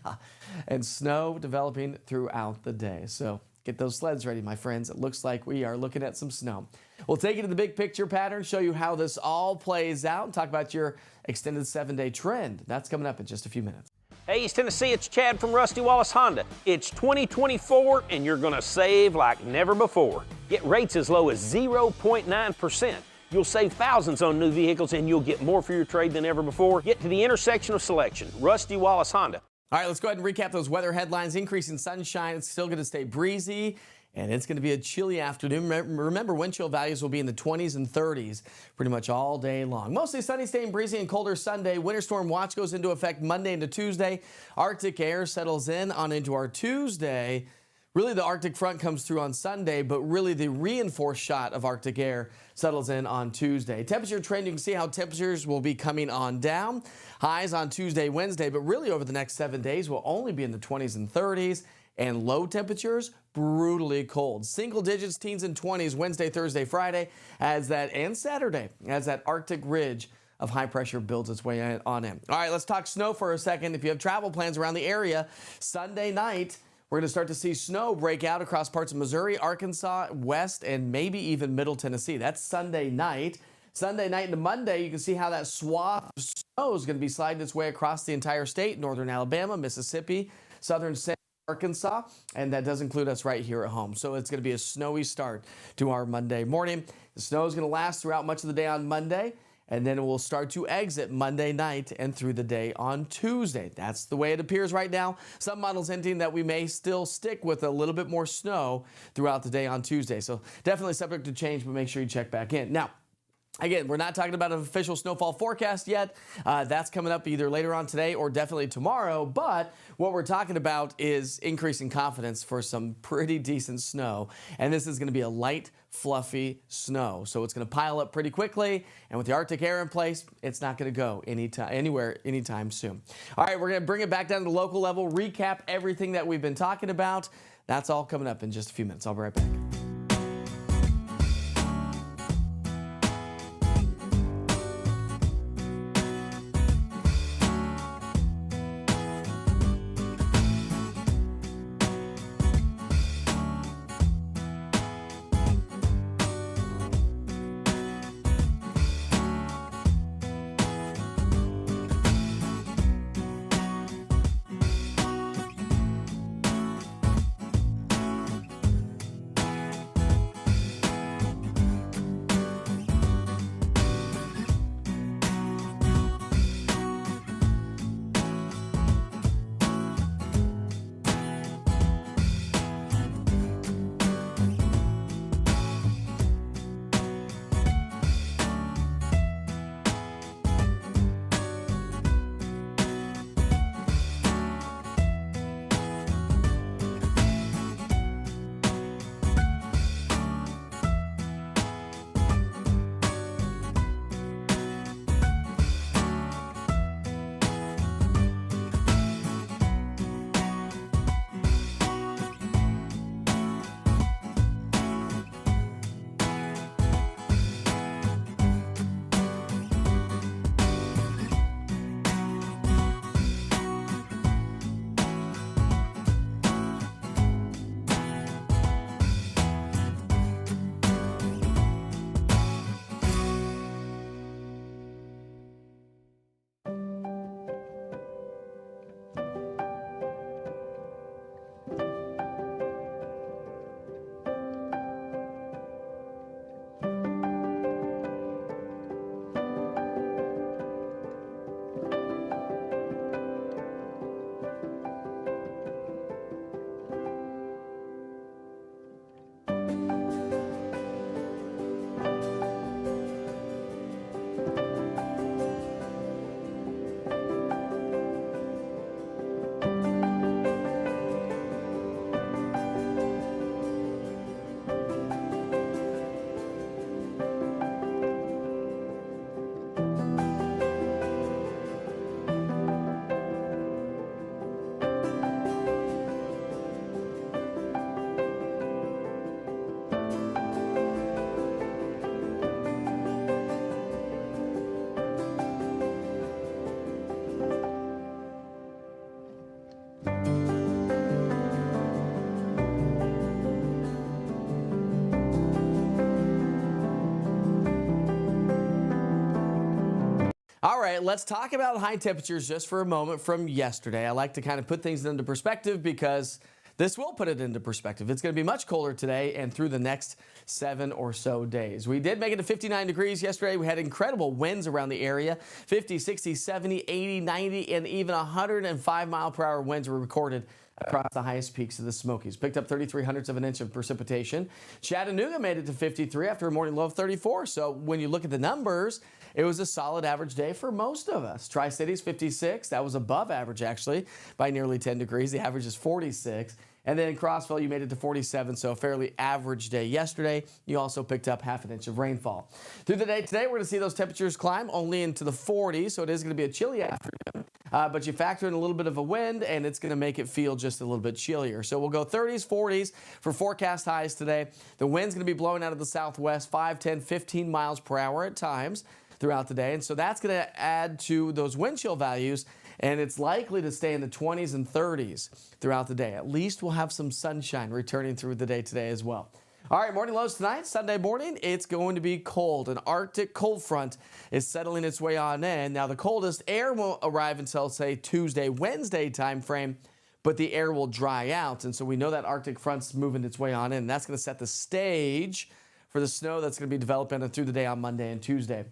and snow developing throughout the day. So get those sleds ready, my friends. It looks like we are looking at some snow. We'll take you to the big picture pattern, show you how this all plays out, and talk about your extended 7-day trend. That's coming up in just a few minutes. Hey, East Tennessee, it's Chad from Rusty Wallace Honda. It's 2024, and you're going to save like never before. Get rates as low as 0.9%. You'll save thousands on new vehicles, and you'll get more for your trade than ever before. Get to the intersection of selection. Rusty Wallace Honda. All right, let's go ahead and recap those weather headlines. Increasing sunshine. It's still going to stay breezy, and it's going to be a chilly afternoon. Remember, wind chill values will be in the 20s and 30s pretty much all day long. Mostly sunny, staying breezy and colder Sunday. Winter storm watch goes into effect Monday into Tuesday. Arctic air settles in on into our Tuesday. Really, the Arctic front comes through on Sunday, but really the reinforced shot of Arctic air settles in on Tuesday. Temperature trend, you can see how temperatures will be coming on down. Highs on Tuesday, Wednesday, but really over the next 7 days will only be in the 20s and 30s. And low temperatures, brutally cold. Single digits, teens and 20s, Wednesday, Thursday, Friday, and Saturday, as that Arctic ridge of high pressure builds its way on in. All right, let's talk snow for a second. If you have travel plans around the area, Sunday night, we're going to start to see snow break out across parts of Missouri, Arkansas, West, and maybe even Middle Tennessee. That's Sunday night. Sunday night into Monday, you can see how that swath of snow is going to be sliding its way across the entire state, northern Alabama, Mississippi, southern Arkansas, and that does include us right here at home. So it's going to be a snowy start to our Monday morning. The snow is going to last throughout much of the day on Monday, and then it will start to exit Monday night and through the day on Tuesday. That's the way it appears right now. Some models hinting that we may still stick with a little bit more snow throughout the day on Tuesday. So definitely subject to change, but make sure you check back in. Now, again, we're not talking about an official snowfall forecast yet. That's coming up either later on today or definitely tomorrow. But what we're talking about is increasing confidence for some pretty decent snow. And this is going to be a light, fluffy snow. So it's going to pile up pretty quickly. And with the Arctic air in place, it's not going to go anywhere anytime soon. All right, we're going to bring it back down to the local level, recap everything that we've been talking about. That's all coming up in just a few minutes. I'll be right back. right, let's talk about high temperatures just for a moment from yesterday. I like to kind of put things into perspective because this will put it into perspective. It's going to be much colder today and through the next 7 or so days. We did make it to 59 degrees yesterday. We had incredible winds around the area. 50, 60, 70, 80, 90, and even 105 mile per hour winds were recorded across the highest peaks of the Smokies. Picked up 33/100ths of an inch of precipitation. Chattanooga made it to 53 after a morning low of 34. So when you look at the numbers, it was a solid average day for most of us. Tri-Cities 56. That was above average actually by nearly 10 degrees. The average is 46. And then in Crossville, you made it to 47, so a fairly average day yesterday. You also picked up half an inch of rainfall. Through the day today, we're going to see those temperatures climb only into the 40s, so it is going to be a chilly afternoon. But you factor in a little bit of a wind, and it's going to make it feel just a little bit chillier. So we'll go 30s, 40s for forecast highs today. The wind's going to be blowing out of the southwest 5, 10, 15 miles per hour at times throughout the day. And so that's going to add to those wind chill values, and it's likely to stay in the 20s and 30s throughout the day. At least we'll have some sunshine returning through the day today as well. All right, morning lows tonight, Sunday morning, it's going to be cold. An Arctic cold front is settling its way on in. Now, the coldest air won't arrive until, say, Tuesday, Wednesday time frame, but the air will dry out. And so we know that Arctic front's moving its way on in. And that's going to set the stage for the snow that's going to be developing through the day on Monday and Tuesday.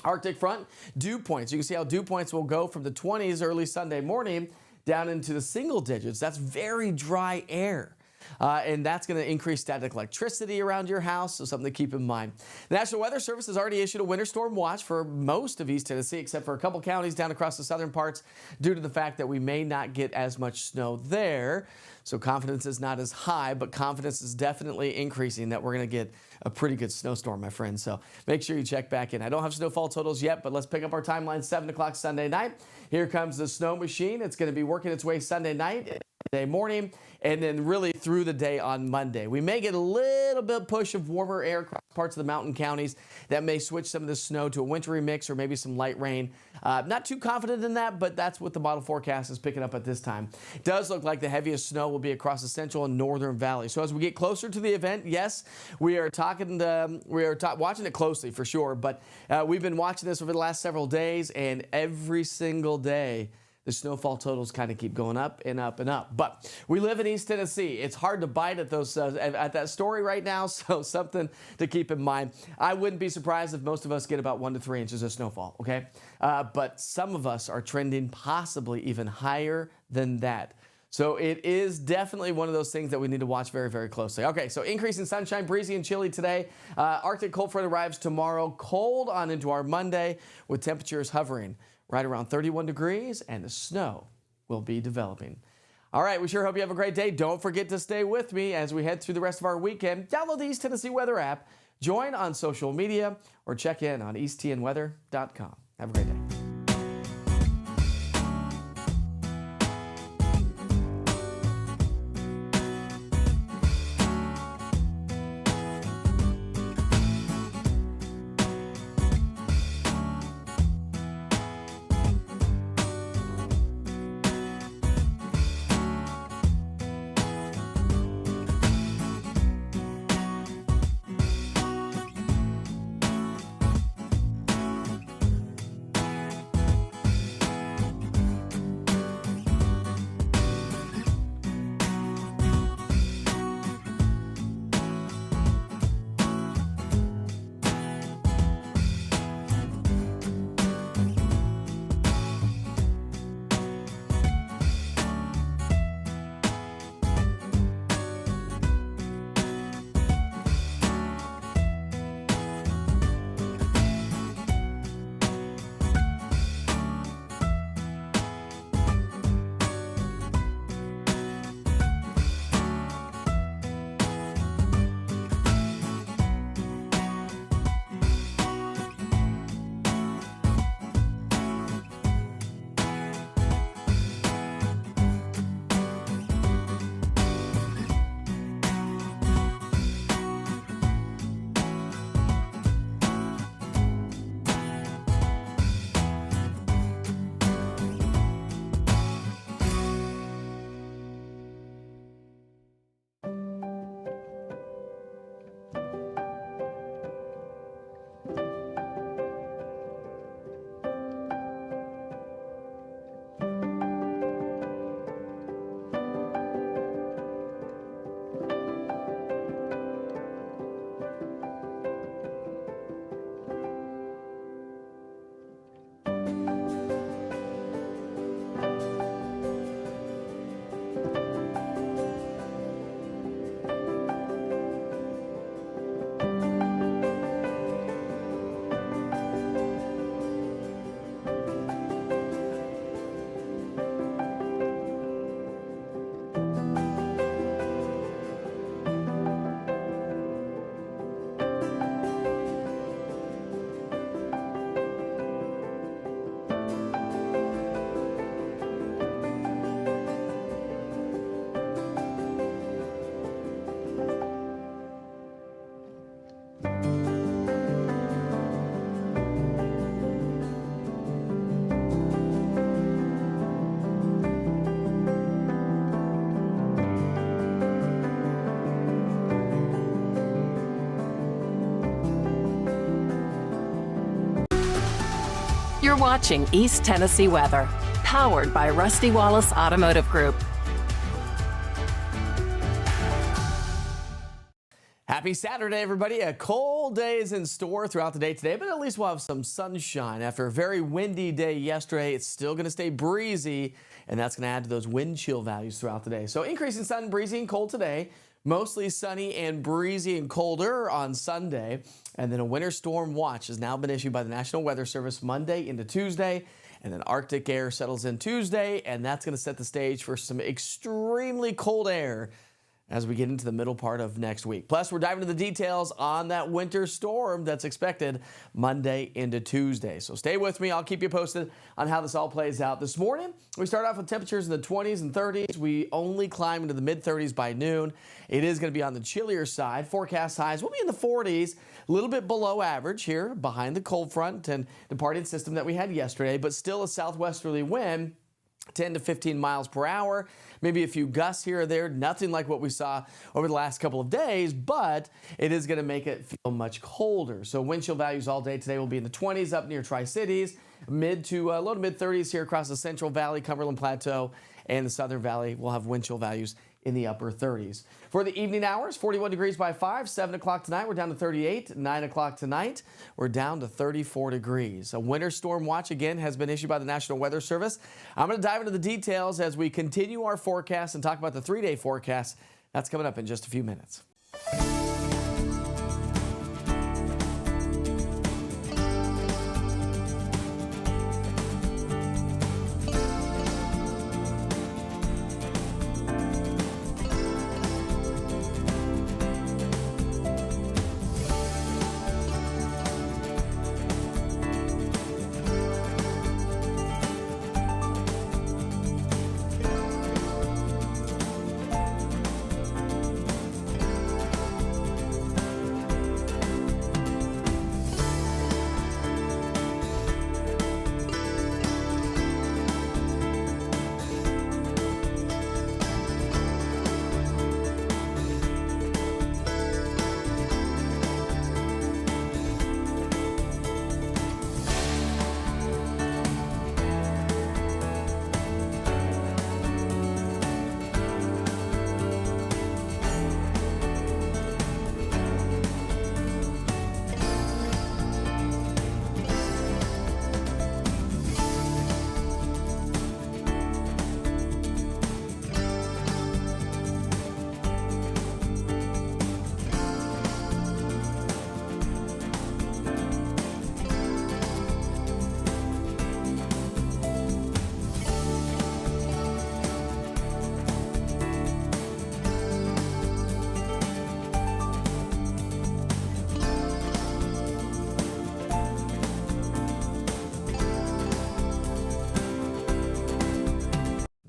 Arctic front, dew points. You can see how dew points will go from the 20s early Sunday morning down into the single digits. That's very dry air. And that's going to increase static electricity around your house, so something to keep in mind. The National Weather Service has already issued a winter storm watch for most of East Tennessee, except for a couple counties down across the southern parts, due to the fact that we may not get as much snow there. So confidence is not as high, but confidence is definitely increasing that we're going to get a pretty good snowstorm, my friends. So make sure you check back in. I don't have snowfall totals yet, but let's pick up our timeline 7 o'clock Sunday night. Here comes the snow machine. It's going to be working its way Sunday night, Monday morning, and then really through the day on Monday. We may get a little bit push of warmer air across parts of the mountain counties that may switch some of the snow to a wintry mix or maybe some light rain. Not too confident in that, but that's what the model forecast is picking up at this time. It does look like the heaviest snow will be across the central and northern valley. So as we get closer to the event, yes, we are watching it closely for sure, but we've been watching this over the last several days, and every single day the snowfall totals kind of keep going up and up and up. But we live in East Tennessee. It's hard to bite at those at that story right now, so something to keep in mind. I wouldn't be surprised if most of us get about 1 to 3 inches of snowfall, okay? But some of us are trending possibly even higher than that. So it is definitely one of those things that we need to watch very, very closely. Okay, so increase in sunshine, breezy and chilly today. Arctic cold front arrives tomorrow, cold on into our Monday, with temperatures hovering right around 31 degrees, and the snow will be developing. All right, we sure hope you have a great day. Don't forget to stay with me as we head through the rest of our weekend. Download the East Tennessee Weather app, join on social media, or check in on easttnweather.com. Have a great day. You're watching East Tennessee Weather, powered by Rusty Wallace Automotive Group. Happy Saturday, everybody. A cold day is in store throughout the day today, but at least we'll have some sunshine. After a very windy day yesterday, it's still going to stay breezy, and that's going to add to those wind chill values throughout the day. So increasing sun, breezy, and cold today. Mostly sunny and breezy and colder on Sunday. And then a winter storm watch has now been issued by the National Weather Service Monday into Tuesday. And then Arctic air settles in Tuesday, and that's going to set the stage for some extremely cold air as we get into the middle part of next week. Plus, we're diving into the details on that winter storm that's expected Monday into Tuesday. So stay with me. I'll keep you posted on how this all plays out. This morning, we start off with temperatures in the 20s and 30s. We only climb into the mid-30s by noon. It is going to be on the chillier side. Forecast highs will be in the 40s, a little bit below average here behind the cold front and departing system that we had yesterday, but still a southwesterly wind. 10 to 15 miles per hour, maybe a few gusts here or there, nothing like what we saw over the last couple of days, but it is going to make it feel much colder. So wind chill values all day today will be in the 20s up near Tri-Cities, mid to low to mid 30s here across the Central Valley, Cumberland Plateau, and the Southern Valley will have wind chill values in the upper 30s. For the evening hours, 41 degrees by 5, 7 o'clock tonight, we're down to 38, 9 o'clock tonight, we're down to 34 degrees. A winter storm watch, again, has been issued by the National Weather Service. I'm going to dive into the details as we continue our forecast and talk about the 3-day forecast. That's coming up in just a few minutes.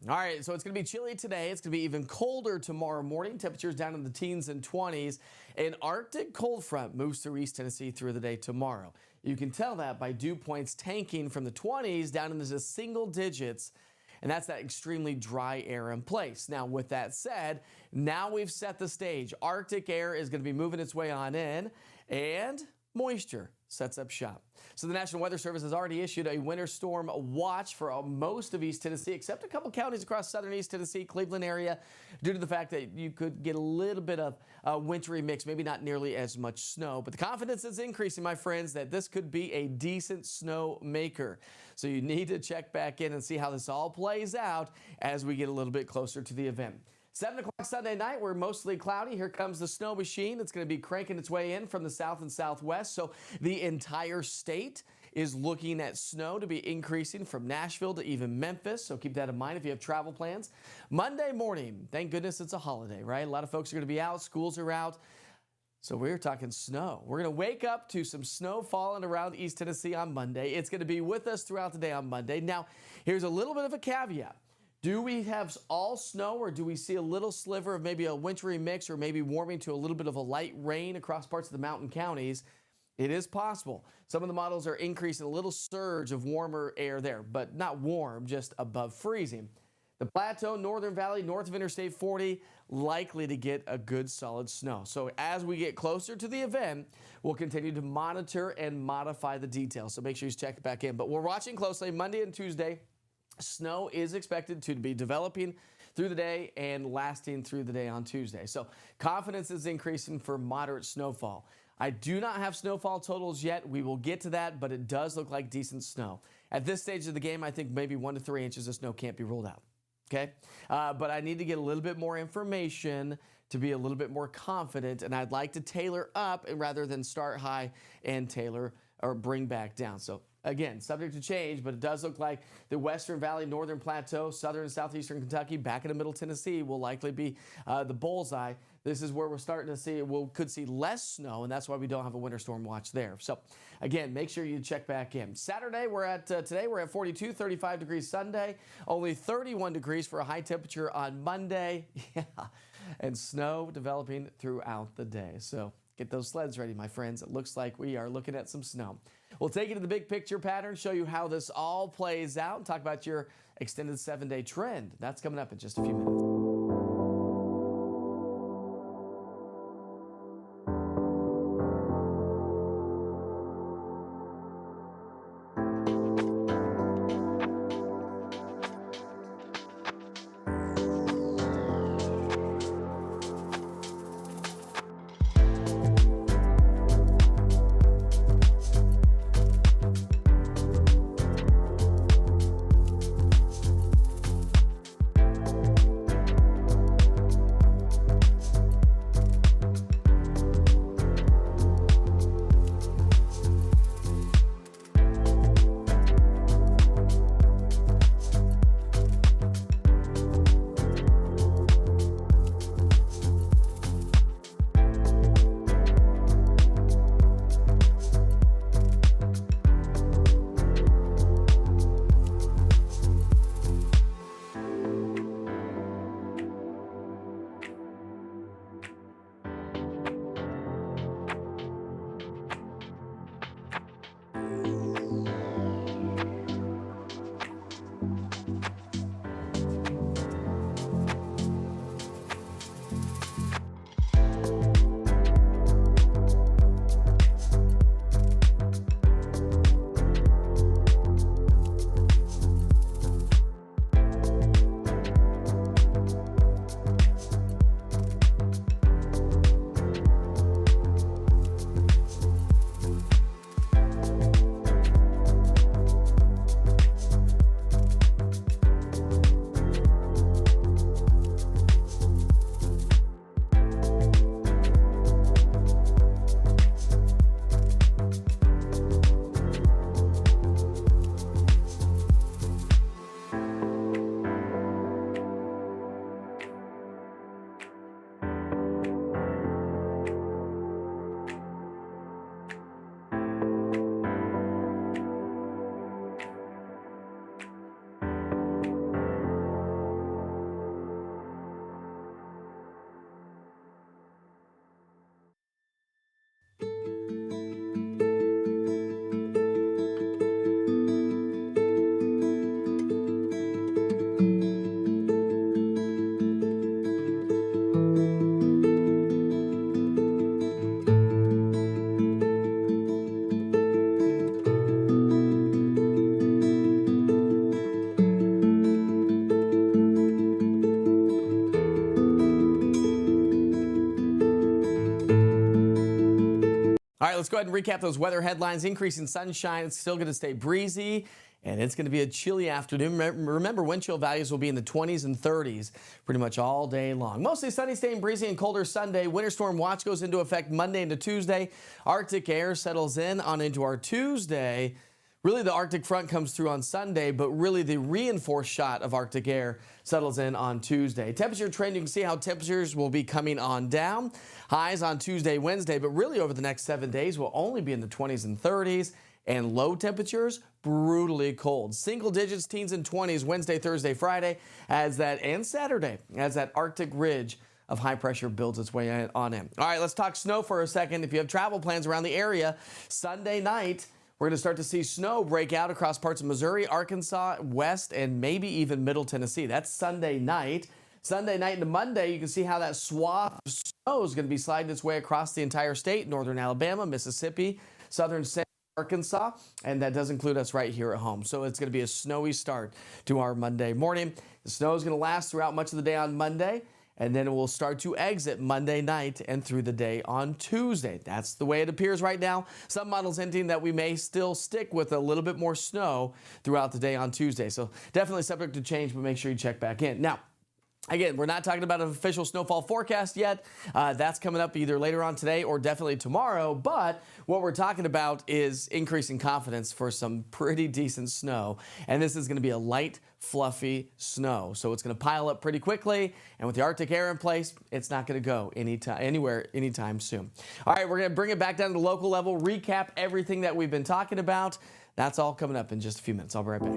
All right, so it's going to be chilly today. It's going to be even colder tomorrow morning. Temperatures down in the teens and 20s. An Arctic cold front moves through East Tennessee through the day tomorrow. You can tell that by dew points tanking from the 20s down into the single digits, and that's that extremely dry air in place. Now, with that said, now we've set the stage. Arctic air is going to be moving its way on in, and moisture sets up shop. So the National Weather Service has already issued a winter storm watch for most of East Tennessee, except a couple counties across southern East Tennessee, Cleveland area, due to the fact that you could get a little bit of wintry mix, maybe not nearly as much snow. But the confidence is increasing, my friends, that this could be a decent snow maker. So you need to check back in and see how this all plays out as we get a little bit closer to the event. 7 o'clock Sunday night, we're mostly cloudy. Here comes the snow machine. It's going to be cranking its way in from the south and southwest. So the entire state is looking at snow to be increasing from Nashville to even Memphis. So keep that in mind if you have travel plans. Monday morning, thank goodness it's a holiday, right? A lot of folks are going to be out. Schools are out. So we're talking snow. We're going to wake up to some snow falling around East Tennessee on Monday. It's going to be with us throughout the day on Monday. Now, here's a little bit of a caveat. Do we have all snow, or do we see a little sliver of maybe a wintry mix, or maybe warming to a little bit of a light rain across parts of the mountain counties? It is possible. Some of the models are increasing a little surge of warmer air there, but not warm, just above freezing. The Plateau, Northern Valley, north of Interstate 40, likely to get a good solid snow. So as we get closer to the event, we'll continue to monitor and modify the details. So make sure you check back in. But we're watching closely Monday and Tuesday. Snow is expected to be developing through the day and lasting through the day on Tuesday. So confidence is increasing for moderate snowfall. I do not have snowfall totals yet. We will get to that, but it does look like decent snow. At this stage of the game, I think maybe 1 to 3 inches of snow can't be ruled out. Okay, but I need to get a little bit more information to be a little bit more confident, and I'd like to tailor up rather than start high and tailor or bring back down. So again, subject to change, but it does look like the Western Valley, Northern Plateau, Southern and Southeastern Kentucky, back into Middle Tennessee will likely be the bullseye. This is where we're starting to see, could see less snow, and that's why we don't have a winter storm watch there. So again, make sure you check back in. Saturday, today we're at 42, 35 degrees Sunday, only 31 degrees for a high temperature on Monday. Yeah, and snow developing throughout the day. So get those sleds ready, my friends. It looks like we are looking at some snow. We'll take you to the big picture pattern, show you how this all plays out, and talk about your extended 7-day trend. That's coming up in just a few minutes. All right, let's go ahead and recap those weather headlines. Increasing sunshine. It's still going to stay breezy, and it's going to be a chilly afternoon. Remember, wind chill values will be in the 20s and 30s pretty much all day long. Mostly sunny, staying breezy and colder Sunday. Winter storm watch goes into effect Monday into Tuesday. Arctic air settles in on into our Tuesday. Really, the Arctic front comes through on Sunday, but really the reinforced shot of Arctic air settles in on Tuesday. Temperature trend, you can see how temperatures will be coming on down. Highs on Tuesday, Wednesday, but really over the next 7 days will only be in the 20s and 30s. And low temperatures, brutally cold. Single digits, teens and 20s, Wednesday, Thursday, Friday, and Saturday, as that Arctic ridge of high pressure builds its way on in. All right, let's talk snow for a second. If you have travel plans around the area, Sunday night, We're going to start to see snow break out across parts of Missouri, Arkansas, West, and maybe even Middle Tennessee. That's Sunday night. Sunday night into Monday, you can see how that swath of snow is going to be sliding its way across the entire state, northern Alabama, Mississippi, southern Arkansas, and that does include us right here at home. So it's going to be a snowy start to our Monday morning. The snow is going to last throughout much of the day on Monday, and then it will start to exit Monday night and through the day on Tuesday. That's the way it appears right now. Some models hinting that we may still stick with a little bit more snow throughout the day on Tuesday. So definitely subject to change, but make sure you check back in. Now, again, we're not talking about an official snowfall forecast yet. That's coming up either later on today or definitely tomorrow. But what we're talking about is increasing confidence for some pretty decent snow. And this is going to be a light, fluffy snow. So it's going to pile up pretty quickly. And with the Arctic air in place, it's not going to go anywhere anytime soon. All right, we're going to bring it back down to the local level, recap everything that we've been talking about. That's all coming up in just a few minutes. I'll be right back.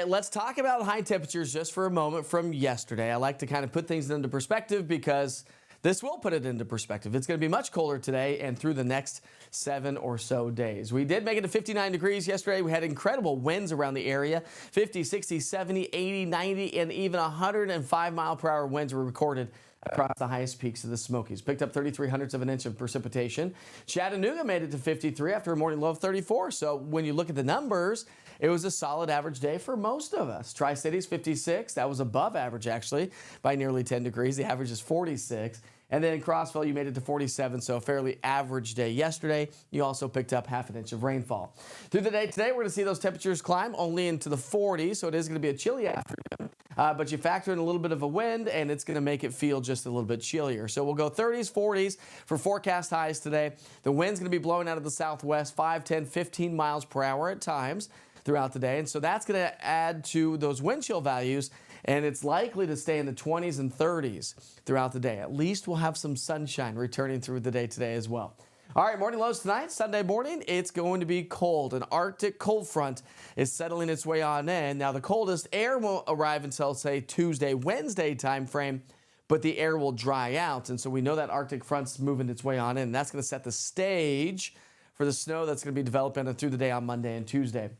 Let's talk about high temperatures just for a moment from yesterday. I like to kind of put things into perspective because this will put it into perspective. It's going to be much colder today and through the next 7 or so days. We did make it to 59 degrees yesterday. We had incredible winds around the area. 50, 60, 70, 80, 90, and even 105 mile per hour winds were recorded across the highest peaks of the Smokies. Picked up 33/100ths of an inch of precipitation. Chattanooga made it to 53 after a morning low of 34. So when you look at the numbers, it was a solid average day for most of us. Tri-Cities 56. That was above average actually by nearly 10 degrees. The average is 46. And then in Crossville, you made it to 47, so a fairly average day yesterday. You also picked up half an inch of rainfall. Through the day today, we're going to see those temperatures climb only into the 40s, so it is going to be a chilly afternoon. But you factor in a little bit of a wind, and it's going to make it feel just a little bit chillier. So we'll go 30s, 40s for forecast highs today. The wind's going to be blowing out of the southwest, 5, 10, 15 miles per hour at times throughout the day. And so that's going to add to those wind chill values and it's likely to stay in the 20s and 30s throughout the day. At least we'll have some sunshine returning through the day today as well. All right, morning lows tonight, Sunday morning, it's going to be cold. An Arctic cold front is settling its way on in. Now, the coldest air won't arrive until, say, Tuesday, Wednesday time frame, but the air will dry out. And so we know that Arctic front's moving its way on in. That's going to set the stage for the snow that's going to be developing through the day on Monday and Tuesday.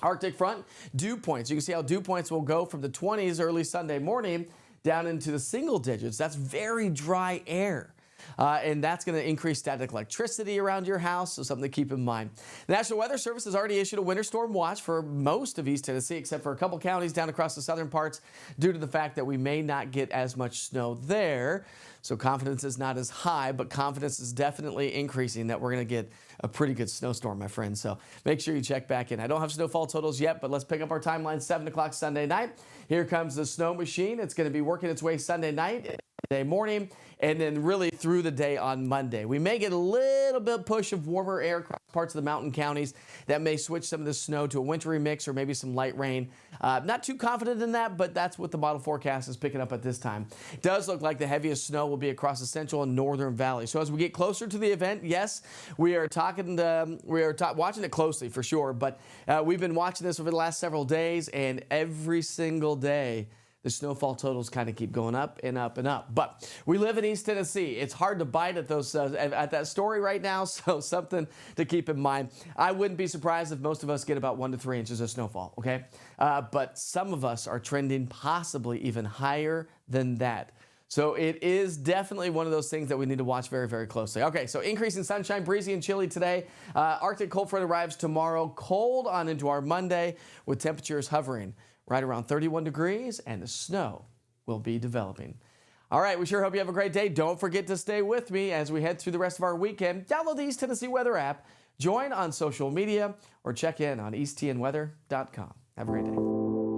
Arctic front, dew points. You can see how dew points will go from the 20s early Sunday morning down into the single digits. That's very dry air. And that's going to increase static electricity around your house, so something to keep in mind. The National Weather Service has already issued a winter storm watch for most of East Tennessee, except for a couple counties down across the southern parts, due to the fact that we may not get as much snow there. So confidence is not as high, but confidence is definitely increasing that we're going to get a pretty good snowstorm, my friends. So make sure you check back in. I don't have snowfall totals yet, but let's pick up our timeline 7 o'clock Sunday night. Here comes the snow machine. It's going to be working its way Sunday night, Monday morning, and then really through the day on Monday. We may get a little bit push of warmer air across parts of the mountain counties that may switch some of the snow to a wintry mix or maybe some light rain. Not too confident in that, but that's what the model forecast is picking up at this time. It does look like the heaviest snow will be across the central and northern valley. So as we get closer to the event, yes, we are watching it closely for sure, but we've been watching this over the last several days, and every single day the snowfall totals kind of keep going up and up and up. But we live in East Tennessee. It's hard to bite at those at that story right now, so something to keep in mind. I wouldn't be surprised if most of us get about 1 to 3 inches of snowfall, okay? But some of us are trending possibly even higher than that. So it is definitely one of those things that we need to watch very, very closely. Okay, so increase in sunshine, breezy and chilly today. Arctic cold front arrives tomorrow, cold on into our Monday, with temperatures hovering right around 31 degrees, and the snow will be developing. All right, we sure hope you have a great day. Don't forget to stay with me as we head through the rest of our weekend. Download the East Tennessee Weather app, join on social media, or check in on easttnweather.com. Have a great day.